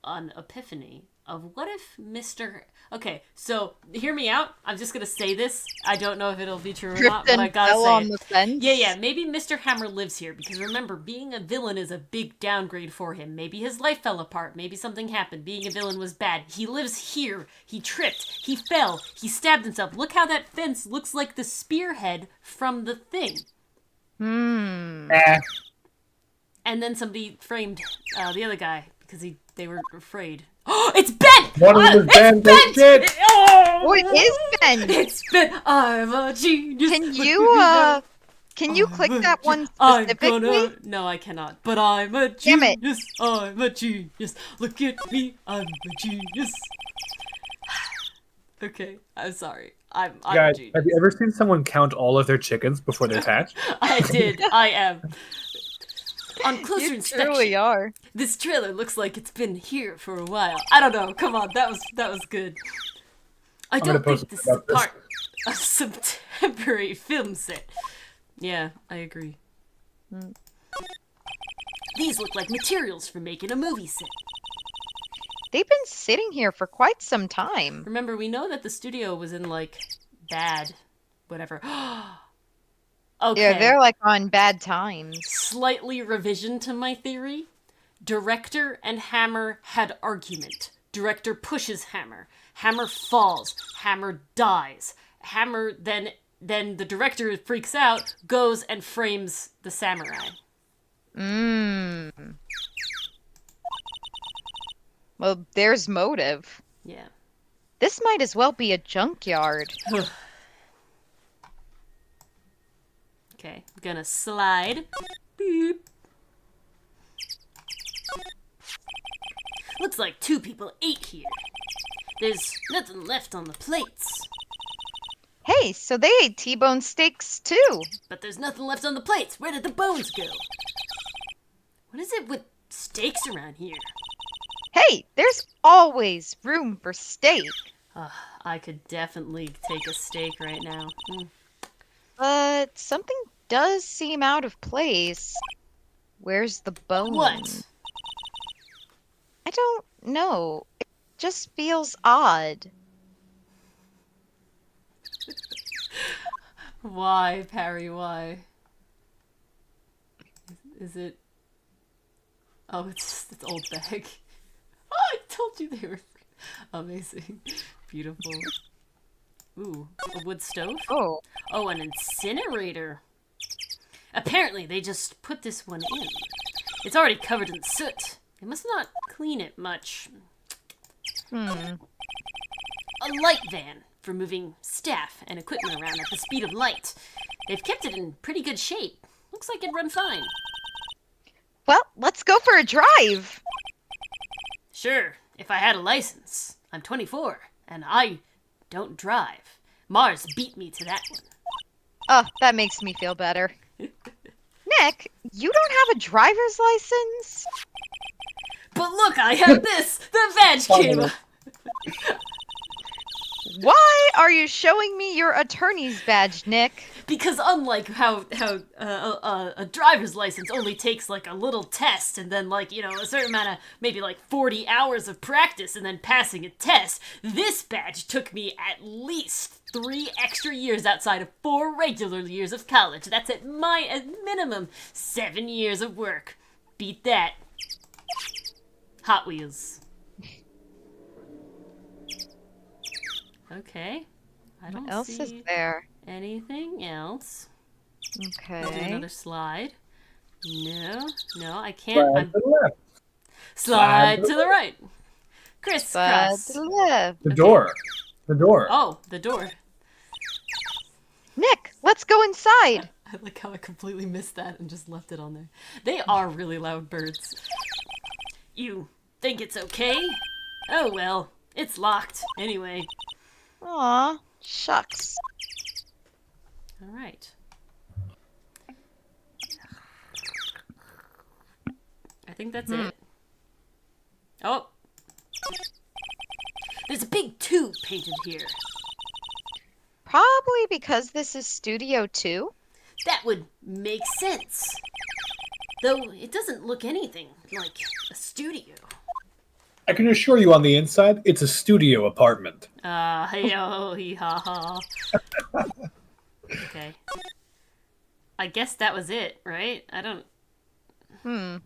an epiphany of what if Mr. Okay, so hear me out. I'm just gonna say this. I don't know if it'll be true or not, but I Griffin gotta fell say on it. the fence. Yeah, maybe Mr. Hammer lives here because remember, being a villain is a big downgrade for him. Maybe his life fell apart. Maybe something happened. Being a villain was bad. He lives here. He tripped. He fell. He stabbed himself. Look how that fence looks like the spearhead from the thing. Hmm. And then somebody framed the other guy because they were afraid. Oh, it's bent! One of them is It's bent, bent! shit. Oh, it is bent. It's bent! I'm a genius! Can Look you at me can you now. click I'm a that ge- one I'm specifically? gonna... No, I cannot. But I'm a Damn it. genius! I'm a genius! Look at me! I'm a genius! Okay, I'm sorry. I'm a Guys, genius. have you ever seen someone count all of their chickens before they hatch? I did. I am. On closer You inspection, truly are. this trailer looks like it's been here for a while. I don't know. Come on, that was good. I gonna don't post think this is about this. part of some temporary film set. Yeah, I agree. These look like materials for making a movie set. They've been sitting here for quite some time. Remember, we know that the studio was in like bad, whatever. Okay. Yeah, they're like on bad times. Slightly revision to my theory. Director and Hammer had argument. Director pushes Hammer. Hammer falls. Hammer dies. Hammer then the director freaks out, goes and frames the samurai. Mmm. Well, there's motive. Yeah. This might as well be a junkyard. Okay, I'm gonna slide. Beep. Looks like 2 people ate here. There's nothing left on the plates. Hey, so they ate T-bone steaks too. But there's nothing left on the plates. Where did the bones go? What is it with steaks around here? Hey, there's always room for steak. I could definitely take a steak right now. But something does seem out of place. Where's the bone? What? I don't know. It just feels odd. Why, Parry, why? Is it... Oh, it's old bag. Oh, I told you they were amazing. Beautiful. Ooh, a wood stove? Oh. Oh, an incinerator. Apparently, they just put this one in. It's already covered in soot. They must not clean it much. A light van for moving staff and equipment around at the speed of light. They've kept it in pretty good shape. Looks like it'd run fine. Well, let's go for a drive. Sure, if I had a license. I'm 24, and I don't drive. Mars beat me to that one. Oh, that makes me feel better. Nick, you don't have a driver's license? But look, I have this! The badge came! Why are you showing me your attorney's badge, Nick? Because unlike how a driver's license only takes like a little test and then like, you know, a certain amount of maybe like 40 hours of practice and then passing a test, this badge took me at least 3 extra years outside of 4 regular years of college. That's at minimum 7 years of work. Beat that. Hot Wheels. Okay. I don't What else see is there? anything else. Okay. I'll do another slide. No, I Slide can't. to the left. Slide to the right. Side Crisscross. to the left. The door. The door. Oh, the door. Nick, let's go inside. I like how I completely missed that and just left it on there. They are really loud birds. You think it's okay? Oh well, it's locked anyway. Aw, shucks. All right. I think that's it. Oh. There's a big tube painted here. Probably because this is Studio 2. That would make sense. Though it doesn't look anything like a studio. I can assure you on the inside, it's a studio apartment. Hey-oh, hee-ha-ha. Okay. I guess that was it, right? I don't...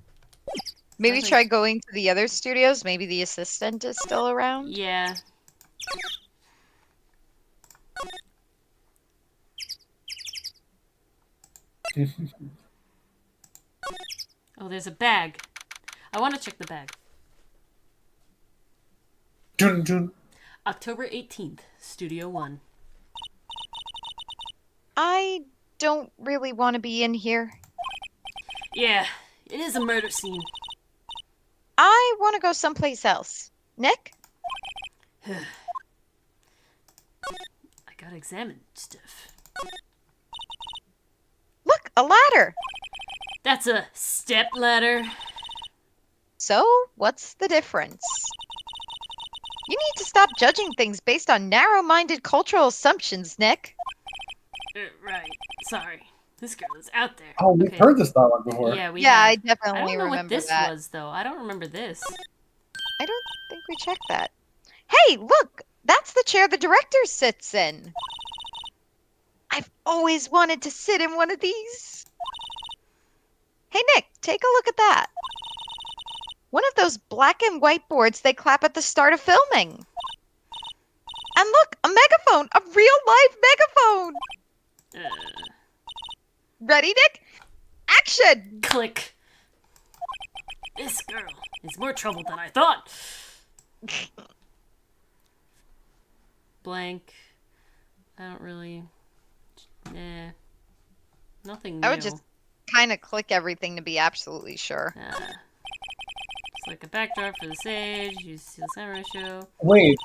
Maybe Nothing. try going to the other studios. Maybe the assistant is still around. Yeah. Oh, there's a bag. I want to check the bag. Dun, dun. October 18th, Studio 1. I don't really want to be in here. Yeah, it is a murder scene. I want to go someplace else. Nick? I gotta examine stuff. Look, a ladder. That's a step ladder. So, what's the difference? You need to stop judging things based on narrow-minded cultural assumptions, Nick. Right. Sorry. This girl is out there. Oh, we've Okay. heard this dialogue before. Yeah, we Yeah, I have. I definitely don't know what remember this that. was, though. I don't remember this. I don't think we checked that. Hey, look! That's the chair the director sits in. I've always wanted to sit in one of these. Hey, Nick, take a look at that. One of those black and white boards they clap at the start of filming. And look, a megaphone! A real-life megaphone! Ready, Nick? Action! Click. This girl is more trouble than I thought. Blank. I don't really... Nothing new. I would just kind of click everything to be absolutely sure. It's like a backdrop for the sage. You see the samurai show. Wait,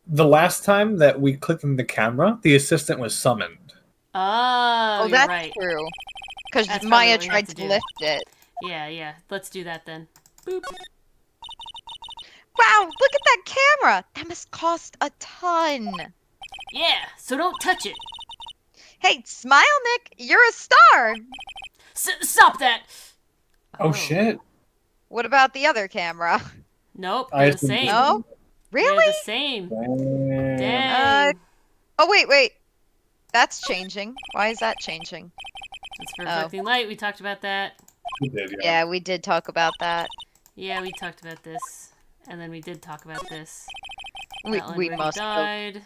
the last time that we clicked in the camera, the assistant was summoned. Oh, you're that's right. true. Because That's probably Maya what we have tried to to do. lift it. Yeah. Let's do that then. Boop. Wow, look at that camera! That must cost a ton. Yeah, so don't touch it. Hey, smile, Nick! You're a star! Stop that! Oh, shit. What about the other camera? Nope, I they're the assume- same. No? They're Really? the same. Damn. Dang. Oh, wait. That's changing. Why is that changing? It's for reflecting light. We talked about that. We did, Yeah, we did talk about that. Yeah, we talked about this. And then we did talk about this. We That line where he must have. died.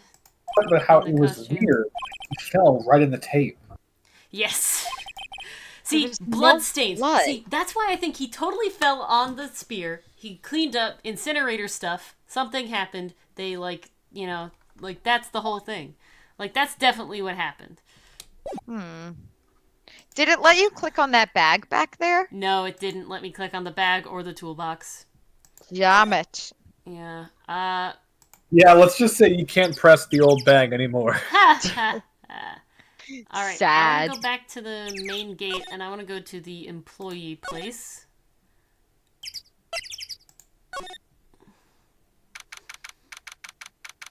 But how The it was costume. weird. It fell right in the tape. Yes. See, was no blood stains. blood. See, that's why I think he totally fell on the spear. He cleaned up incinerator stuff. Something happened. They, that's the whole thing. That's definitely what happened. Did it let you click on that bag back there? No, it didn't let me click on the bag or the toolbox. Damn it. Yeah. Yeah, let's just say you can't press the old bag anymore. All right. I Sad. want to go back to the main gate, and I want to go to the employee place.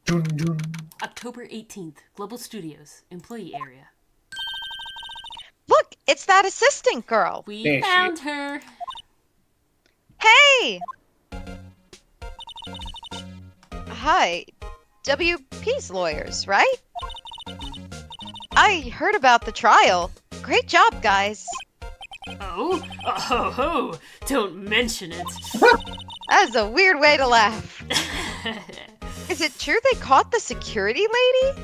Dun, dun. October 18th, Global Studios, employee area. Look, it's that assistant girl. We There she found her. Hey! Hi. WP's lawyers, right? I heard about the trial. Great job, guys. Oh, don't mention it. That is a weird way to laugh. Is it true they caught the security lady?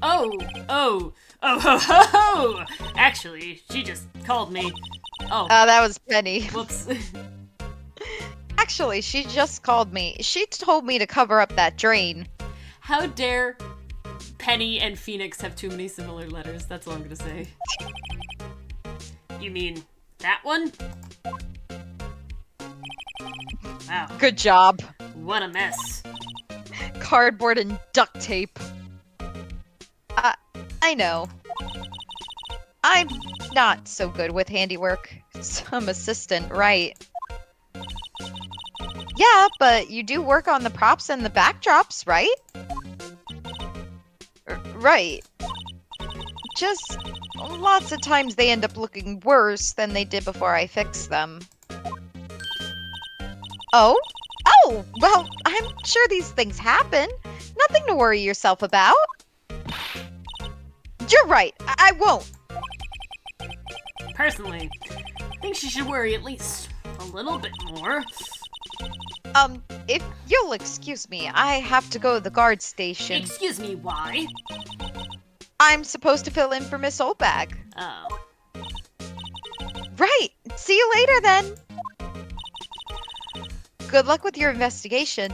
Oh. Actually, she just called me. Oh, That was Penny. whoops. Actually, she just called me. She told me to cover up that drain. How dare Penny and Phoenix have too many similar letters. That's all I'm gonna say. You mean that one? Wow, Good job. what a mess. Cardboard and duct tape. I know. I'm not so good with handiwork. Some assistant, right? Yeah, but you do work on the props and the backdrops, right? Right. Just lots of times they end up looking worse than they did before I fixed them. Oh? Oh, well, I'm sure these things happen. Nothing to worry yourself about. You're right. I won't. Personally, I think she should worry at least a little bit more. If you'll excuse me, I have to go to the guard station. Excuse me, why? I'm supposed to fill in for Miss Oldbag. Oh. Right. See you later then. Good luck with your investigation.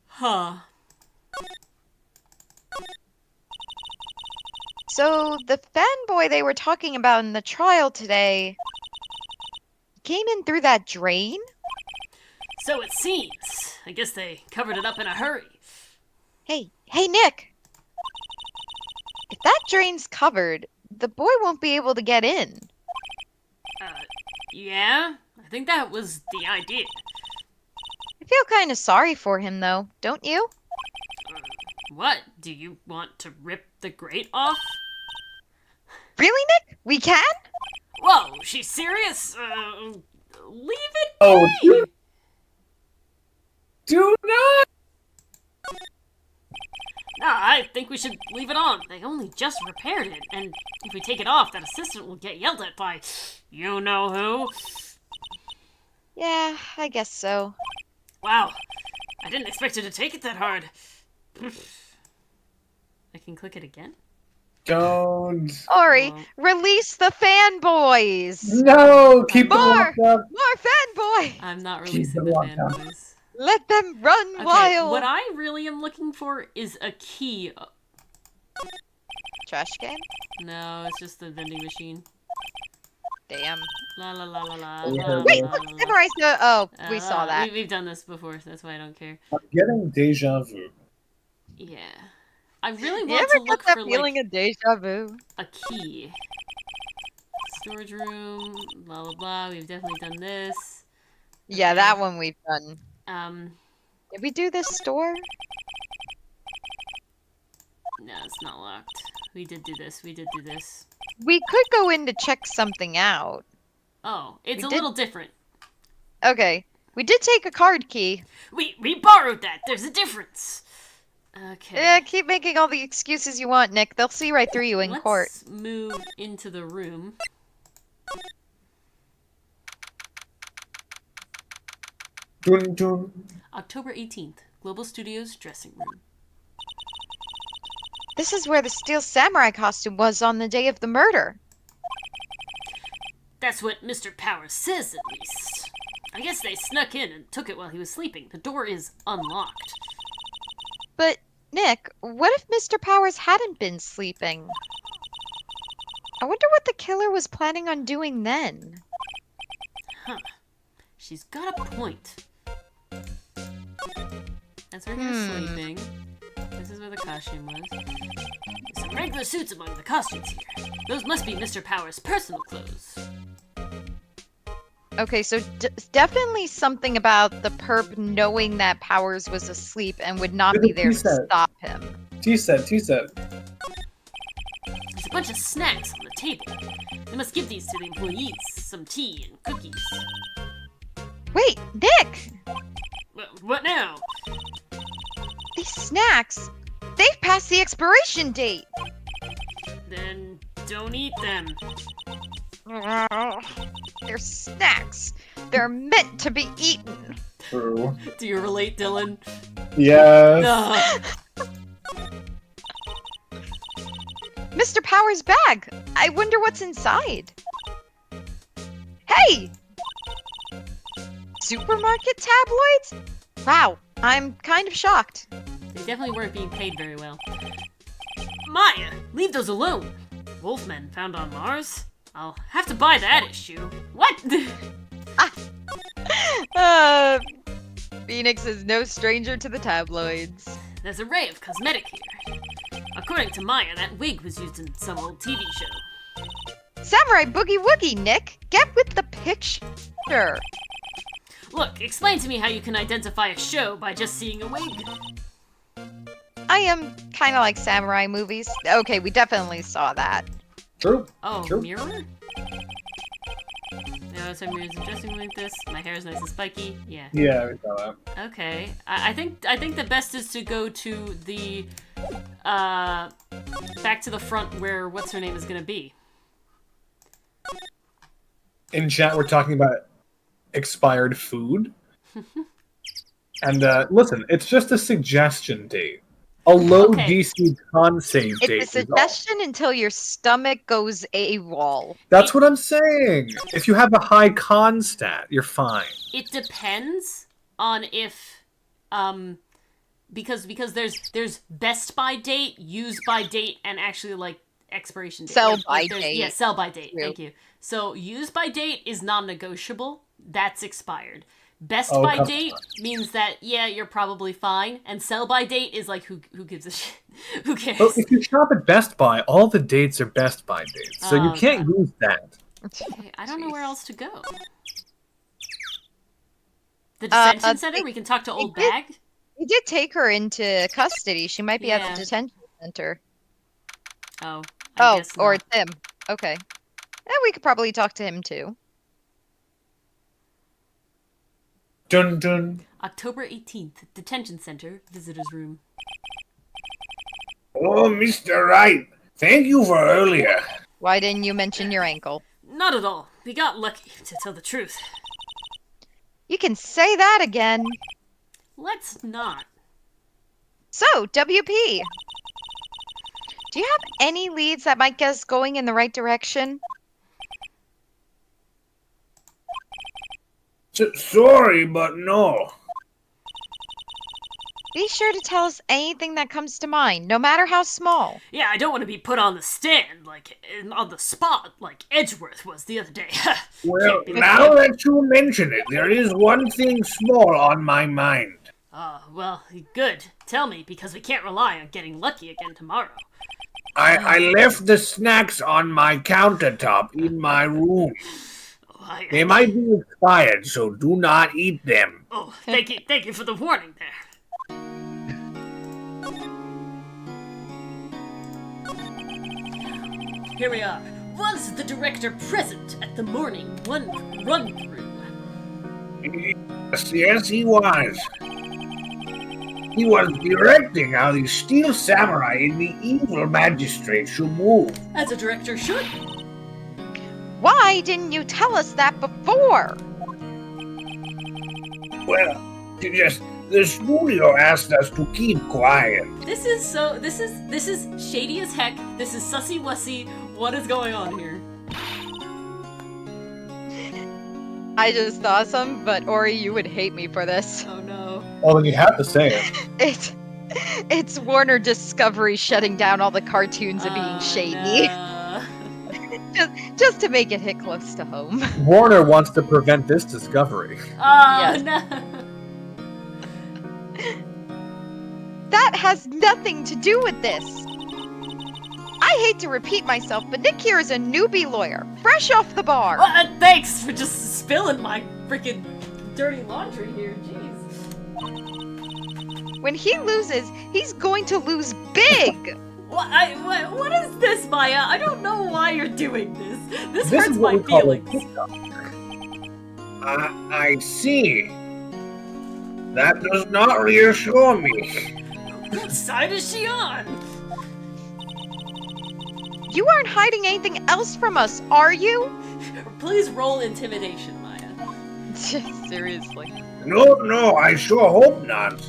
Huh. So, the fanboy they were talking about in the trial today came in through that drain? So it seems. I guess they covered it up in a hurry. Hey, Nick! If that drain's covered, the boy won't be able to get in. Yeah? I think that was the idea. I feel kind of sorry for him, though, don't you? What? Do you want to rip the grate off? Really, Nick? We can? Whoa, she's serious? Leave it Oh, be! do not. No, I think we should leave it on. They only just repaired it, and if we take it off, that assistant will get yelled at by you know who. Yeah, I guess so. Wow, I didn't expect it to take it that hard. I can click it again? Don't. Ori, Well. release the fanboys! No, keep them More! locked up. More fanboy! I'm not Keep releasing the the lockdown. fanboys. Let them run Okay, wild! what I really am looking for is a key. Trash can? No, it's just the vending machine. Damn. La la la la la Wait, la Wait, la look, la la. Samurai Oh, we saw La- that. We've done this before, so that's why I don't care. I'm getting deja vu. Yeah. I really You want ever to get look that for feeling like of deja vu? a key. Storage room, blah blah blah. We've definitely done this. Yeah, Okay. that one we've done. Um, Did we do this store? no, it's not locked. We did do this. We did do this. We could go in to check something out. Oh, it's We a did- little different. Okay. We did take a card key. We borrowed that. There's a difference. Okay. Yeah, keep making all the excuses you want, Nick. They'll see right through you in court. Let's move into the room. Dun, dun. October 18th, Global Studios dressing room. This is where the Steel Samurai costume was on the day of the murder. That's what Mr. Powers says, at least. I guess they snuck in and took it while he was sleeping. The door is unlocked. But, Nick, what if Mr. Powers hadn't been sleeping? I wonder what the killer was planning on doing then. Huh. She's got a point. That's where he was sleeping. This is where the costume was. There's some regular suits among the costumes here. Those must be Mr. Powers' personal clothes. Okay, so definitely something about the perp knowing that Powers was asleep and would not be there to stop him. T-set, T-set. There's a bunch of snacks on the table. They must give these to the employees. Some tea and cookies. Wait, Nick! What now? These snacks, they've passed the expiration date! Then don't eat them. They're snacks. They're meant to be eaten. True. Do you relate, Dylan? Yes. Ugh. Mr. Powers' bag. I wonder what's inside. Hey! Supermarket tabloids? Wow, I'm kind of shocked. They definitely weren't being paid very well. Maya, leave those alone. Wolfmen found on Mars? I'll have to buy that issue. What? Uh, Phoenix is no stranger to the tabloids. There's a ray of cosmetic here. According to Maya, that wig was used in some old TV show. Samurai Boogie Woogie, Nick! Get with the picture! Look, explain to me how you can identify a show by just seeing a wig. I am kind of like samurai movies. Okay, we definitely saw that. True. Oh, True. mirror? No, some mirrors are dressing like this. My hair is nice and spiky. Yeah. Yeah, we saw that. Okay. I think the best is to go to the back to the front where what's her name is gonna be. In chat, we're talking about expired food. And listen, it's just a suggestion date. A low Okay. DC con save date. It's a is all. suggestion until your stomach goes AWOL. That's what I'm saying. If you have a high con stat, you're fine. It depends on if because there's best by date, use by date, and actually like expiration date. Sell by there's- date. Yeah, sell by date. True. Thank you. So use by date is non-negotiable. That's expired. Best Oh, by come date means that yeah, you're probably fine, and sell by date is like who gives a shit? Who cares? But if you shop at Best Buy, all the dates are Best Buy dates, so you Oh, can't God. use that. Okay, I don't know where Jeez. else to go. The detention center. they- We can talk to old did- Bag. We did take her into custody. She might be at Yeah. the detention center. Oh, I guess or not. it's him. Okay. We could probably talk to him too. Dun dun. October 18th, detention center, visitors room. Oh, Mr. Wright, thank you for earlier. Why didn't you mention your ankle? Not at all. We got lucky, to tell the truth. You can say that again. Let's not. So, WP. Do you have any leads that might get us going in the right direction? Sorry, but no. Be sure to tell us anything that comes to mind, no matter how small. Yeah, I don't want to be put on the stand, like, on the spot, like Edgeworth was the other day. Well, Can't be now that you mention it, there is one thing small on my mind. Well, good. Tell me, because we can't rely on getting lucky again tomorrow. I left the snacks on my countertop in my room. Oh, They might be expired, so do not eat them. Oh, thank you for the warning there. Here we are. Was the director present at the morning run-through? Yes, he was. He was directing how the steel samurai and the evil magistrate should move. As a director should. Why didn't you tell us that before? Well, the studio asked us to keep quiet. This is shady as heck. This is sussy wussy. What is going on here? I just thought some, but Ori, you would hate me for this. Oh no. Well, then you have to say it. It's Warner Discovery shutting down all the cartoons and being shady. No. just to make it hit close to home. Warner wants to prevent this discovery. Oh Yes. no. That has nothing to do with this. I hate to repeat myself, but Nick here is a newbie lawyer, fresh off the bar. Thanks for just spilling my freaking dirty laundry here. Jeez. When he loses, he's going to lose big. What is this, Maya? I don't know why you're doing this. This This hurts is what my we call a feelings. hiccup. I see. That does not reassure me. What side is she on? You aren't hiding anything else from us, are you? Please roll intimidation, Maya. Seriously. No, I sure hope not.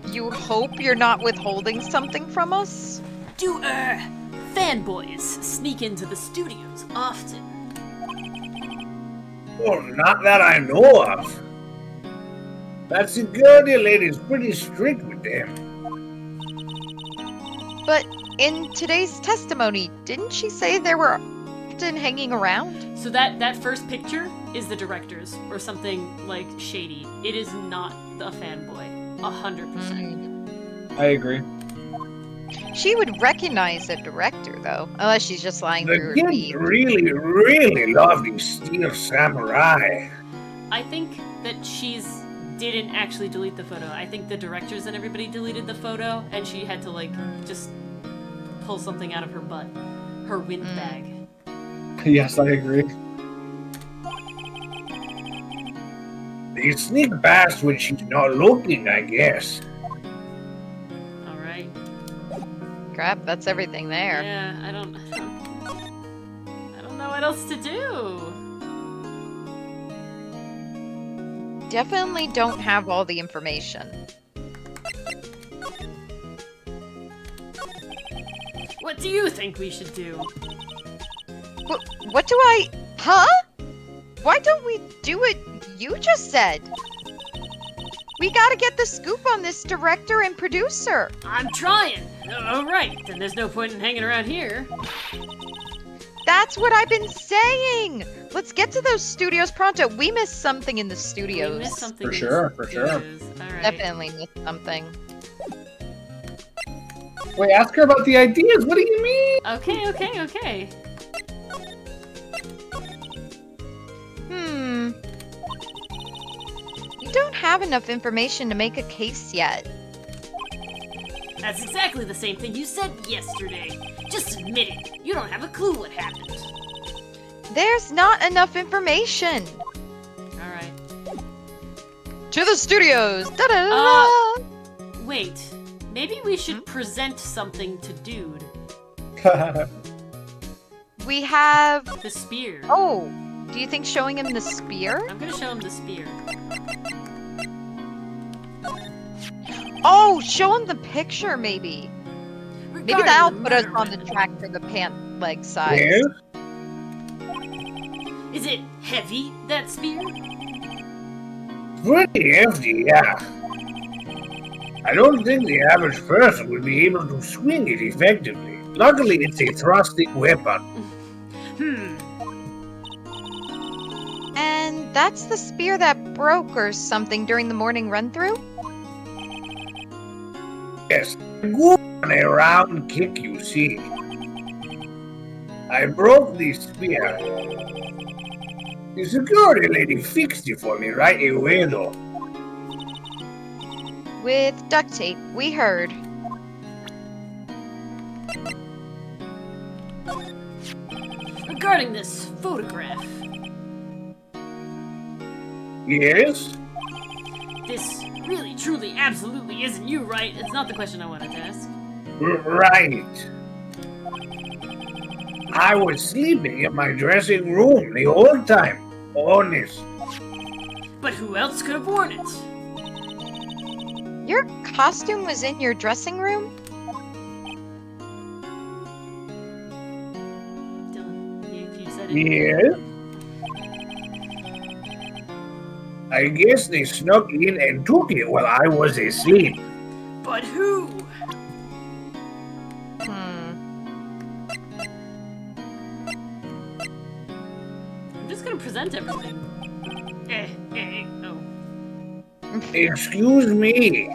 You hope you're not withholding something from us? Do fanboys sneak into the studios often? Oh, not that I know of. That security lady's pretty strict with them. But in today's testimony, didn't she say there were often hanging around? So that first picture is the director's or something like shady. It is not a fanboy. 100%. I agree. She would recognize a director, though, unless she's just lying The through her kids teeth. really love these steel samurai. I think that she's didn't actually delete the photo. I think the directors and everybody deleted the photo, and she had to like just pull something out of her butt, her wind bag. Yes, I agree. They sneak past when she's not looking, I guess. All right. Crap, that's everything there. Yeah, I don't know what else to do. Definitely don't have all the information. What do you think we should do? What do I... Huh? Why don't we do what you just said? We gotta get the scoop on this director and producer. I'm trying. All right, then there's no point in hanging around here. That's what I've been saying. Let's get to those studios pronto. We missed something in the We studios. missed something. For in sure, the for sure. studios. All right. Definitely missed something. Wait, ask her about the ideas. What do you mean? Okay. We don't have enough information to make a case yet. That's exactly the same thing you said yesterday. Just admit it. You don't have a clue what happened. There's not enough information. All right. To the studios. Da-da-da-da. Wait. Maybe we should present something to Dude. We have... The spear. Oh, do you think showing him the spear? I'm gonna show him the spear. Oh, show him the picture, maybe. Maybe Regarding that'll the put us murder on the weapon, track for the pant leg size. Yes? Is it heavy, that spear? Pretty hefty, yeah. I don't think the average person would be able to swing it effectively. Luckily, it's a thrusting weapon. And that's the spear that broke or something during the morning run-through? Yes, good on a round kick, you see. I broke the spear. The security lady fixed it for me right away, though. With duct tape, we heard. Regarding this photograph, Yes? this really, truly, absolutely isn't you, right? It's not the question I wanted to ask. Right. I was sleeping in my dressing room the whole time. Honest. But who else could have worn it? Your costume was in your dressing room? Dylan, you said it. Yes? I guess they snuck in and took it while I was asleep. But who? I'm just gonna present everything. Oh. Excuse me.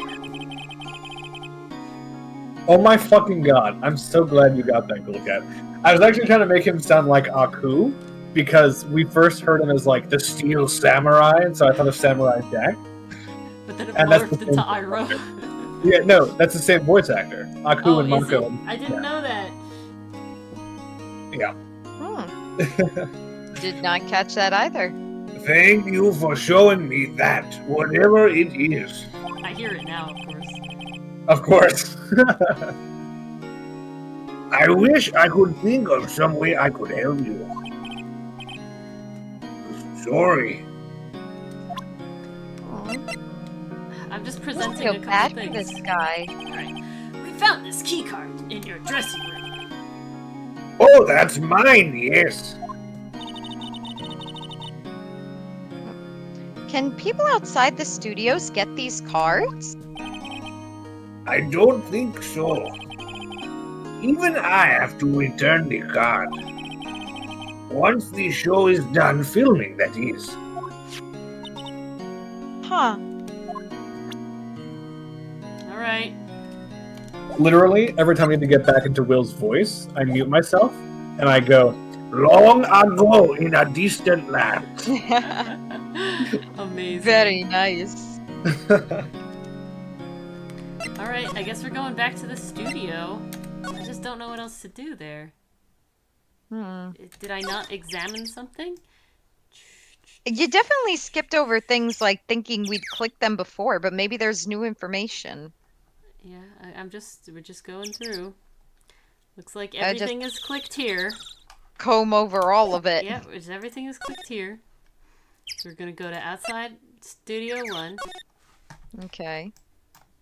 Oh my fucking god. I'm so glad you got that, Cool Cat. I was actually trying to make him sound like Aku, because we first heard him as like the Steel Samurai, and so I thought of Samurai Jack. But then it And that's morphed the into thing. Iroh. Yeah, no, that's the same voice actor. Aku Oh, and is Mako. it? I didn't know that. Yeah. Did not catch that either. Thank you for showing me that, whatever it is. I hear it now, of course. Of course. I wish I could think of some way I could help you. Sorry. I'm just I presenting feel a couple bad for things. this guy. Alright. We found this key card in your dressing room. Oh, that's mine, yes. can people outside the studios get these cards? I don't think so. Even I have to return the card. Once the show is done filming, that is. Huh. All right. Literally, every time I need to get back into Will's voice, I mute myself and I go, Long ago in a distant land. Amazing. Very nice. All right, I guess we're going back to the studio. I just don't know what else to do there. Did I not examine something? You definitely skipped over things like thinking we'd clicked them before, but maybe there's new information. Yeah, we're just going through. Looks like I just- everything is clicked here. Comb over all of it. Yeah, everything is clicked here. So we're gonna go to outside Studio 1. Okay.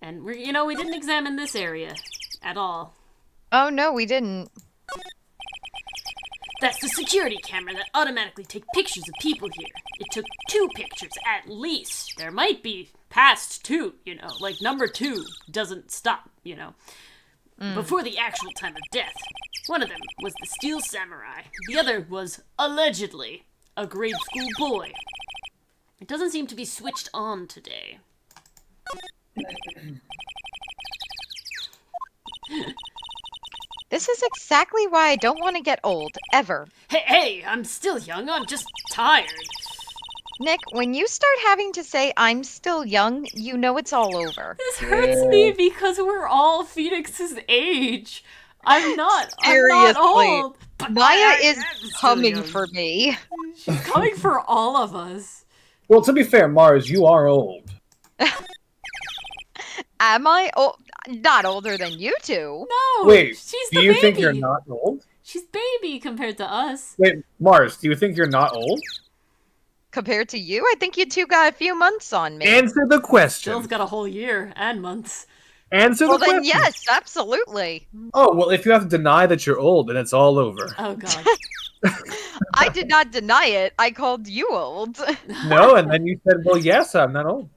And we didn't examine this area at all. Oh no, we didn't. That's the security camera that automatically takes pictures of people here. It took 2 pictures at least. There might be past 2, like number 2 doesn't stop, before the actual time of death. One of them was the Steel Samurai. The other was, allegedly, a grade school boy. It doesn't seem to be switched on today. This is exactly why I don't want to get old, ever. Hey, I'm still young. I'm just tired. Nick, when you start having to say I'm still young, you know it's all over. This hurts me because we're all Phoenix's age. I'm not Seriously. old. But Maya I is am still coming young. for me. She's coming for all of us. well, to be fair, Mars, you are old. Am I? Oh, not older than you two. No, Wait, she's do the you baby. think you're not old? She's baby compared to us. Wait, Mars, do you think you're not old? Compared to you, I think you two got a few months on me. Answer the question. Jill's got a whole year and months. Answer Well, the then question. yes, absolutely. Oh, well, if you have to deny that you're old, then it's all over. Oh god. I did not deny it. I called you old. No, and then you said, well, yes, I'm not old.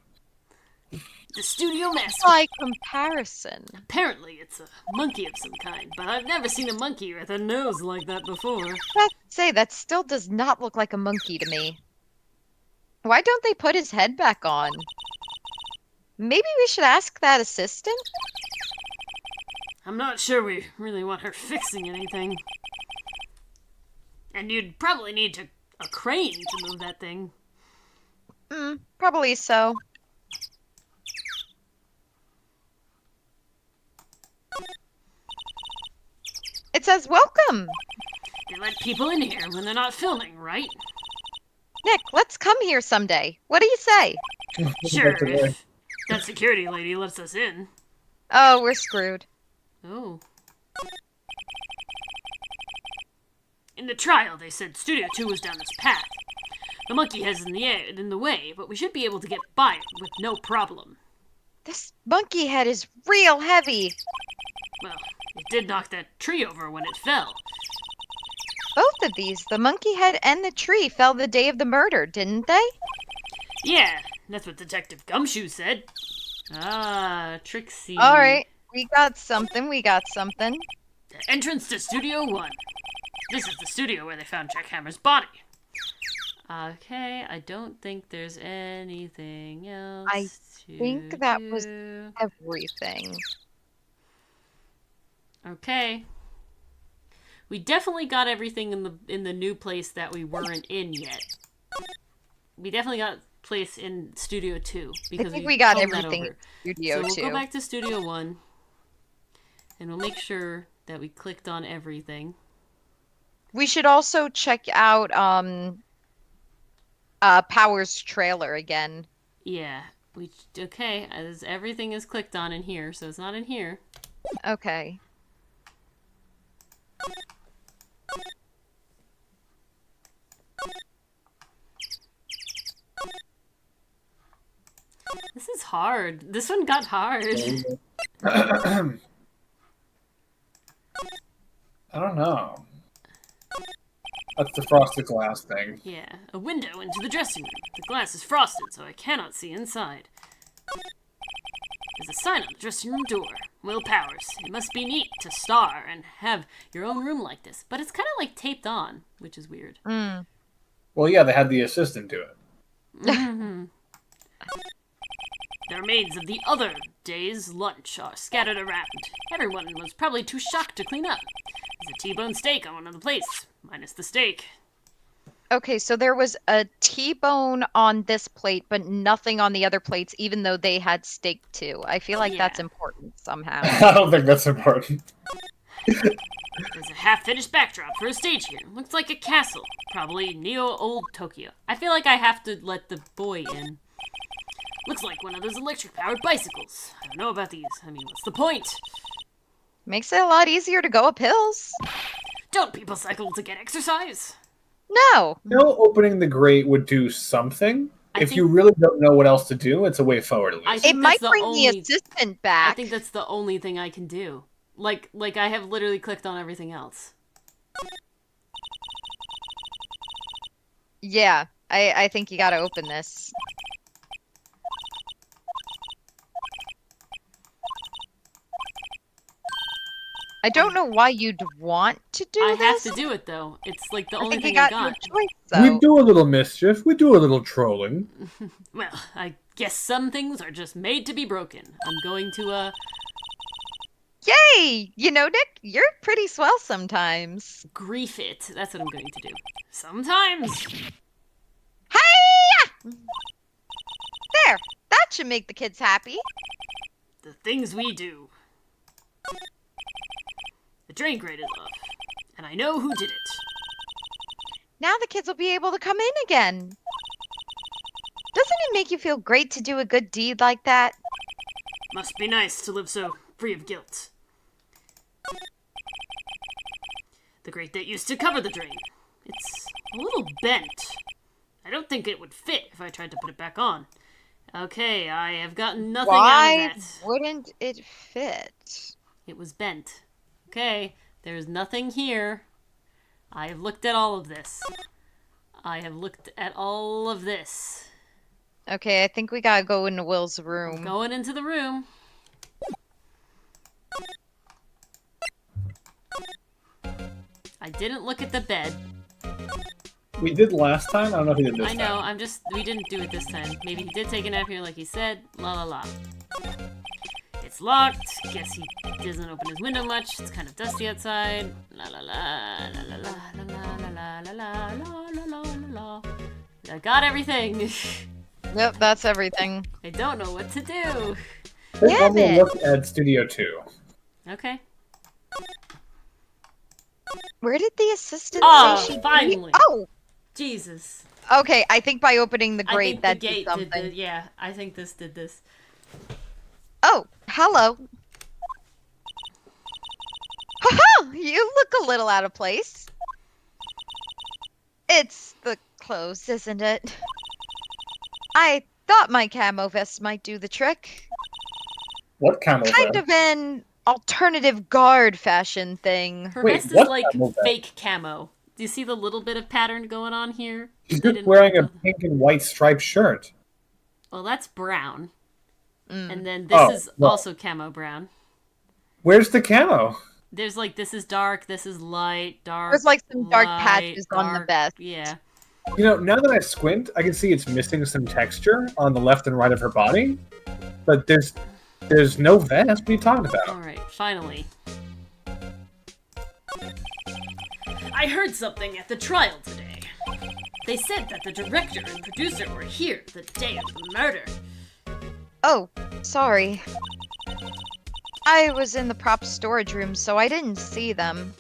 The studio master. By comparison. Apparently it's a monkey of some kind, but I've never seen a monkey with a nose like that before. Let's say that still does not look like a monkey to me. Why don't they put his head back on? Maybe we should ask that assistant? I'm not sure we really want her fixing anything. And you'd probably need a crane to move that thing. Probably so. It says welcome. They let people in here when they're not filming, right? Nick, let's come here someday. What do you say? Sure, That's okay. if that security lady lets us in. Oh, we're screwed. Oh. In the trial, they said Studio 2 was down this path. The monkey head's in the way, but we should be able to get by it with no problem. This monkey head is real heavy. Well, it did knock that tree over when it fell. Both of these, the monkey head and the tree, fell the day of the murder, didn't they? Yeah, that's what Detective Gumshoe said. Ah, Trixie. All right, we got something. The entrance to Studio 1. This is the studio where they found Jack Hammer's body. Okay, I don't think there's anything else. I think that was do. everything. Okay. We definitely got everything in the new place that we weren't in yet. We definitely got place in Studio 2 because I think we got combed that everything over. in Studio So we'll 2. go back to Studio 1 and we'll make sure that we clicked on everything. We should also check out Power's trailer again. Yeah. Okay, as everything is clicked on in here, so it's not in here. Okay. This is hard. This one got hard. I don't know. That's the frosted glass thing. Yeah, a window into the dressing room. The glass is frosted, so I cannot see inside. There's a sign on the dressing room door. Will Powers. It must be neat to star and have your own room like this. But it's kind of like taped on, which is weird. Mm. Well, yeah, they had the assistant do it. Mm-hmm. The remains of the other day's lunch are scattered around. Everyone was probably too shocked to clean up. There's a T-bone steak on one of the plates, minus the steak. Okay, so there was a T-bone on this plate, but nothing on the other plates, even though they had steak too. I feel like that's Yeah. important somehow. I don't think that's important. There's a half-finished backdrop for a stage here. Looks like a castle. Probably neo-old Tokyo. I feel like I have to let the boy in. Looks like one of those electric-powered bicycles. I don't know about these. I mean, what's the point? Makes it a lot easier to go up hills. Don't people cycle to get exercise? No. No, opening the grate would do something. I If think- you really don't know what else to do, it's a way forward at I least. think It that's might the bring only- the assistant I back. think that's the only thing I can do. Like I have literally clicked on everything else. Yeah, I think you gotta open this. I don't know why you'd want to do I have this. to do it though. It's like the I only think you thing I got no got. choice, We though. do a little mischief. We do a little trolling. Well, I guess some things are just made to be broken. I'm going to Yay! You know, Nick, you're pretty swell sometimes. grief it. That's what I'm going to do. Sometimes. Hey! There! That should make the kids happy. The things we do. The drain grate is off, and I know who did it. Now the kids will be able to come in again. Doesn't it make you feel great to do a good deed like that? Must be nice to live so free of guilt. The grate that used to cover the drain. It's a little bent. I don't think it would fit if I tried to put it back on. Okay, I have gotten nothing out Why of that. wouldn't it fit? It was bent. Okay, there's nothing here. I have looked at all of this. I have looked at all of this. Okay, I think we gotta go into Will's room. Going into the room. I didn't look at the bed. We did last time. I don't know if he did this I know, time. we didn't do it this time. Maybe he did take a nap here like he said. La la la. It's locked. Guess he doesn't open his window much. It's kind of dusty outside. La la la la la la la la la la la la la la. I got everything. Yep, that's everything. I don't know what to do. Let's Damn have a it. look at Studio 2. Okay. Where did the assistant Ah, say she'd finally. be? Oh, Jesus. okay. I think by opening the I grate, think that the did gate something. did the, yeah, I think this did this. Oh, hello. Haha! You look a little out of place. It's the clothes, isn't it? I thought my camo vest might do the trick. What kind of Kind of an alternative guard fashion thing. Her Wait, vest is what like camo vest? fake camo. Do you see the little bit of pattern going on here? He's They just didn't wearing a want pink and white striped shirt. Well, that's brown. Mm. And then this Oh, is well. also camo brown. Where's the camo? There's like, this is dark, this is light, dark. There's like some dark light, patches on the dark. vest. Yeah. You know, now that I squint, I can see it's missing some texture on the left and right of her body. But there's no vest. What are you talking about? Alright, finally. I heard something at the trial today. They said that the director and producer were here the day of the murder. Oh, sorry. I was in the prop storage room, so I didn't see them.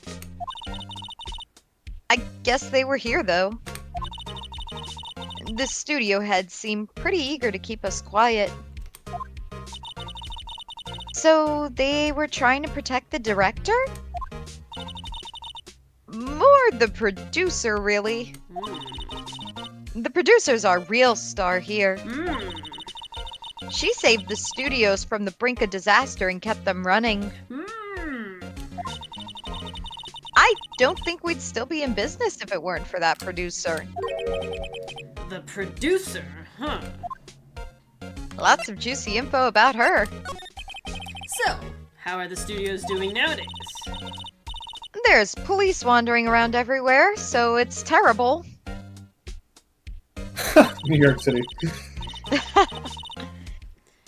I guess they were here, though. The studio heads seemed pretty eager to keep us quiet. So they were trying to protect the director? More the producer, really. The producer's our real star here. Mmm. She saved the studios from the brink of disaster and kept them running. Mmm. I don't think we'd still be in business if it weren't for that producer. The producer, huh? Lots of juicy info about her. So, how are the studios doing nowadays? There's police wandering around everywhere, so it's terrible. New York City.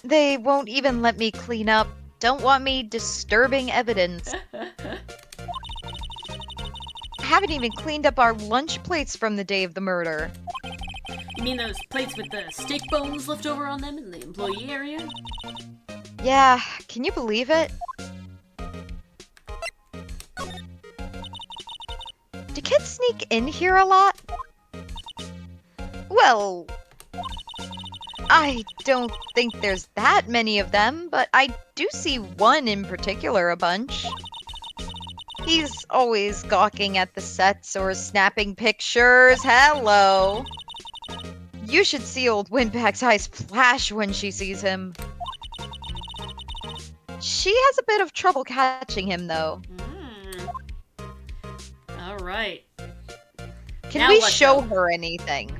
They won't even let me clean up. Don't want me disturbing evidence. Haven't even cleaned up our lunch plates from the day of the murder. You mean those plates with the steak bones left over on them in the employee area? Yeah, can you believe it? Do kids sneak in here a lot? Well, I don't think there's that many of them, but I do see one in particular a bunch. He's always gawking at the sets or snapping pictures. Hello. You should see old Windbag's eyes flash when she sees him. She has a bit of trouble catching him, though. Alright. Can Now we what, show though? her anything?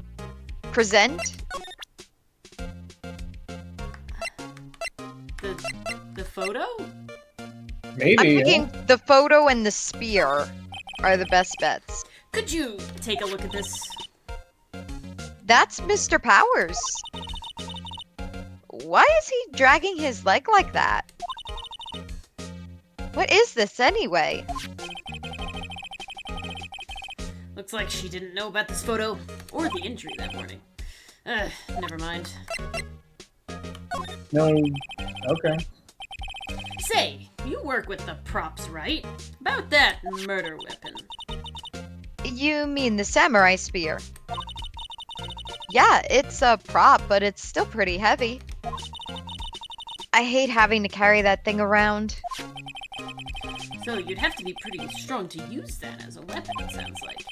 Present? The photo? Maybe. I'm yeah. thinking the photo and the spear are the best bets. Could you take a look at this? That's Mr. Powers. Why is he dragging his leg like that? What is this anyway? Looks like she didn't know about this photo or the injury that morning. Never mind. No. Okay. Say, you work with the props, right? About that murder weapon. You mean the samurai spear? Yeah, it's a prop, but it's still pretty heavy. I hate having to carry that thing around. So you'd have to be pretty strong to use that as a weapon, it sounds like.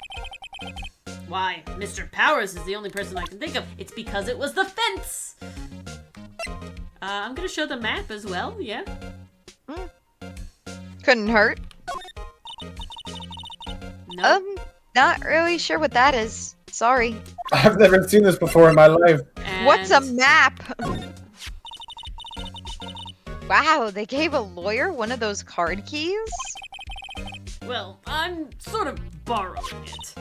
Why, Mr. Powers is the only person I can think of. It's because it was the fence! I'm gonna show the map as well, yeah? Couldn't hurt. No. Not really sure what that is. Sorry. I've never seen this before in my life. What's a And- map? Wow, they gave a lawyer one of those card keys? Well, I'm sort of borrowing it.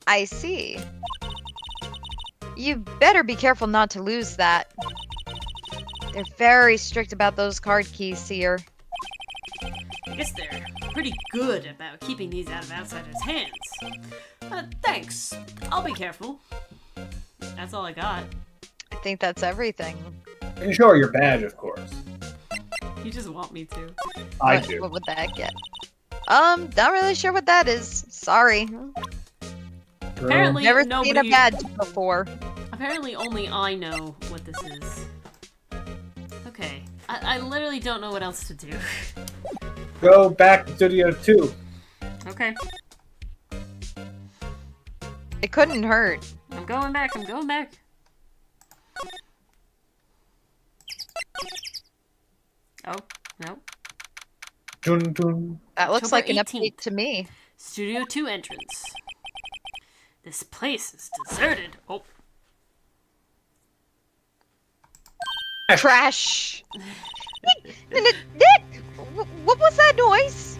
I see. You better be careful not to lose that. They're very strict about those card keys, Seer. I guess they're pretty good about keeping these out of outsiders' hands. Thanks. I'll be careful. That's all I got. I think that's everything. And show her your badge, of course. You just want me to. I What- do. What would that get? Not really sure what that is. Sorry. Apparently, Never seen nobody. a badge before. Apparently, only I know what this is. Okay. I literally don't know what else to do. Go back to Studio 2. Okay. It couldn't hurt. I'm going back. I'm going back. Oh, no. Dun, dun. That looks October like an 18th. update to me. Studio 2 entrance. This place is deserted. Oh, Trash. Nick, what was that noise?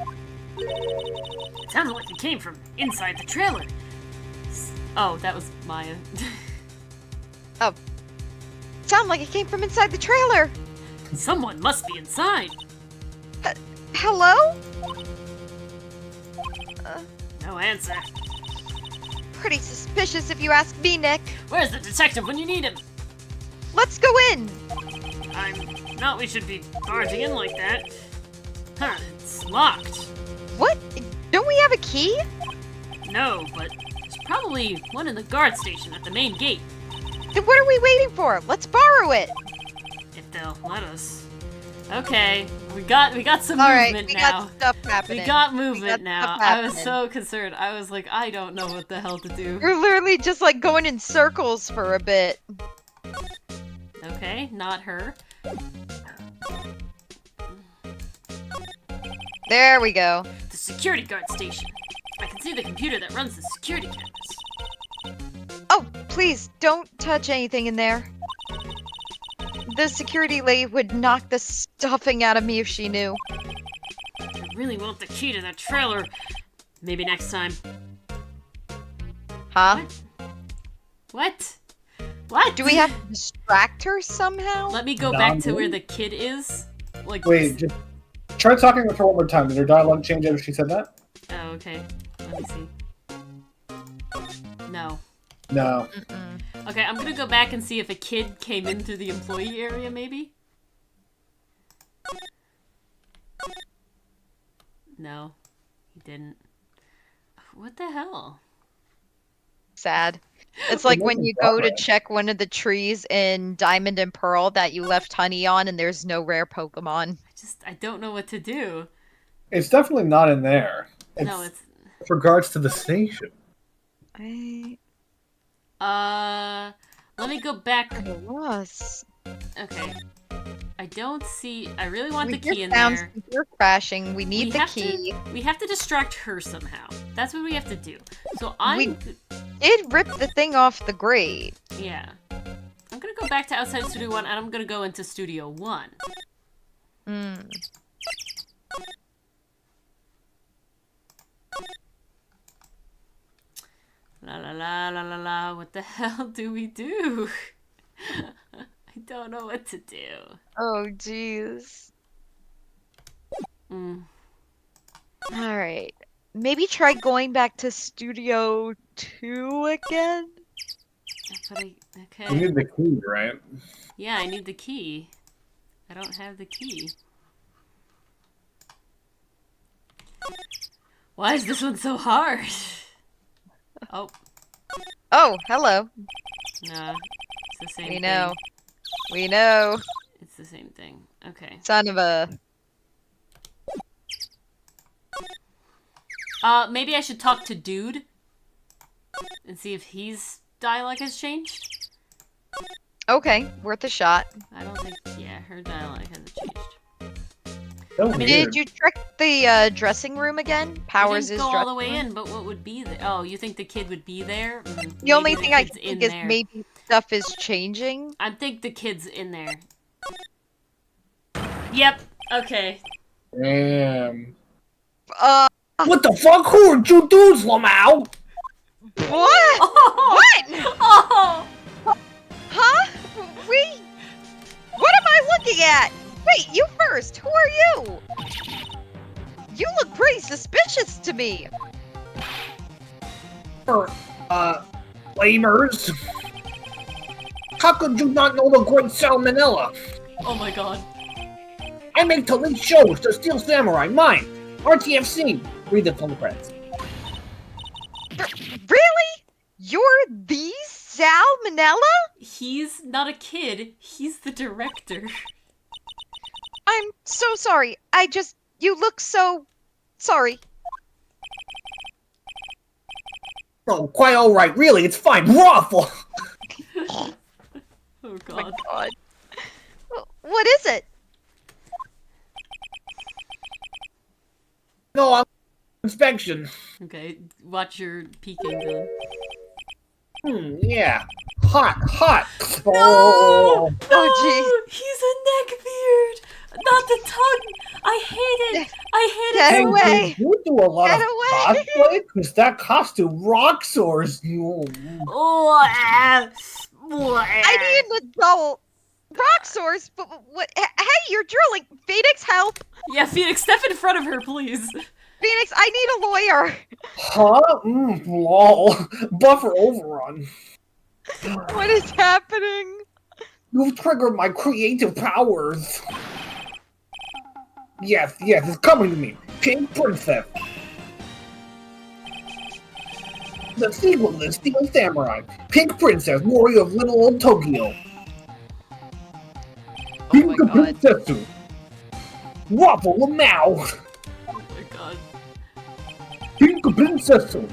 it sounded like it came from inside the trailer. Oh, that was Maya. Sounded like it came from inside the trailer. Someone must be inside. Hello? No answer. Pretty suspicious if you ask me, Nick. Where's the detective when you need him? Let's go in. I'm not. We should be barging in like that. Huh? It's locked. What? Don't we have a key? No, but there's probably one in the guard station at the main gate. Then what are we waiting for? Let's borrow it. If they'll let us. Okay, we got some All right, movement we now. got stuff happening. We got movement got now. stuff I was happening. so concerned. I was like, I don't know what the hell to do. You're literally just like going in circles for a bit. Okay, not her. There we go. The security guard station. I can see the computer that runs the security cameras. Oh, please, don't touch anything in there. The security lady would knock the stuffing out of me if she knew. I really want the key to that trailer. Maybe next time. Huh? What? What? Do we have to distract her somehow? Let me go back to where the kid is. Like. Wait, just try talking with her one more time. Did her dialogue change after she said that? Oh, okay. Let me see. No. No. Okay, I'm gonna go back and see if a kid came in through the employee area, maybe? No, he didn't. What the hell? Sad. It's like when you go to check one of the trees in Diamond and Pearl that you left honey on and there's no rare Pokemon. I don't know what to do. It's definitely not in there. No, it's... With regards to the station. Let me go back. Us. Okay. I don't see... I really want the key in found there. You're crashing. We need the key. We have to distract her somehow. That's what we have to do. So I'm... It ripped the thing off the grate. Yeah. I'm gonna go back to outside Studio 1, and I'm gonna go into Studio 1. La la la la la la, what the hell do we do? I don't know what to do. Oh, jeez. Alright. Maybe try going back to Studio 2 again? Okay. You need the key, right? Yeah, I need the key. I don't have the key. Why is this one so hard? Oh. Oh, hello. Nah, it's the same thing. We know. We know. It's the same thing. Okay. Son of a... Maybe I should talk to Dude and see if his dialogue has changed. Okay, worth a shot. I don't think, yeah, her dialogue hasn't changed. Did you check the dressing room again? Powers I is didn't go all the way room? in, but what would be there? Oh, you think the kid would be there? The only thing I kid's can think is maybe stuff is changing. I think the kid's in there. Yep. Okay. Damn. What the fuck? Who are you dudes, Lamau? What? Oh! What? Oh! Huh? What am I looking at? Wait, you first. Who are you? You look pretty suspicious to me. Flamers? How could you not know the great Salmonella? Oh my god. I make to lead shows to Steel Samurai, mine, RTFC. Read the film credits. Really? You're the Salmonella? He's not a kid. He's the director. I'm so sorry. You look so... sorry. Oh, quite alright, really, it's fine. Raffle! Oh Oh god. my god. What is it? No, I'm inspection. Okay, watch your peeking then. Yeah. Hot. No! Oh, No! He's a neckbeard! Not the tongue! I hate it! I hate Get it! away! Did you do a lot Get of away! cosplay? Because that costume rocks yours. Oh, I need an adult. Rock source, but what? Hey, you're drilling. Phoenix, help! Yeah, Phoenix, step in front of her, please. Phoenix, I need a lawyer. Huh? Lol. Buffer overrun. What is happening? You've triggered my creative powers. Yes, it's coming to me. Pink Princess. The sequel is Steel Samurai. Pink Princess, warrior of little old Tokyo. Oh my god. Princessu. Waffle Lamau. Oh my god. Pink Princessu.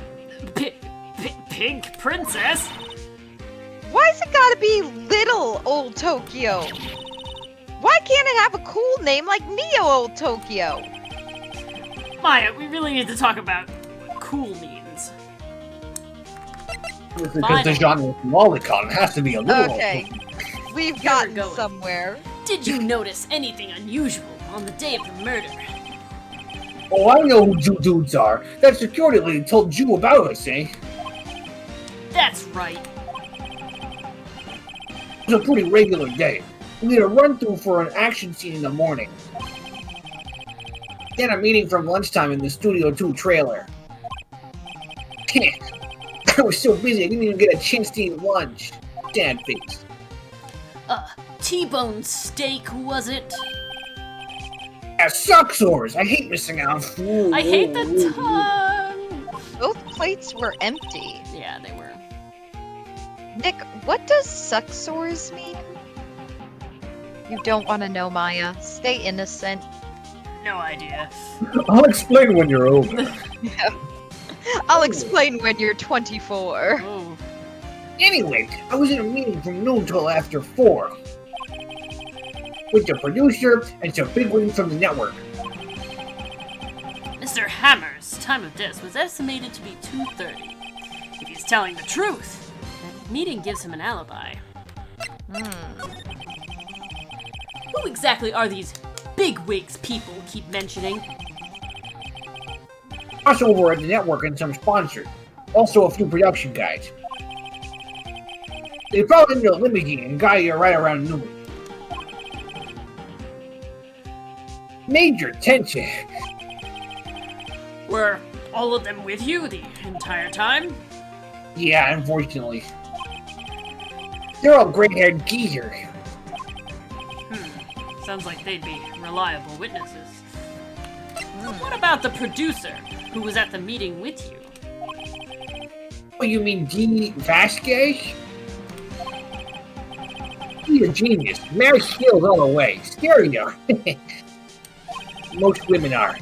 Pink Princess? Why's it gotta be little old Tokyo? Why can't it have a cool name like Neo Old Tokyo? Maya, we really need to talk about what cool means. Because the Finally. genre of lolicon has to be a little. Okay. We've Here gotten we're going. somewhere. Did you notice anything unusual on the day of the murder? Oh, I know who you dudes are. That security lady told you about us, eh? That's right. It was a pretty regular day. We had a run-through for an action scene in the morning. Then a meeting from lunchtime in the Studio 2 trailer. I was so busy I didn't even get a chance to eat lunch. Sad face. T-bone steak, was it? Yeah, sucksores! I hate missing out. Ooh, I hate the ooh, ooh. tongue. Both plates were empty. Yeah, they were. Nick, what does sucksores mean? You don't want to know, Maya. Stay innocent. No idea. I'll explain when you're over. I'll explain when you're 24. Oh. Anyway, I was in a meeting from noon till after 4. With the producer and some bigwigs from the network. Mr. Hammer's time of death was estimated to be 2:30. If he's telling the truth, that meeting gives him an alibi. Who exactly are these bigwigs people keep mentioning? Us over at the network and some sponsors. Also a few production guys. They brought in the limousine and got here right around noon. Major tension. Were all of them with you the entire time? Yeah, unfortunately. They're all gray-haired geezers. Sounds like they'd be reliable witnesses. What about the producer, who was at the meeting with you? Oh, you mean Dee Vasquez? He's a genius. Mary skills all the way. Stereo. Most women are.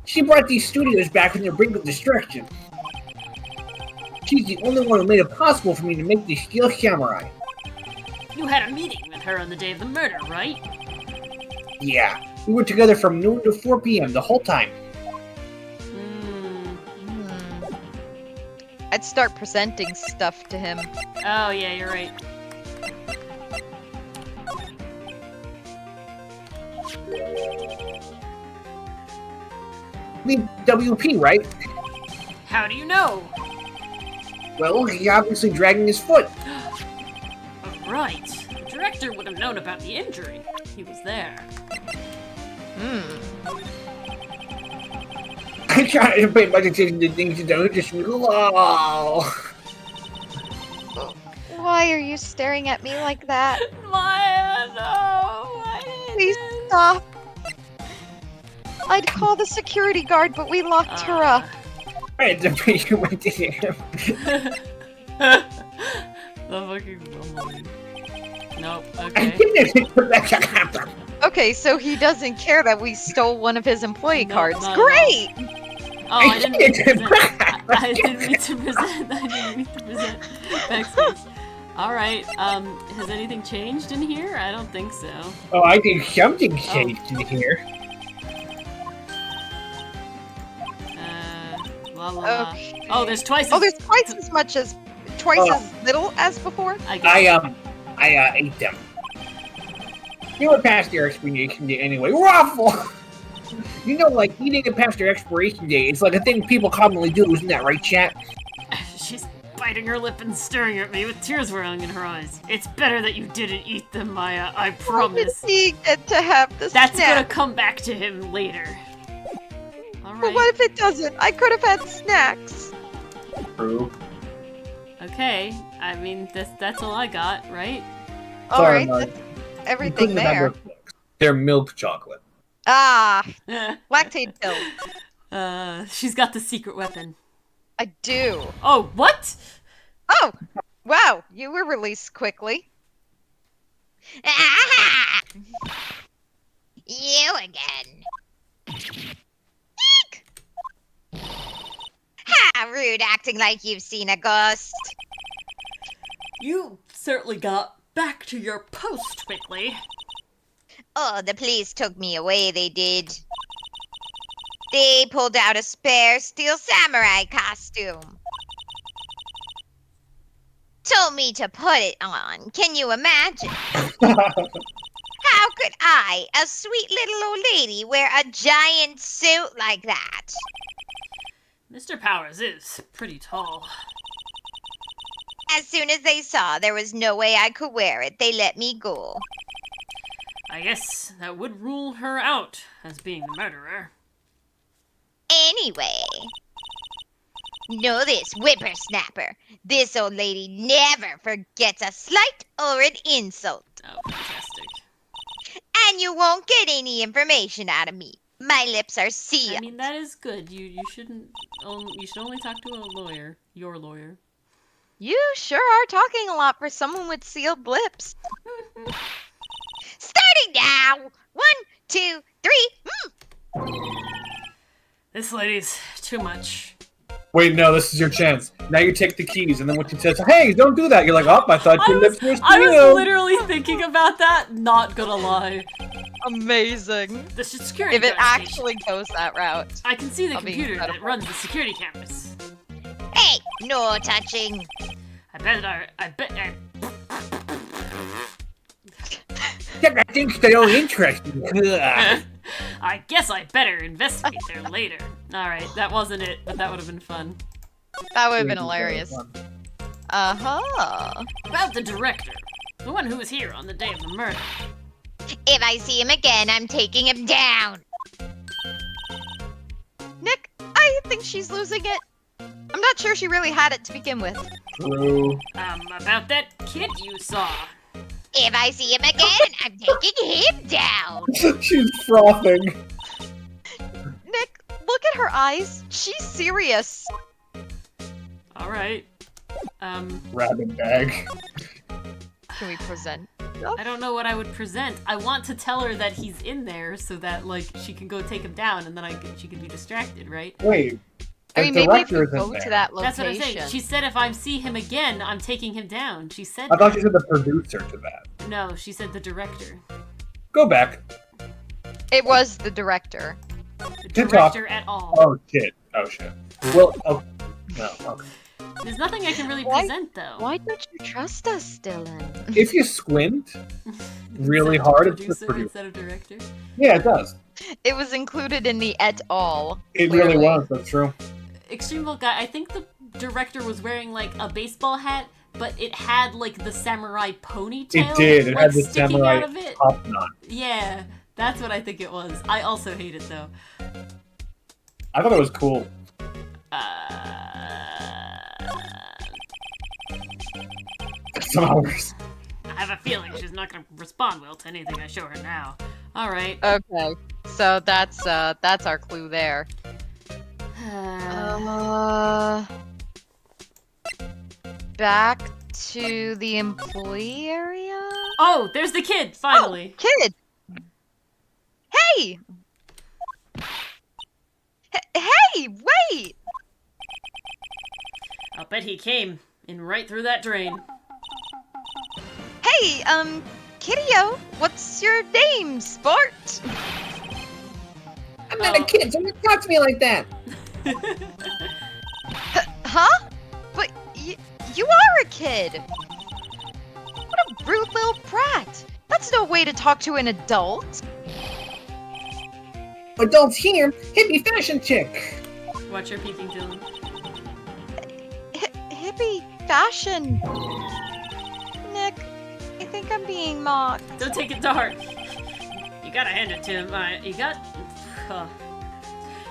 She brought these studios back from the brink of destruction. She's the only one who made it possible for me to make the Steel Samurai. You had a meeting with her on the day of the murder, right? Yeah, we were together from noon to 4 p.m. the whole time. I'd start presenting stuff to him. Oh, yeah, you're right. I mean, WP, right? How do you know? Well, he's obviously dragging his foot. Right. The director would have known about the injury. He was there. I try to pay my attention to things that don't just lol. Why are you staring at me like that? Maya, no! Please stop. I'd call the security guard, but we locked her up. I had to pay you my damn. The fucking mumbling. Nope, I okay. didn't happen. Okay, so he doesn't care that we stole one of his employee No, cards. not at all. Great! Oh, I didn't mean to present. I didn't mean to present. I didn't mean to present backspace. Alright, has anything changed in here? I don't think so. Oh, I think something changed in here. La la la. Okay. Oh, there's twice Oh, as... there's twice as much as as little as before. I guess. I ate them. They were past their expiration date anyway. Waffle! You know, like, eating it past their expiration date, it's like a thing people commonly do, isn't that right, chat? She's biting her lip and staring at me with tears welling in her eyes. It's better that you didn't eat them, Maya, I promise. When did he get to have the That's gonna snack? come back to him later. But Alright. what if it doesn't? I could have had snacks. True. Okay, I mean, that's all I got, right? Alright, Mark. that's You everything couldn't there. remember. They're milk chocolate. Ah, lactate pill. She's got the secret weapon. I do. Oh, what? Oh, wow, you were released quickly. Aha! You again. Eek! Ha! Rude, acting like you've seen a ghost. You certainly got back to your post quickly. Oh, the police took me away, they did. They pulled out a spare steel samurai costume. Told me to put it on. Can you imagine? How could I, a sweet little old lady, wear a giant suit like that? Mr. Powers is pretty tall. As soon as they saw there was no way I could wear it, they let me go. I guess that would rule her out as being the murderer. Anyway, know this, whippersnapper. This old lady never forgets a slight or an insult. Oh, fantastic. And you won't get any information out of me. My lips are sealed. I mean, that is good. You shouldn't. You should only talk to a lawyer. Your lawyer. You sure are talking a lot for someone with sealed lips. Starting now! 1, 2, 3. This lady's too much. Wait, no, this is your chance. Now you take the keys, and then when she says, "Hey, don't do that," you're like, "Oh, I thought your lips were I was sealed." literally thinking about that. Not gonna lie. Amazing. The security. If it guard actually goes that route. I can see the That'll be computer that incredible. runs the security cameras. Hey, no touching. I bet. I think so interesting. I guess I better investigate there later. Alright, that wasn't it, but that would have been fun. That would have been hilarious. Uh-huh. About the director. The one who was here on the day of the murder. If I see him again, I'm taking him down. Nick, I think she's losing it. I'm not sure she really had it to begin with. True. About that kid you saw. If I see him again, I'm taking him down. She's frothing. Nick, look at her eyes. She's serious. Alright. Rabbit bag. Can we present? I don't know what I would present. I want to tell her that he's in there so that, like, she can go take him down and then she can be distracted, right? Wait. I mean, the maybe if director you isn't go there. to that That's location. what I'm saying. She said if I see him again, I'm taking him down. She said I thought you said the producer to that. No, she said the director. Go back. It was the director. The Good talk. director at all. Oh shit. Oh shit. Well, oh no. Okay. There's nothing I can really Why- present, though. Why don't you trust us, Dylan? If you squint really Instead of hard, it's the producer producer. instead of director. Yeah, it does. It was included in the et al. It really clearly. was. That's true. Extreme Volt Guy, I think the director was wearing like a baseball hat, but it had like the samurai ponytail. It did. It like, had the sticking samurai out of it. top knot. Yeah, that's what I think it was. I also hate it though. I thought it was cool. Some hours. I have a feeling she's not gonna respond well to anything I show her now. All right. Okay, so that's our clue there. Back to the employee area. Oh, there's the kid finally. Kid. Hey. Hey, wait. I'll bet he came in right through that drain. Hey, Kiddio, what's your name, sport? I'm not a kid, so don't talk to me like that. Huh? But you are a kid. What a rude little brat. That's no way to talk to an adult. Adults here, hippie fashion chick. Watch your peeking, Dylan. Hippie fashion. Nick, I think I'm being mocked. Don't take it to heart. You gotta hand it to him.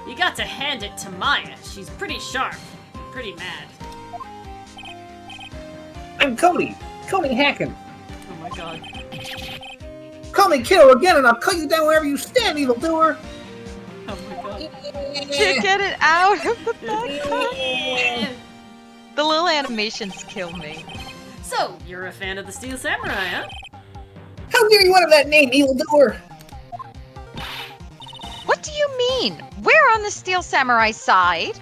You got to hand it to Maya. She's pretty sharp, pretty mad. I'm Cody. Cody Hacken. Oh my god. Call me kiddo again and I'll cut you down wherever you stand, evildoer. Oh my god. To get it out of the backpack. The little animations kill me. So, you're a fan of the Steel Samurai, huh? How dare you utter that name, evildoer? What do you mean? We're on the Steel Samurai side.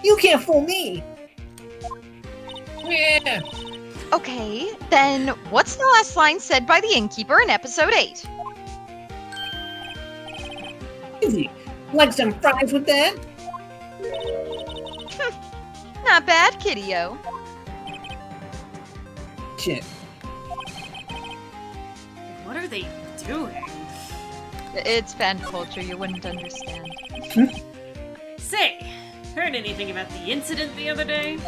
You can't fool me. Yeah. Okay, then what's the last line said by the innkeeper in episode 8? Like some fries with that? Not bad, Kiddio. Shit. What are they doing? It's fan culture, you wouldn't understand. Say, heard anything about the incident the other day?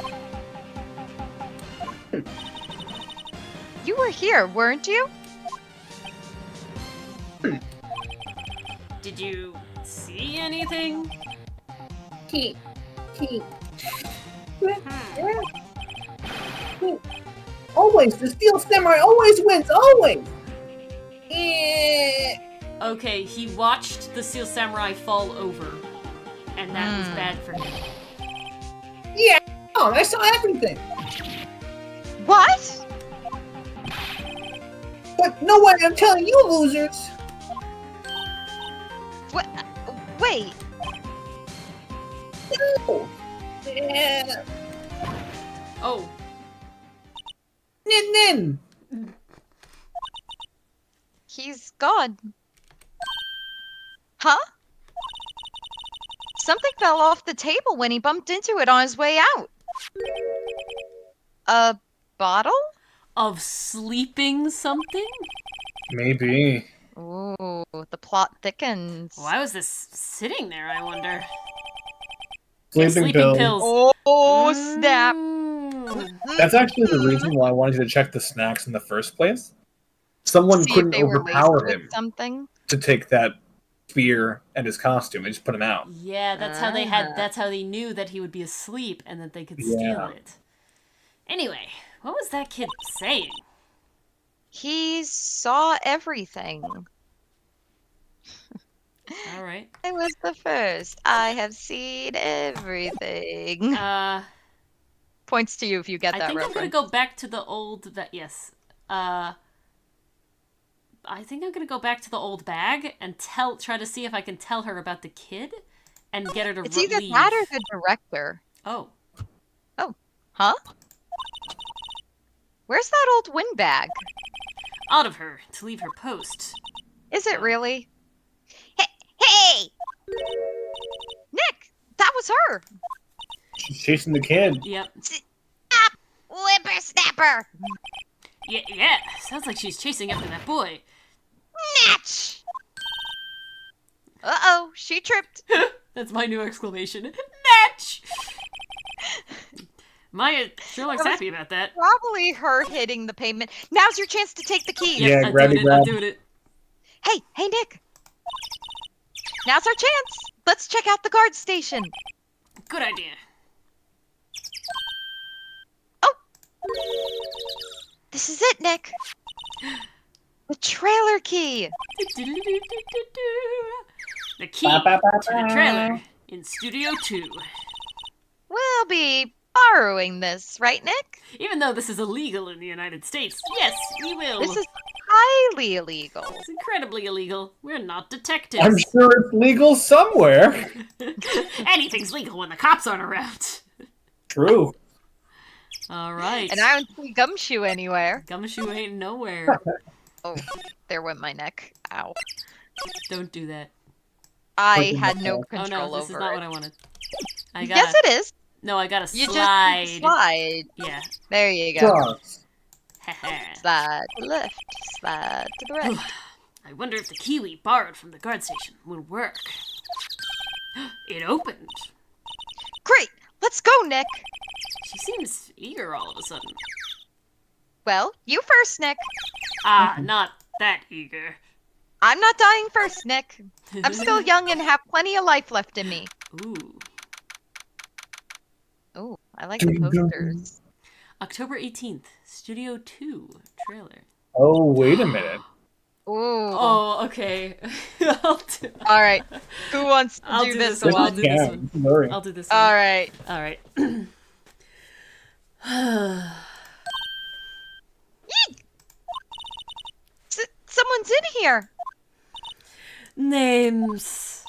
You were here, weren't you? Did you see anything? He. Always, the Steel Samurai always wins, always! Okay, he watched the Seal Samurai fall over, and that was bad for him. Yeah, I saw everything. What? But no way, I'm telling you, losers. What? Wait. No. Yeah. Oh, Nin. He's gone. Huh? Something fell off the table when he bumped into it on his way out. A bottle? of sleeping something? Maybe. Ooh, the plot thickens. Why was this sitting there, I wonder? Sleeping pills. Oh, snap. That's actually the reason why I wanted you to check the snacks in the first place. Someone See if couldn't they were laced overpower with him something. to take that spear and his costume and just put him out. Yeah, that's how they had. That's how they knew that he would be asleep and that they could steal Yeah. it. Anyway, what was that kid saying? He saw everything. All right. I was the first. I have seen everything. Points to you if you get I that think I'm reference. gonna go back to the old. Yes. I think I'm gonna go back to the old bag and try to see if I can tell her about the kid, and get her to It's either leave. that or the director. Oh. Huh? Where's that old windbag? Out of her to leave her post. Is it really? Hey! Nick, that was her. She's chasing the kid. Yep. Stop! Whippersnapper! Yeah. Sounds like she's chasing after that boy. Natch! Uh-oh, she tripped. That's my new exclamation. Natch! Maya Sherlock's That was- happy about that. Probably her hitting the pavement. Now's your chance to take the key. Yeah, I'm grab doing it, it. grab. I'm doing it. Hey, Nick. Now's our chance. Let's check out the guard station. Good idea. This is it, Nick. The trailer key. The key to the trailer in Studio 2. We'll be borrowing this, right, Nick? Even though this is illegal in the United States, yes, we will. This is highly illegal. It's incredibly illegal. We're not detectives. I'm sure it's legal somewhere. Anything's legal when the cops aren't around. True. All right. And I don't see Gumshoe anywhere. Gumshoe ain't nowhere. Oh, there went my neck. Ow. Don't do that. I had no Oh control no, this is over not it. what I wanted. I got. Yes, it is. No, I got to You slide. just slide. Yeah. There you go. Drugs. Slide to the left, slide to the right. I wonder if the key we borrowed from the guard station will work. It opened. Great. Let's go, Nick. She seems eager all of a sudden. Well, you first, Nick. Not that eager. I'm not dying first, Nick. I'm still young and have plenty of life left in me. Ooh. Oh, I like the posters. October 18th, Studio 2 trailer. Oh, wait a minute. Ooh. Oh, okay. All right. Who wants to I'll do do this this one. one? I'll do this Yeah, one. blurry. I'll do this one. All right. All right. Someone's in here. Names.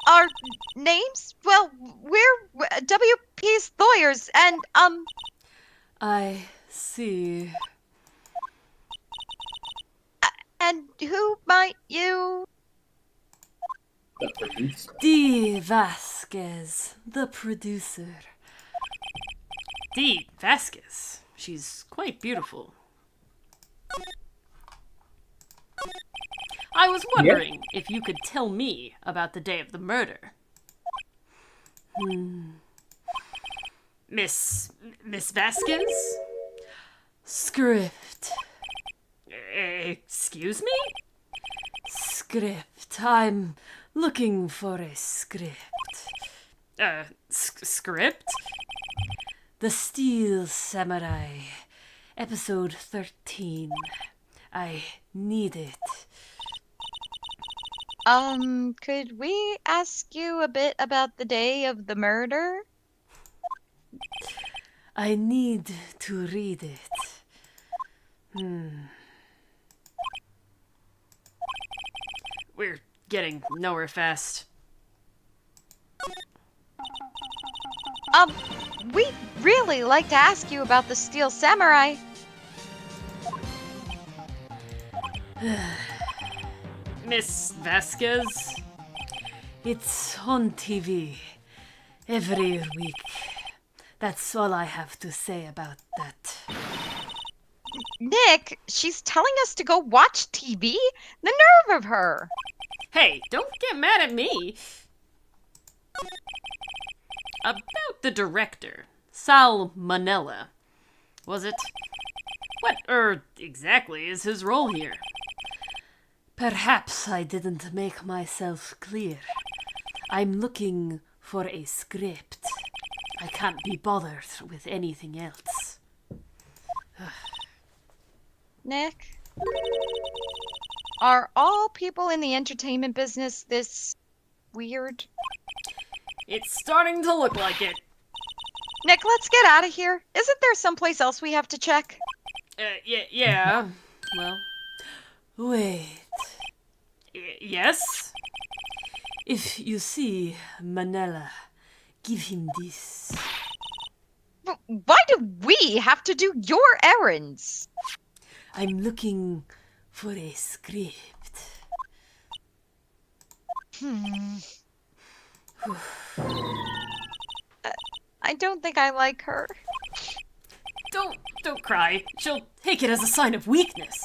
Our names? Well, we're WP's lawyers, and I see. and who might you? The producer. Dee Vasquez, the producer. Dee Vasquez. She's quite beautiful. I was wondering if you could tell me about the day of the murder. Miss Vasquez? Script. Excuse me? Script. I'm looking for a script. Script? The Steel Samurai, episode 13. I need it. Could we ask you a bit about the day of the murder? I need to read it. We're getting nowhere fast. We'd really like to ask you about the Steel Samurai. Miss Vasquez? It's on TV every week. That's all I have to say about that. Nick, she's telling us to go watch TV? The nerve of her! Hey, don't get mad at me. About the director, Sal Manella. Was it? What, exactly is his role here? Perhaps I didn't make myself clear. I'm looking for a script. I can't be bothered with anything else. Nick? Are all people in the entertainment business this weird? It's starting to look like it. Nick, let's get out of here. Isn't there someplace else we have to check? Yeah. Well, wait. Yes? If you see Manella, give him this. Why do we have to do your errands? I'm looking for a script. I don't think I like her. Don't cry. She'll take it as a sign of weakness.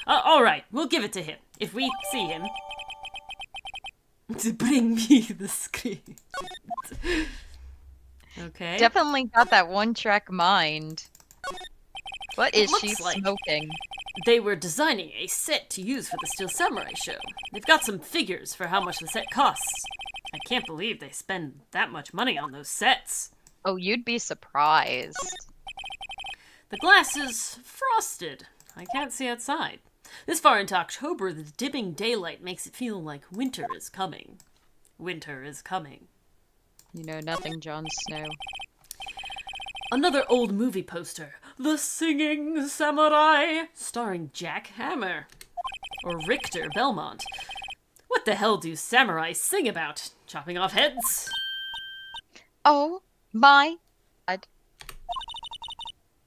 All right, we'll give it to him if we see him. To bring me the script. Okay. Definitely got that one-track mind. What is Looks she like smoking? They were designing a set to use for the Steel Samurai show. They've got some figures for how much the set costs. I can't believe they spend that much money on those sets. Oh, you'd be surprised. The glass is frosted. I can't see outside. This far into October, the dimming daylight makes it feel like winter is coming. Winter is coming. You know nothing, Jon Snow. Another old movie poster. The Singing Samurai, starring Jack Hammer. Or Richter Belmont. What the hell do samurai sing about? Chopping off heads? Oh my god.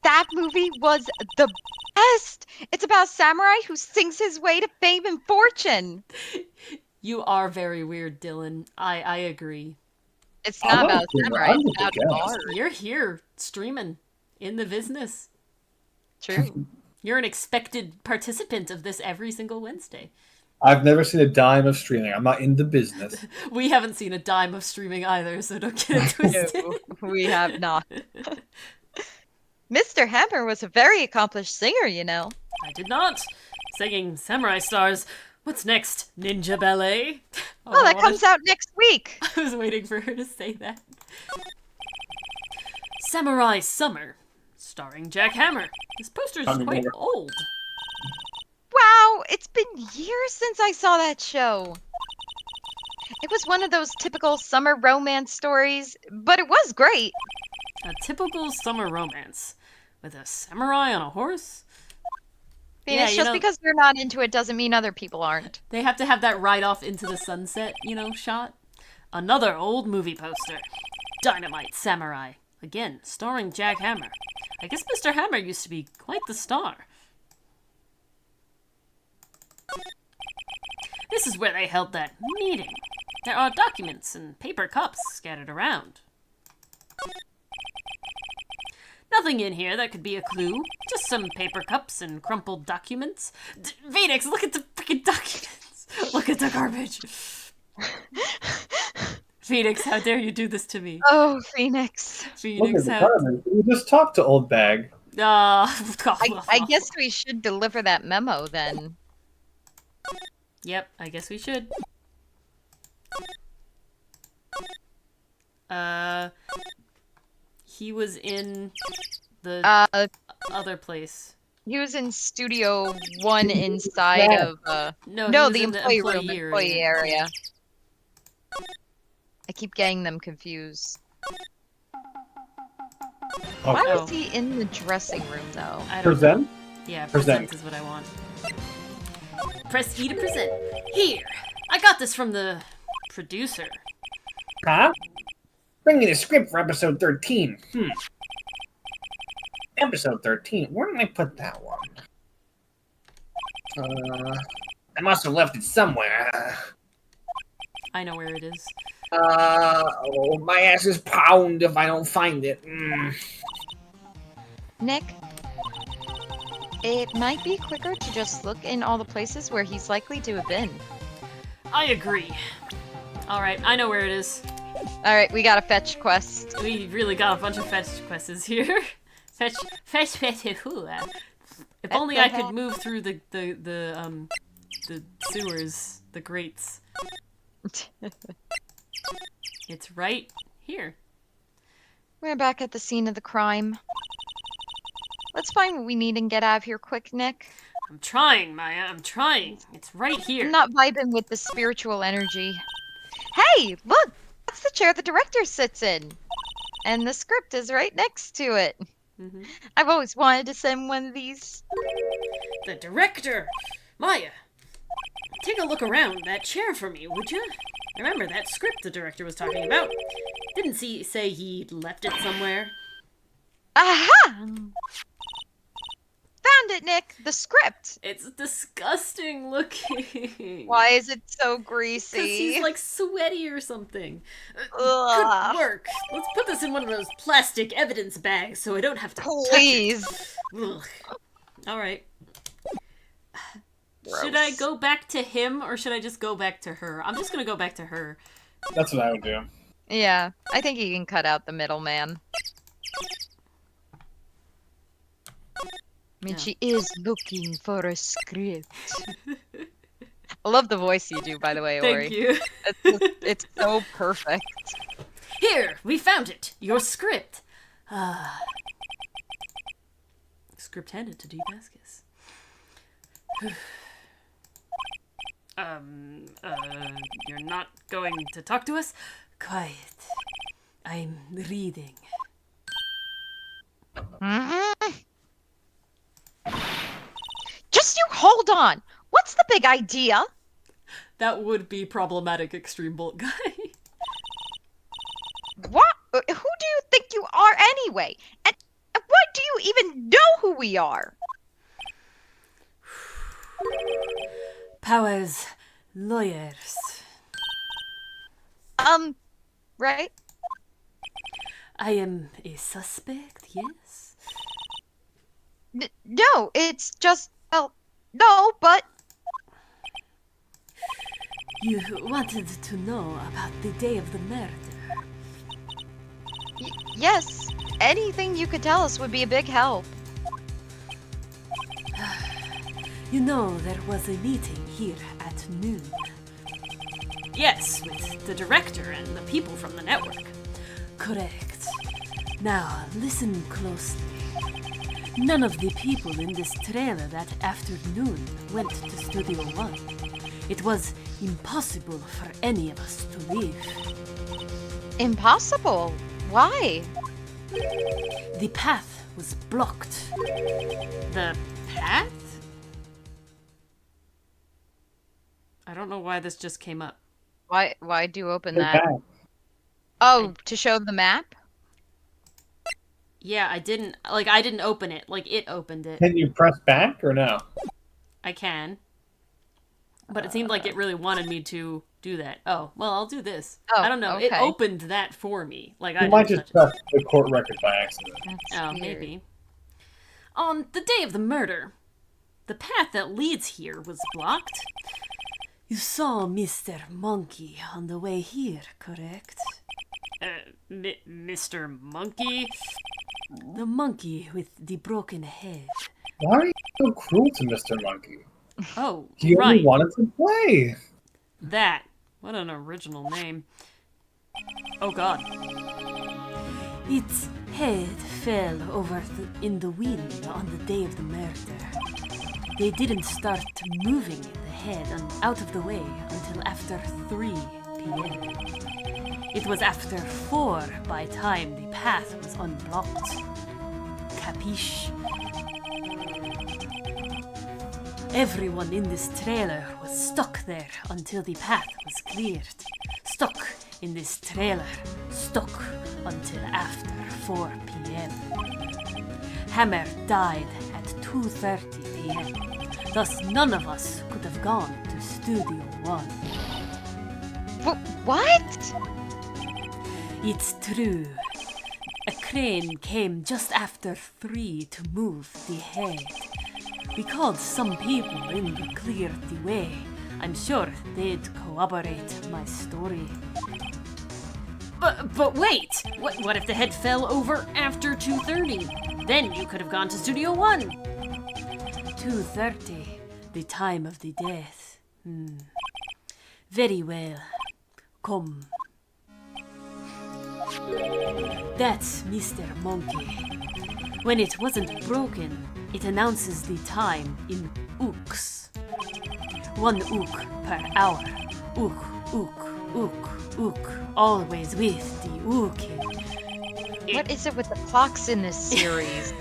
That movie was the best! It's about a samurai who sings his way to fame and fortune. You are very weird, Dylan. I agree. It's not about I'm samurai, it's with the about guest. art. You're here, streaming, in the business. True. You're an expected participant of this every single Wednesday. I've never seen a dime of streaming. I'm not in the business. We haven't seen a dime of streaming either, so don't get it twisted. No, we have not. Mr. Hammer was a very accomplished singer, you know. I did not. Singing Samurai Stars. What's next? Ninja Ballet? Oh, that comes out next week. I was waiting for her to say that. Samurai Summer, starring Jack Hammer. This poster is Tommy quite Moore. old. Wow, it's been years since I saw that show. It was one of those typical summer romance stories, but it was great. A typical summer romance. With a samurai on a horse? Venus, Yeah, you just know- because you're not into it doesn't mean other people aren't. They have to have that ride off into the sunset, shot. Another old movie poster. Dynamite Samurai. Again, starring Jack Hammer. I guess Mr. Hammer used to be quite the star. This is where they held that meeting. There are documents and paper cups scattered around. Nothing in here that could be a clue. Just some paper cups and crumpled documents. Phoenix, look at the freaking documents. Look at the garbage. Phoenix, how dare you do this to me? Oh, Phoenix. Look at Phoenix, the how... garbage. We just talked to Old Bag. I guess we should deliver that memo then. Yep, I guess we should. He was in the other place. He was in Studio 1 inside of, No, no, he was the in the employee room, employee employee area. I keep getting them confused. Why Okay. was he in the dressing room, though? I don't know. Present? Yeah, Present. present is what I want. Press E to present. Here! I got this from the producer. Huh? Bringing a script for episode 13. Episode 13. Where did I put that one? I must have left it somewhere. I know where it is. Oh, my ass is pound if I don't find it. Nick, it might be quicker to just look in all the places where he's likely to have been. I agree. Alright, I know where it is. Alright, we got a fetch quest. We really got a bunch of fetch quests here. fetch, who? If only I could move through the sewers, the grates. It's right here. We're back at the scene of the crime. Let's find what we need and get out of here quick, Nick. I'm trying, Maya. I'm trying. It's right here. I'm not vibing with the spiritual energy. Hey, look! That's the chair the director sits in. And the script is right next to it. Mhm. I've always wanted to send one of these. The director! Maya! Take a look around that chair for me, would you? Remember that script the director was talking about? Didn't he say he left it somewhere? Aha! Found it, Nick! The script! It's disgusting looking. Why is it so Because greasy? he's like sweaty or something. Ugh. Good work. Let's put this in one of those plastic evidence bags so I don't have to Please. touch it. Ugh. All right. Gross. Should I go back to him or should I just go back to her? I'm just gonna go back to her. That's what I would do. Yeah, I think you can cut out the middleman. I mean, Yeah. she is looking for a script. I love the voice you do, by the way, Ori. Thank you. It's so perfect. Here, we found it. Your script. Script handed to D. Vasquez. You're not going to talk to us? Quiet. I'm reading. Just you hold on. What's the big idea? That would be problematic, Extreme Bolt guy. What? Who do you think you are anyway? And what do you even know who we are? Powers, lawyers. Right? I am a suspect, yes? No, it's just, well, no, but You wanted to know about the day of the murder. yes, anything you could tell us would be a big help. You know, there was a meeting here at noon. Yes, with the director and the people from the network. Correct. Now, listen closely. None of the people in this trailer that afternoon went to Studio One. It was impossible for any of us to leave. Impossible. Why? The path was blocked. The path? I don't know why this just came up. Why'd you open Go that? back. Oh, to show the map? Yeah, I didn't open it. Like, it opened it. Can you press back or no? I can. But it seemed like it really wanted me to do that. Oh, well, I'll do this. Oh, I don't know. It okay. opened that for me. Like, I You might didn't just touch it. press the court record by accident. That's Oh, weird. maybe. On the day of the murder, the path that leads here was blocked. You saw Mr. Monkey on the way here, correct? Mr. Monkey? The monkey with the broken head. Why are you so cruel to Mr. Monkey? Oh, He only right. wanted to play. That. What an original name. Oh, God. Its head fell over in the wind on the day of the murder. They didn't start moving the head out of the way until after 3 p.m. It was after 4 by time the path was unblocked. Capiche? Everyone in this trailer was stuck there until the path was cleared. Stuck in this trailer. Stuck until after 4 p.m. Hammer died at 2:30 p.m. Thus none of us could have gone to Studio 1. What? It's true. A crane came just after 3 to move the head. We called some people in to clear the way. I'm sure they'd corroborate my story. But wait! What if the head fell over after 2:30? Then you could have gone to Studio 1. 2:30, the time of the death. Very well. Come. That's Mr. Monkey. When it wasn't broken, it announces the time in ooks. 1 ook per hour. Ook, ook, ook, ook. Always with the ooking. What is it with the clocks in this series?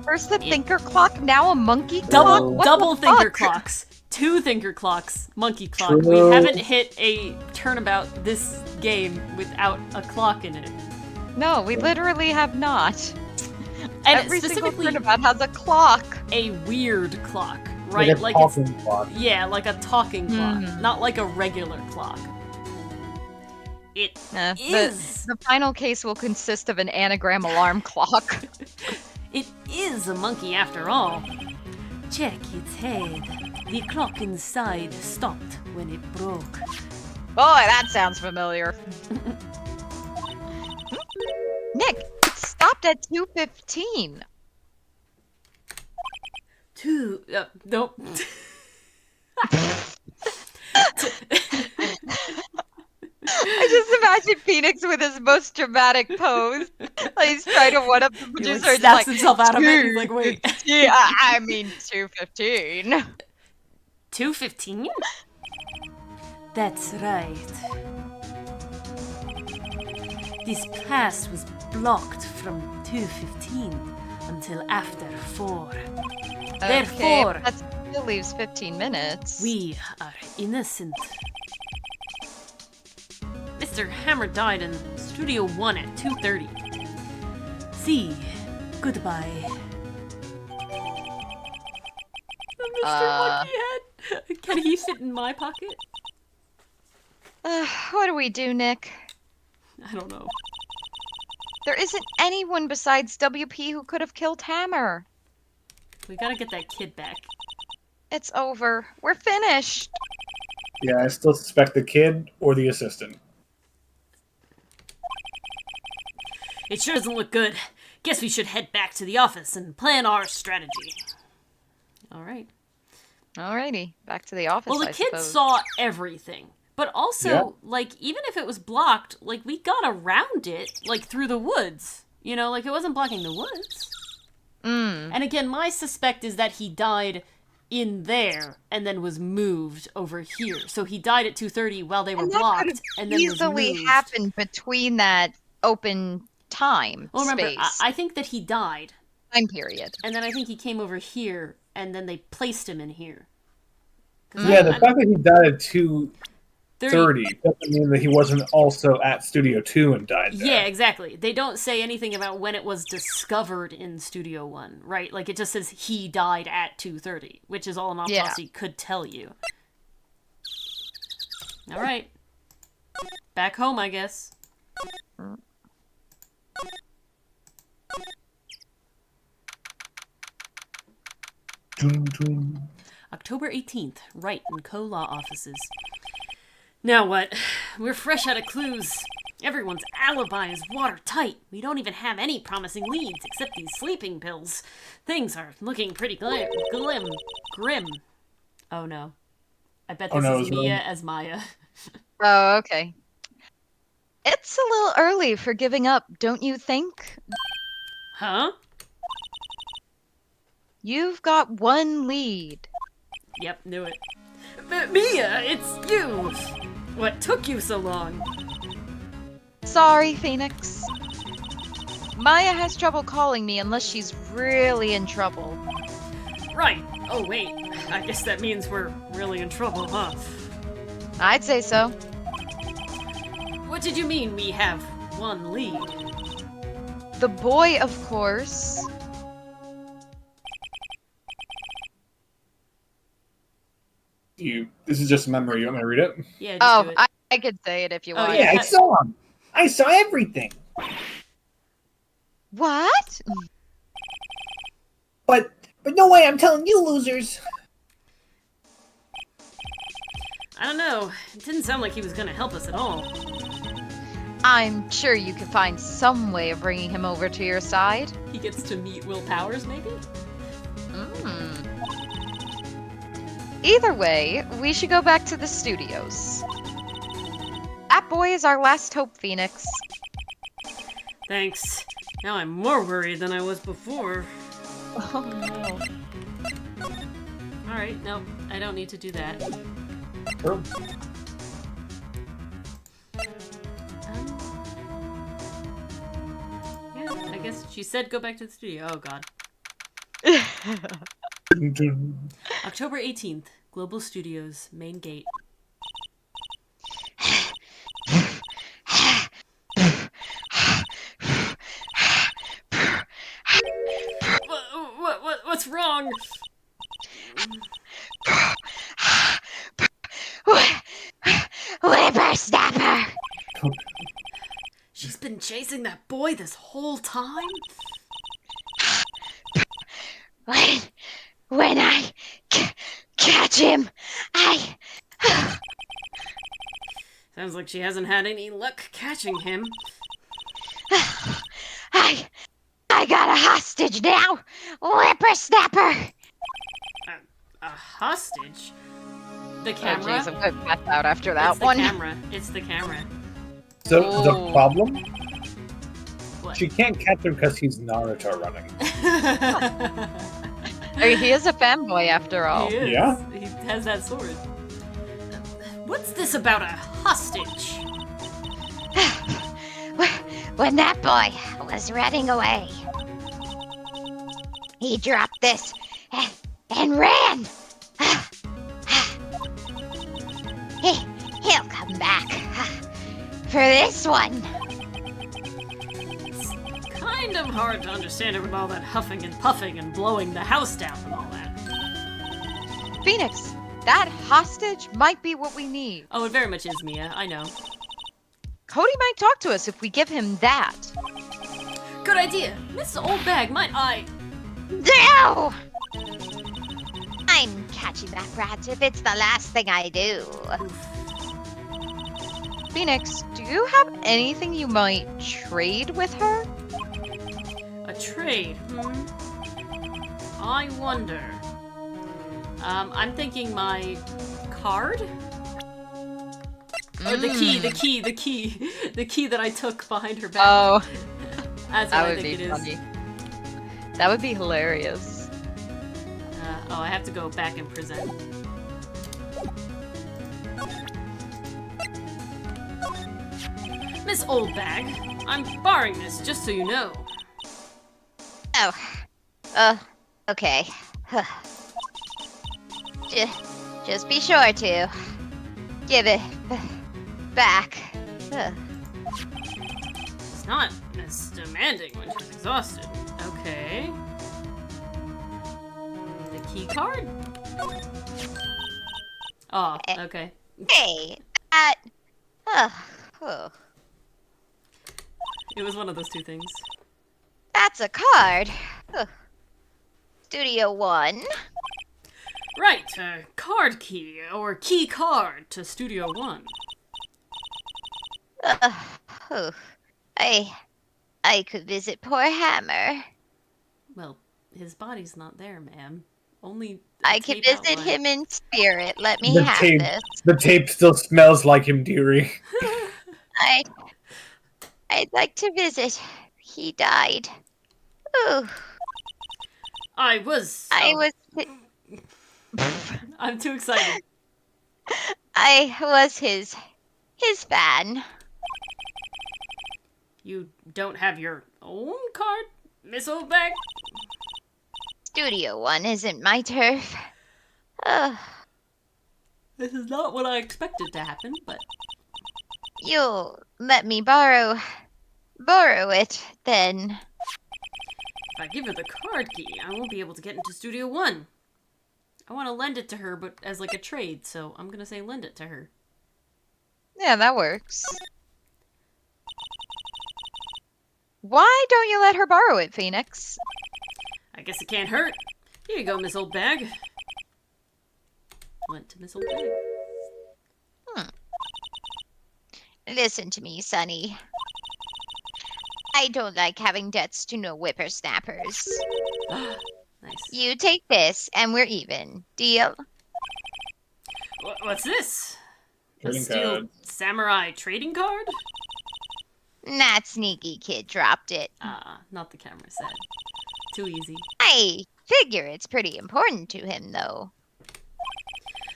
First the thinker clock, now a monkey clock? What Double the thinker fuck? clocks. 2 thinker clocks. Monkey clock. True. We haven't hit a turnabout this game without a clock in it. No, we literally have not. And Every single specifically turnabout has a clock. a weird clock, Like right? a Like it's talking clock. yeah, like a talking clock, Hmm. not like a regular clock. It The is. final case will consist of an anagram alarm clock. It is a monkey after all. Check its head. The clock inside stopped when it broke. Boy, that sounds familiar. Nick, it stopped at 2:15. Nope. I just imagine Phoenix with his most dramatic pose. Like he's trying to one up the He producer. like and snaps just himself out of it. He's like, wait, Yeah, I mean 2:15. 2:15? That's right. This pass was blocked from 2:15 until after 4. Therefore, that still leaves 15 minutes. we are innocent. Mr. Hammer died in Studio 1 at 2:30. See, goodbye. Mr. Monkey Head. Can he fit in my pocket? What do we do, Nick? I don't know. There isn't anyone besides WP who could have killed Hammer. We gotta get that kid back. It's over. We're finished. Yeah, I still suspect the kid or the assistant. It sure doesn't look good. Guess we should head back to the office and plan our strategy. Alright. Alrighty, back to the office. Well, the I kid suppose. saw everything. But also, Yeah. like, even if it was blocked, like, we got around it, like, through the woods. You know, like, it wasn't blocking the woods. And again, my suspect is that he died in there and then was moved over here. So he died at 2:30 while they were And that could blocked have and then was easily moved. happened between that open time Well, remember, space I think that he died, time period. and then I think he came over here, and then they placed him in here. 'Cause Yeah, the fact that he died at 30 2:30 doesn't mean that he wasn't also at Studio 2 and died there. Yeah, exactly. They don't say anything about when it was discovered in Studio 1, right? Like, it just says he died at 2:30, which is all an Yeah. autopsy could tell you. All right. Back home, I guess. Dun, dun. October 18th, Wright and Co-Law offices. Now what? We're fresh out of clues. Everyone's alibi is watertight. We don't even have any promising leads except these sleeping pills. Things are looking pretty grim. Oh no. I bet Oh, this no, is it's Mia wrong. as Maya. Oh, okay. It's a little early for giving up, don't you think? Huh? You've got one lead. Yep, knew it. But Mia, it's you! What took you so long? Sorry, Phoenix. Maya has trouble calling me unless she's really in trouble. Right. Oh, wait. I guess that means we're really in trouble, huh? I'd say so. What did you mean we have one lead? The boy, of course. This is just a memory. You want me to read it? Yeah, just do Oh, it. I could say it if you Oh, want. yeah. Yeah, I saw him. I saw everything. What? But no way, I'm telling you losers. I don't know. It didn't sound like he was gonna help us at all. I'm sure you could find some way of bringing him over to your side. He gets to meet Will Powers, maybe? Mm. Either way, we should go back to the studios. That boy is our last hope, Phoenix. Thanks. Now I'm more worried than I was before. Oh no. Alright, no, I don't need to do that. Sure. Yeah, I guess she said go back to the studio. Oh god. Dun, dun. October 18th, Global Studios, main gate. What's wrong? Whippersnapper! She's been chasing that boy this whole time? When I catch him, I Sounds like she hasn't had any luck catching him. I got a hostage now, Whippersnapper! A hostage? The Oh camera? jeez, I'm gonna pass out after that It's the one. camera. It's the camera. So the Oh. problem? What? She can't catch him because he's Naruto running. I mean, he is a fanboy after all. He is. Yeah. He has that sword. What's this about a hostage? When that boy was running away, he dropped this and ran. He'll come back for this one. It's kind of hard to understand it with all that huffing and puffing and blowing the house down and all that. Phoenix, that hostage might be what we need. Oh, it very much is, Mia. I know. Cody might talk to us if we give him that. Good idea. Miss Old Bag, might I... No! I'm catching that rat if it's the last thing I do. Phoenix, do you have anything you might trade with her? A trade, I wonder. I'm thinking my card? Or the key that I took behind her back. Oh, That's what that I would think be it is. funny. That would be hilarious. Oh, I have to go back and present. Miss Old Bag, I'm barring this just so you know. Oh, okay. Just be sure to give it back. It's not as demanding when she's exhausted. Okay. The key card? Oh, okay. Hey, that? Ugh, ugh. It was one of those two things. That's a card. Ugh. Studio 1. Right, card key, or key card to Studio 1. Ugh, ugh. I could visit poor Hammer. Well, his body's not there, ma'am. Only a I could tape visit outline. him in spirit. Let me The have tape, this. the tape still smells like him, dearie. I'd like to visit. He died. Ooh, I was... I oh, was I'm too excited. I was his fan. You don't have your own card, Miss Oldbag? Studio 1 isn't my turf. Ugh, This is not what I expected to happen, but... you'll let me borrow it then. If I give her the card key, I won't be able to get into Studio 1. I want to lend it to her, but as like a trade, so I'm gonna say lend it to her. Yeah, that works. Why don't you let her borrow it, Phoenix? I guess it can't hurt. Here you go, Miss Oldbag. Went to Miss Oldbag. Listen to me, Sonny. I don't like having debts to no whippersnappers. Nice. You take this, and we're even. Deal? What's this? A Trading steel card. samurai trading card? That sneaky kid dropped it. Not the camera set. Too easy. I figure it's pretty important to him, though.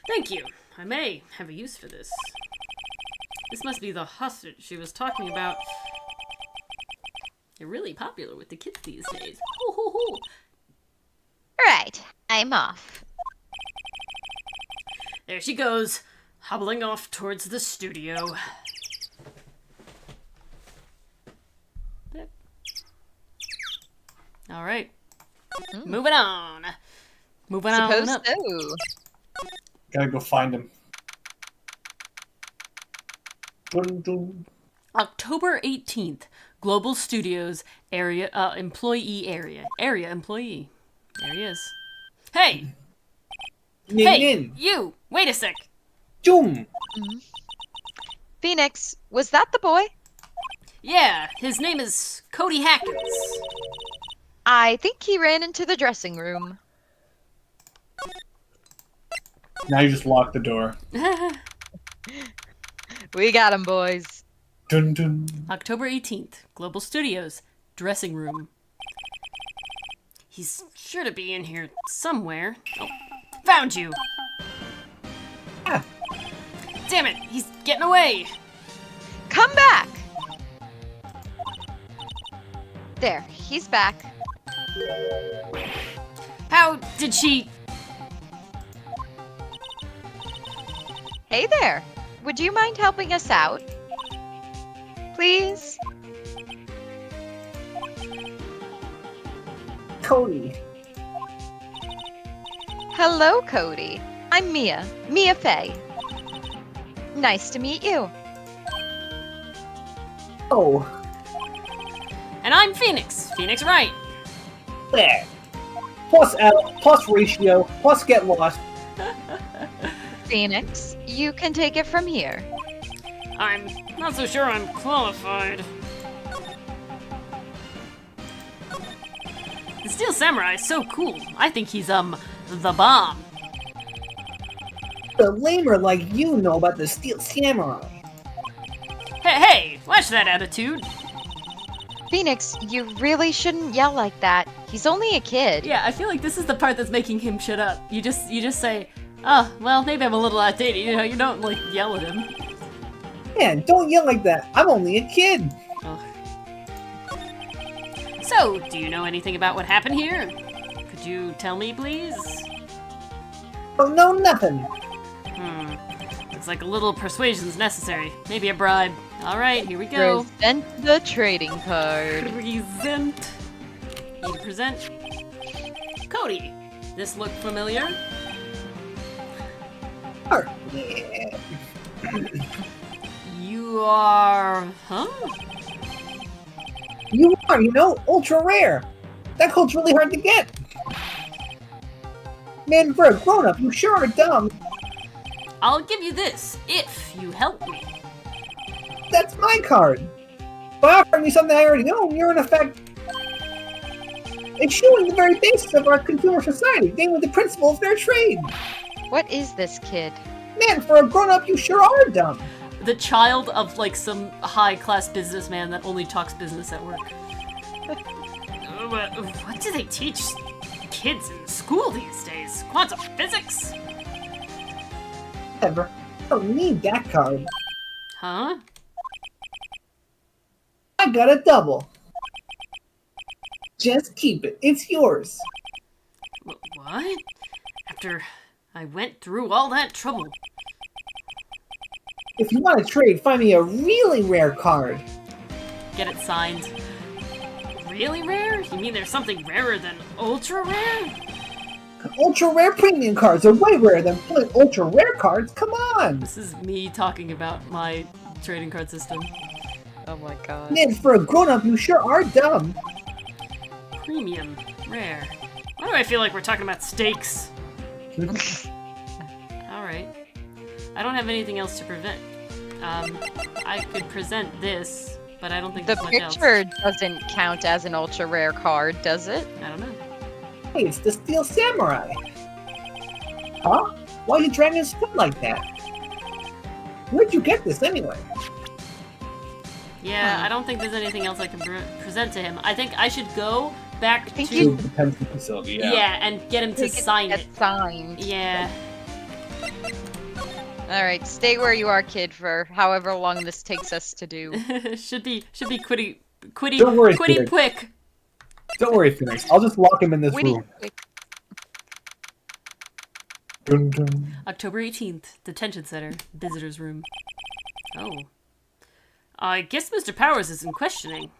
Thank you. I may have a use for this. This must be the hostage she was talking about. You're really popular with the kids these days. Ho ho ho! Right, I'm off. There she goes, hobbling off towards the studio. All right, moving on. Moving Suppose on up. so. Gotta go find him. Dun, dun. October 18th, Global Studios area employee area. Area employee. There he is. Hey! Nin, Hey! nin. You! Wait a sec! Jum. Phoenix, was that the boy? Yeah, his name is Cody Hackins. I think he ran into the dressing room. Now you just lock the door. We got him, boys. Dun, dun. October 18th, Global Studios, dressing room. He's sure to be in here somewhere. Oh, found you! Ah. Damn it, he's getting away! Come back! There, he's back. How did she... Hey there. Would you mind helping us out? Please? Cody. Hello, Cody. I'm Mia. Mia Fey. Nice to meet you. Oh, And I'm Phoenix. Phoenix Wright. there. Plus L, plus ratio, plus get lost. Phoenix, you can take it from here. I'm not so sure I'm qualified. The Steel Samurai is so cool. I think he's, the bomb. The lamer like you know about the Steel Samurai. Hey, watch that attitude. Phoenix, you really shouldn't yell like that. He's only a kid. Yeah, I feel like this is the part that's making him shut up. You just say, oh, well, maybe I'm a little outdated. You know, you don't, like, yell at him. Man, don't yell like that. I'm only a kid. Ugh. So, do you know anything about what happened here? Could you tell me, please? Oh, no, nothing. Looks like a little persuasion's necessary. Maybe a bribe. Alright, here we go. Present the trading card. Present. Need to present. Cody, this look familiar? Oh, yeah. You are... Huh? You are, ultra rare. That code's really hard to get. Man, for a grown-up, you sure are dumb. I'll give you this, if you help me. That's my card. By offering me something I already own, you're in effect eschewing the very basis of our consumer society, namely the principle of fair trade. What is this kid? Man, for a grown-up, you sure are dumb. The child of, like, some high-class businessman that only talks business at work. What do they teach kids in school these days? Quantum physics? Whatever. I don't need that card. Huh? I got a double. Just keep it. It's yours. What? After I went through all that trouble. If you want to trade, find me a really rare card. Get it signed. Really rare? You mean there's something rarer than ultra rare? Ultra rare premium cards are way rarer than plain ultra rare cards. Come on! This is me talking about my trading card system. Oh my god. Man, for a grown-up, you sure are dumb. Premium. Rare. Why do I feel like we're talking about steaks? Alright. I don't have anything else to prevent. I could present this, but I don't think The there's much else. picture doesn't count as an ultra rare card, does it? I don't know. Hey, it's the Steel Samurai. Huh? Why are you dragging his foot like that? Where'd you get this anyway? Yeah, I don't think there's anything else I can present to him. I think I should go back think to... you- To the detention facility, yeah. Yeah, and get him to Take sign get it. Signed. Yeah. Alright, stay where you are, kid, for however long this takes us to do. should be quitty Don't worry, quitty Felix. quick. Don't worry, Phoenix. I'll just lock him in this Witty room. quick. Dun, dun. October 18th, detention center, visitor's room. Oh. I guess Mr. Powers isn't questioning.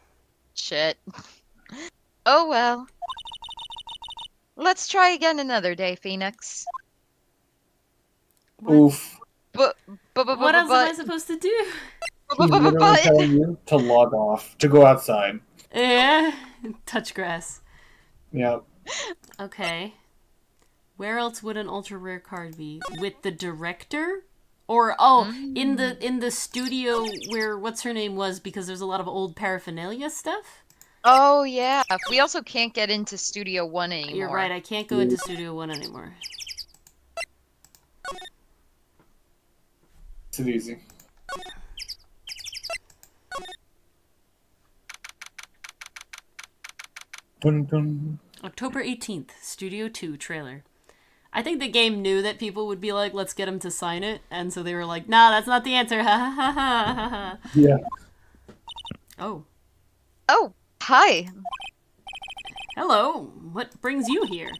Shit. Oh well. Let's try again another day, Phoenix. Oof. But What else am I supposed to do? He's literally telling you to log off, to go outside. Yeah, touch grass. Yeah. Okay. Where else would an ultra rare card be? With the director? Or in the studio where what's her name was, because there's a lot of old paraphernalia stuff? Oh yeah. We also can't get into Studio 1 anymore. You're right, I can't go into Studio 1 anymore. It's easy. Dun, dun. October 18th, Studio 2 trailer. I think the game knew that people would be like, let's get him to sign it, and so they were like, nah, that's not the answer. Ha ha ha ha ha ha. Yeah. Oh. Oh, hi. Hello. What brings you here?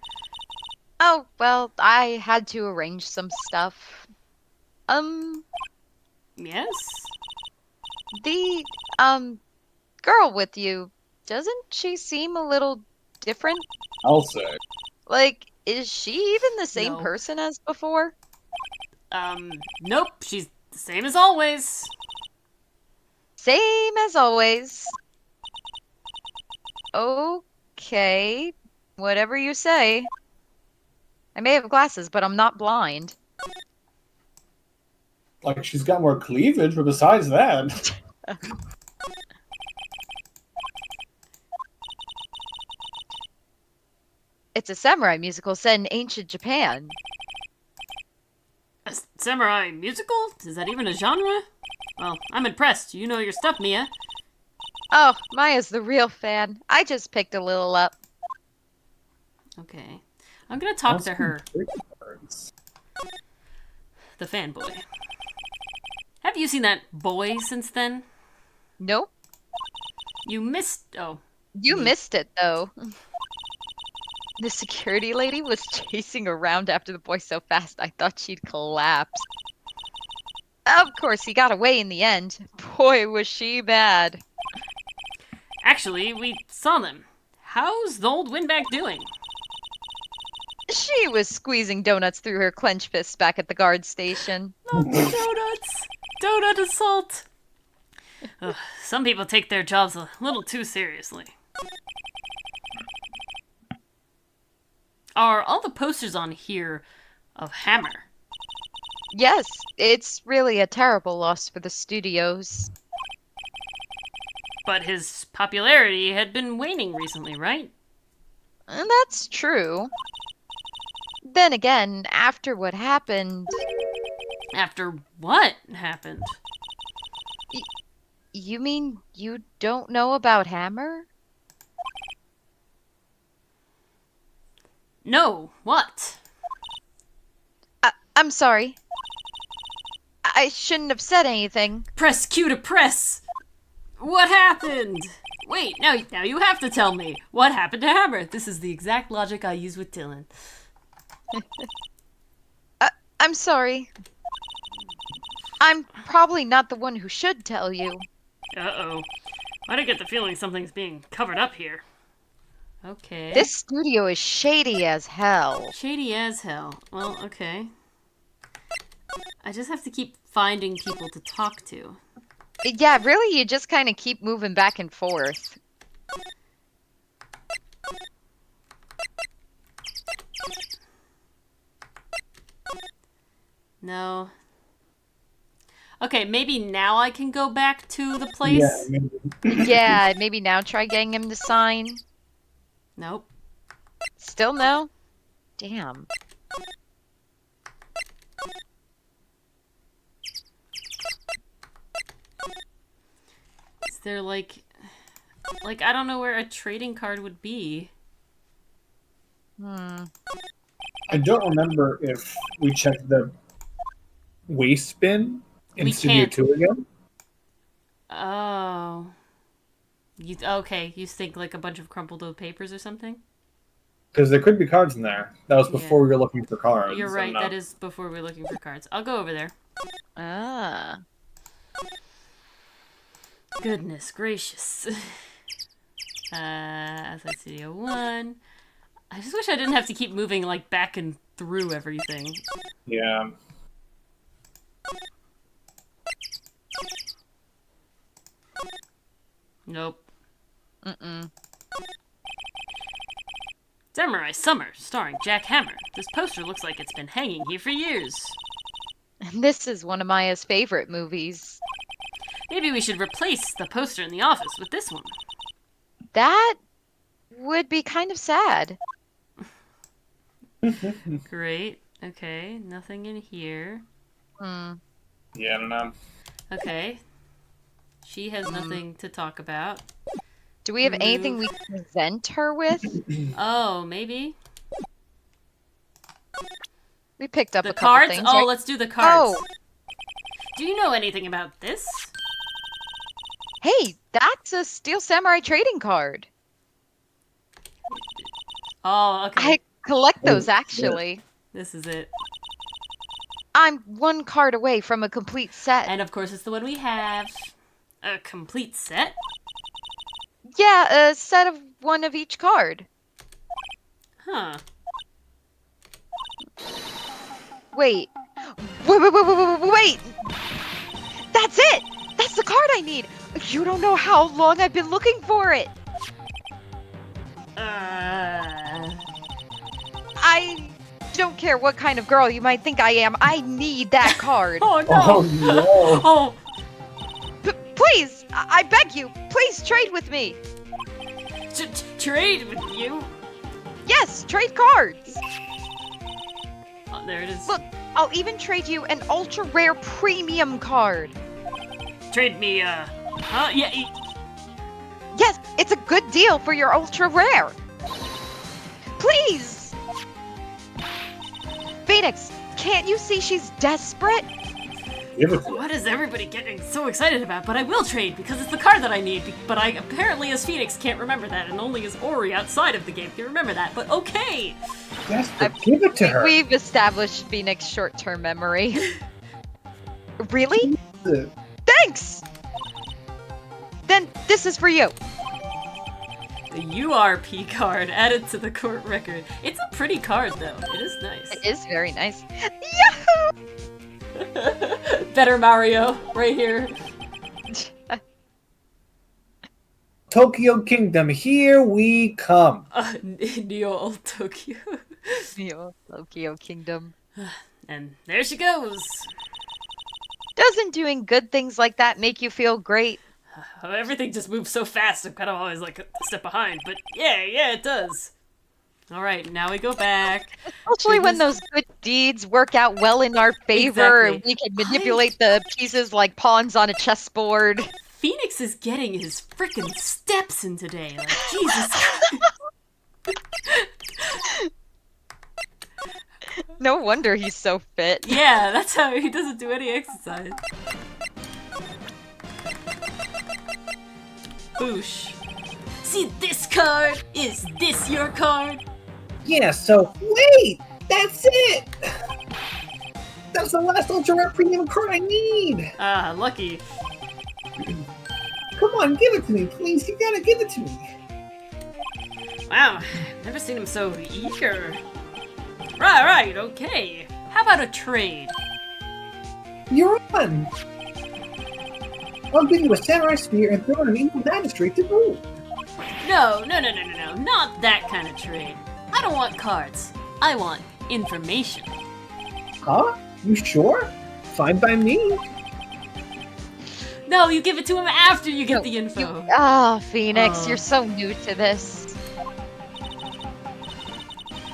Oh, well, I had to arrange some stuff. Yes? The, girl with you, doesn't she seem a little different? I'll say. Like, is she even the same No. person as before? Nope. She's the same as always. Same as always. Okay. Whatever you say. I may have glasses, but I'm not blind. Like, she's got more cleavage, but besides that... It's a samurai musical set in ancient Japan. A samurai musical? Is that even a genre? Well, I'm impressed. You know your stuff, Mia. Oh, Maya's the real fan. I just picked a little up. Okay. I'm gonna talk to her, Cards. the fanboy. Have you seen that boy since then? Nope. You missed... Oh. You missed it, though. The security lady was chasing around after the boy so fast I thought she'd collapse. Of course, he got away in the end. Boy, was she mad. Actually, we saw them. How's the old windbag doing? She was squeezing donuts through her clenched fists back at the guard station. Not the donuts! Donut assault! Ugh, some people take their jobs a little too seriously. Are all the posters on here of Hammer? Yes, it's really a terrible loss for the studios. But his popularity had been waning recently, right? And that's true. Then again, after what happened, After what happened? you mean you don't know about Hammer? No, what? I'm sorry. I shouldn't have said anything. Press Q to press! What happened? Wait, now you have to tell me. What happened to Hammer? This is the exact logic I use with Dylan. I'm sorry. I'm probably not the one who should tell you. Uh-oh. Why do I get the feeling something's being covered up here? Okay. This studio is shady as hell. Shady as hell. Well, okay. I just have to keep finding people to talk to. Yeah, really, you just kind of keep moving back and forth. No. Okay, maybe now I can go back to the place? Yeah, maybe. Yeah, maybe now try getting him to sign. Nope. Still no? Damn. Is there like I don't know where a trading card would be. I don't remember if we checked the waste bin in We Studio can't. 2 again. Oh. Okay, you think like a bunch of crumpled old papers or something? Because there could be cards in there. That was before Yeah. we were looking for cards. You're right, and, that is before we're looking for cards. I'll go over there. Ah. Goodness gracious. Outside Studio 1. I just wish I didn't have to keep moving like back and through everything. Yeah. Nope. Mm-mm. Samurai Summer, starring Jack Hammer. This poster looks like it's been hanging here for years. And this is one of Maya's favorite movies. Maybe we should replace the poster in the office with this one. That would be kind of sad. Great. Okay, nothing in here. Hmm. Yeah, I don't know. Okay. She has nothing to talk about. Do we have anything we can present her with? Oh, maybe? We picked up The a couple cards? things, Oh, right? let's do the cards. Oh, Do you know anything about this? hey, that's a Steel Samurai trading card. Oh, okay. I collect those, Oh, actually. This is it. I'm one card away from a complete set. And of course, it's the one we have. A complete set? Yeah, a set of one of each card. Huh. Wait. Wait! That's it! That's the card I need! You don't know how long I've been looking for it! I don't care what kind of girl you might think I am. I need that card. Oh, no! Oh, no. Oh, Please! I beg you! Please trade with me! trade with you? Yes, trade cards! Oh, there it is. Look, I'll even trade you an ultra rare premium card. Trade me, huh? Yeah, Yes, it's a good deal for your ultra rare. Please! Phoenix, can't you see she's desperate? Give it to what is everybody getting so excited about? But I will trade because it's the card that I need. But I apparently, as Phoenix, can't remember that, and only as Ori outside of the game can remember that. But okay. Yes, but give it to her. We've established Phoenix short-term memory. Really? Thanks! Then this is for you. The URP card added to the court record. It's a pretty card, though. It is nice. It is very nice. Yahoo! Better Mario, right here. Tokyo Kingdom, here we come. Neo Old Tokyo. Tokyo Kingdom. And there she goes. Doesn't doing good things like that make you feel great? Everything just moves so fast, I'm kind of always like a step behind. But yeah, it does. Alright, now we go back. Especially when those good deeds work out well in our favor and Exactly. we can manipulate the pieces like pawns on a chessboard. Phoenix is getting his freaking steps in today. Like, Jesus Christ. No wonder he's so fit. Yeah, that's how he doesn't do any exercise. Boosh. See this card? Is this your card? Yeah, so wait! That's it! That's the last Ultra Rare Premium card I need! Ah, lucky. Come on, give it to me, please. You gotta give it to me. Wow, never seen him so eager. Right, okay. How about a trade? You're on! I'll give you a Samurai Spear and throw in an Evil Magistrate to boot. No, not that kind of trade. I don't want cards. I want information. Huh? You sure? Fine by me. No, you give it to him after you get the info. Phoenix, Oh. you're so new to this.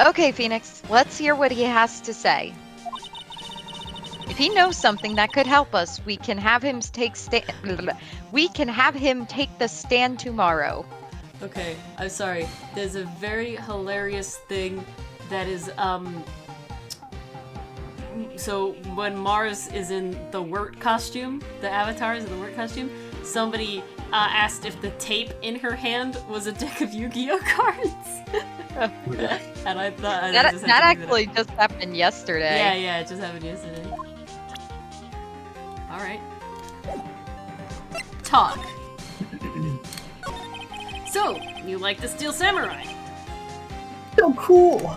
Okay, Phoenix, let's hear what he has to say. If he knows something that could help us, we can have him take the stand tomorrow. Okay, I'm sorry. There's a very hilarious thing that is, so when Mars is in the Wirt costume, the avatar is in the Wirt costume, somebody asked if the tape in her hand was a deck of Yu-Gi-Oh cards. And I thought I That just had to bring that actually up. just happened yesterday. Yeah, it just happened yesterday. Alright. Talk. So, you like the Steel Samurai? So cool.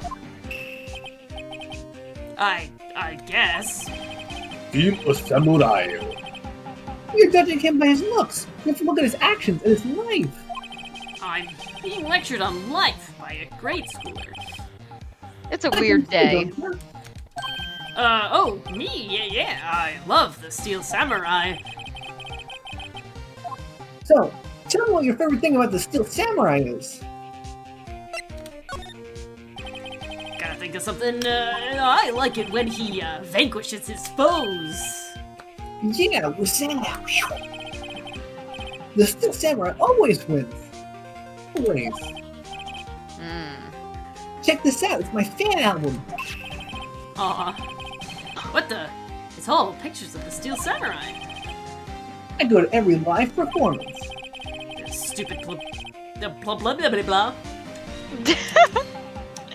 I guess. Steel Samurai. You're judging him by his looks. You have to look at his actions and his life. I'm being lectured on life by a grade schooler. It's a weird day. Oh, me? Yeah, I love the Steel Samurai. So, tell me what your favorite thing about the Steel Samurai is. Gotta think of something, I like it when he, vanquishes his foes. Yeah, with that. The Steel Samurai always wins. Always. Check this out, it's my fan album. Aw. What the? It's all pictures of the Steel Samurai. I go to every live performance. The stupid blah blah blah blah blah.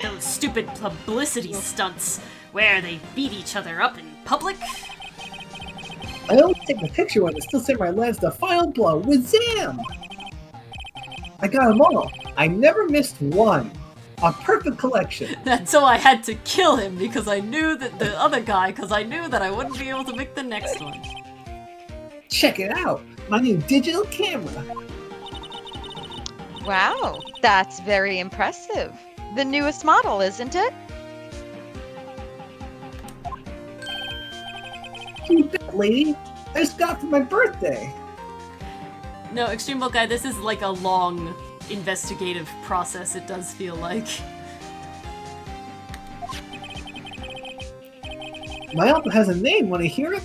Those stupid publicity stunts where they beat each other up in public. I always take the picture when the Steel Samurai lands the final blow with Zam! I got them all. I never missed one. A perfect collection. And so I had to kill him because I knew that the other guy, because I knew that I wouldn't be able to make the next one. Check it out. My new digital camera. Wow, that's very impressive. The newest model, isn't it? You bet, lady. I just got it for my birthday. No, Extreme Book Guy, this is like a long investigative process, it does feel like. My album has a name. Want to hear it?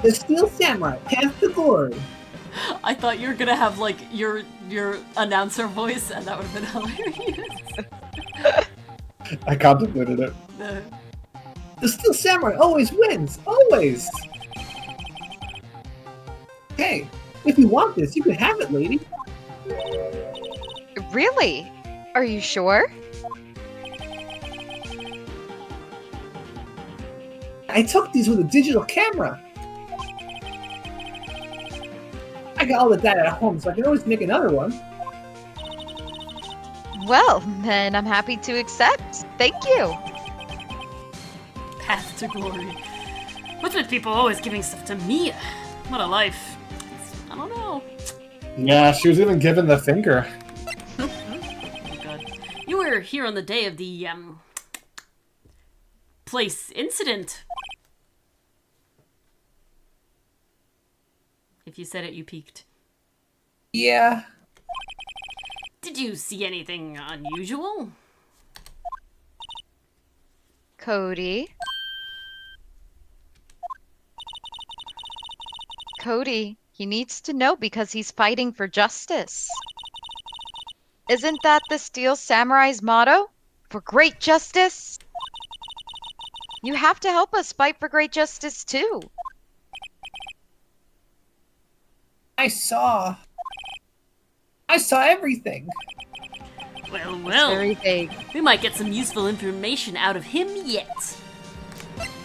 The Steel Samurai, Path to Glory. I thought you were gonna have like your announcer voice, and that would have been hilarious. I contemplated it. The Steel Samurai always wins. Always. Hey, if you want this, you can have it, lady. Really? Are you sure? I took these with a digital camera. I got all the data at home, so I can always make another one. Well, then I'm happy to accept. Thank you. Path to glory. What's with people always giving stuff to me? What a life. I don't know. Yeah, she was even given the finger. Oh god. You were here on the day of the, place incident. If you said it, you peeked. Yeah. Did you see anything unusual? Cody. Cody, he needs to know because he's fighting for justice. Isn't that the Steel Samurai's motto? For great justice? You have to help us fight for great justice too. I saw everything. Well, It's well. very vague. We might get some useful information out of him yet.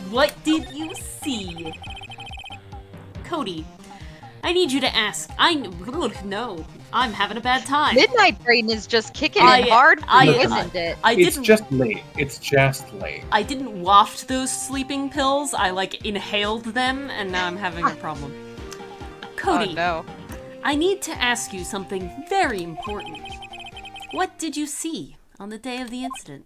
What did you see? Cody, I need you to ask. No, I'm having a bad time. Midnight Brain is just kicking it hard for you, isn't it? It's just late. It's just late. I didn't waft those sleeping pills. I inhaled them, and now I'm having a problem. Cody, Oh no. I need to ask you something very important. What did you see on the day of the incident?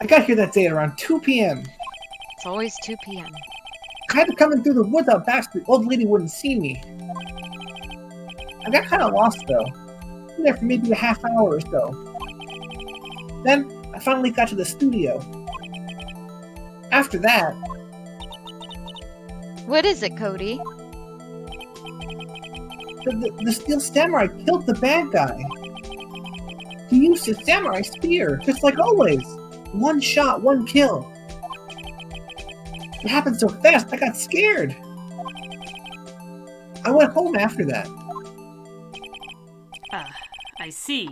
I got here that day at around 2 p.m. It's always 2 p.m. I had to come in through the woods out back so the old lady wouldn't see me. I got kind of lost though. Been there for maybe a half hour or so. Then I finally got to the studio. After that, What is it, Cody? the Steel Samurai killed the bad guy. He used his samurai spear, just like always. One shot, one kill. It happened so fast, I got scared. I went home after that. Ah, I see.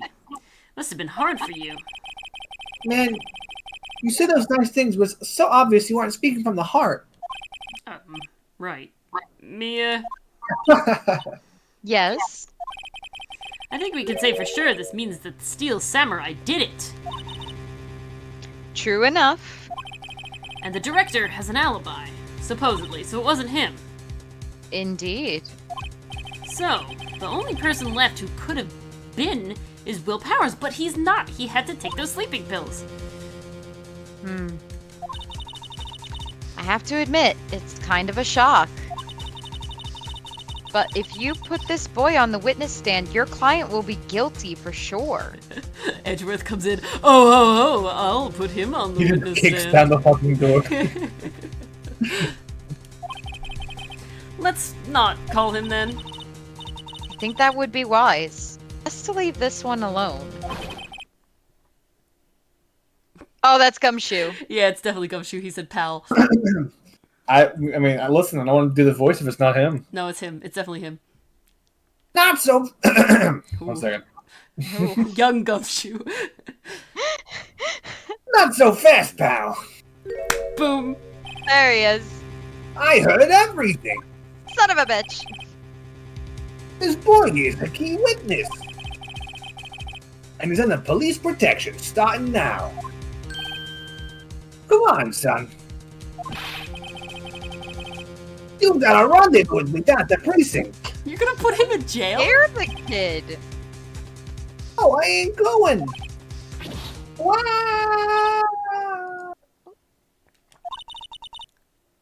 Must have been hard for you. Man, you said those nice things was so obvious you weren't speaking from the heart. Right. Mia, Yes. I think we can say for sure this means that the Steel Samurai did it. True enough. And the director has an alibi, supposedly, so it wasn't him. Indeed. So, the only person left who could have been is Will Powers, but he's not. He had to take those sleeping pills. I have to admit, it's kind of a shock. But if you put this boy on the witness stand, your client will be guilty for sure. Edgeworth comes in. Oh, I'll put him on the He witness just kicks stand. down the fucking door. Let's not call him then. I think that would be wise. Best to leave this one alone. Oh, that's Gumshoe. Yeah, it's definitely Gumshoe. He said pal. I mean, listen, I don't want to do the voice if it's not him. No, it's him. It's definitely him. Not so. 1 second. Ooh, young Gumshoe. Not so fast, pal. Boom. There he is. I heard everything. Son of a bitch. This boy is a key witness. And he's under police protection starting now. Come on, son. You got a rendezvous with me down at the precinct. You're gonna put him in jail? Scare the kid. Oh, I ain't going. Wow.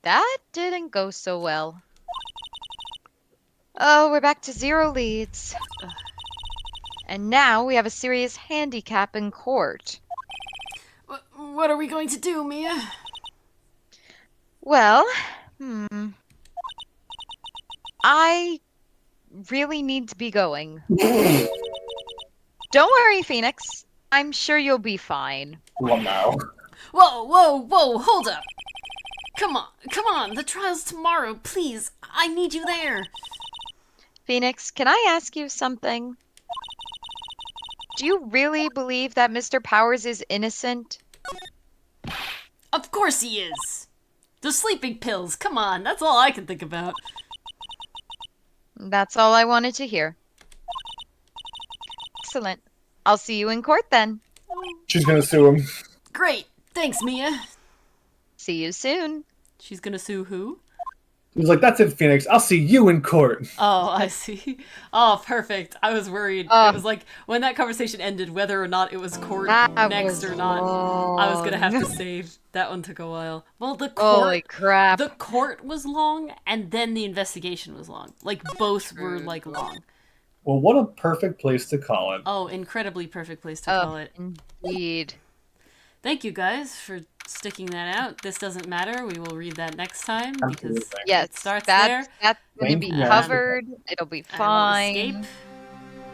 That didn't go so well. Oh, we're back to 0 leads. And now we have a serious handicap in court. What are we going to do, Mia? Well, I really need to be going. Don't worry, Phoenix. I'm sure you'll be fine. Well, now. Whoa, hold up. Come on, the trial's tomorrow, please. I need you there. Phoenix, can I ask you something? Do you really believe that Mr. Powers is innocent? Of course he is. The sleeping pills, come on, that's all I can think about. That's all I wanted to hear. Excellent. I'll see you in court then. She's gonna sue him. Great, thanks, Mia. See you soon. She's gonna sue who? He was like, "That's in Phoenix. I'll see you in court." Oh, I see. Oh, perfect. I was worried. It was like when that conversation ended, whether or not it was court That next was or not. I was gonna have to long. save. That one took a while. Well, Holy crap. the court was long, and then the investigation was long. Like both were True. like long. Well, what a perfect place to call it. Oh, incredibly perfect place to Oh, call it. indeed. Thank you guys for sticking that out. This doesn't matter. We will read that next time because Absolutely. Yes, it starts there. that's gonna Thank be you guys. covered. It'll be I will escape. fine.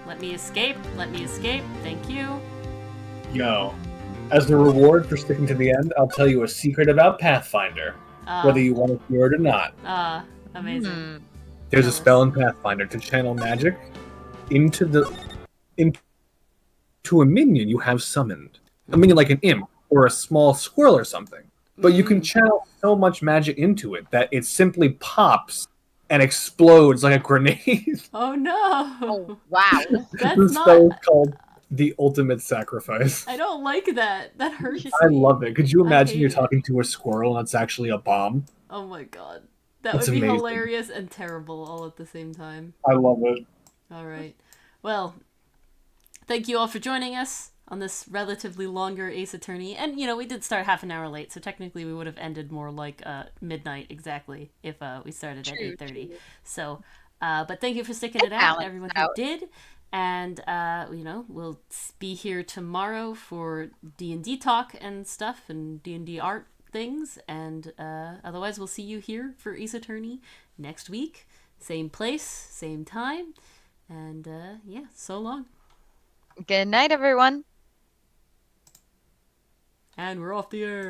Let me escape. Let me escape. Thank you. Yo, as a reward for sticking to the end, I'll tell you a secret about Pathfinder, whether you want to hear it or not. Amazing. Hmm. There's a Tell spell us. in Pathfinder to channel magic into a minion you have summoned. A minion like an imp or a small squirrel or something. But you can channel so much magic into it that it simply pops and explodes like a grenade. Oh Oh, no. wow. That's The not. spell is called the Ultimate Sacrifice. I don't like that. That hurts I me. love it. Could you I imagine hate you're it. talking to a squirrel and it's actually a bomb? Oh my god. That It's would be amazing. hilarious and terrible all at the same time. I love it. All right. Well, thank you all for joining us on this relatively longer Ace Attorney. And, you know, we did start half an hour late, so technically we would have ended more like midnight exactly if we started at 8:30. So, but thank you for sticking it out, balance everyone who out. did. And, you know, we'll be here tomorrow for D&D talk and stuff and D&D art things. And otherwise, we'll see you here for Ace Attorney next week. Same place, same time. And yeah, so long. Good night, everyone. And we're off the air.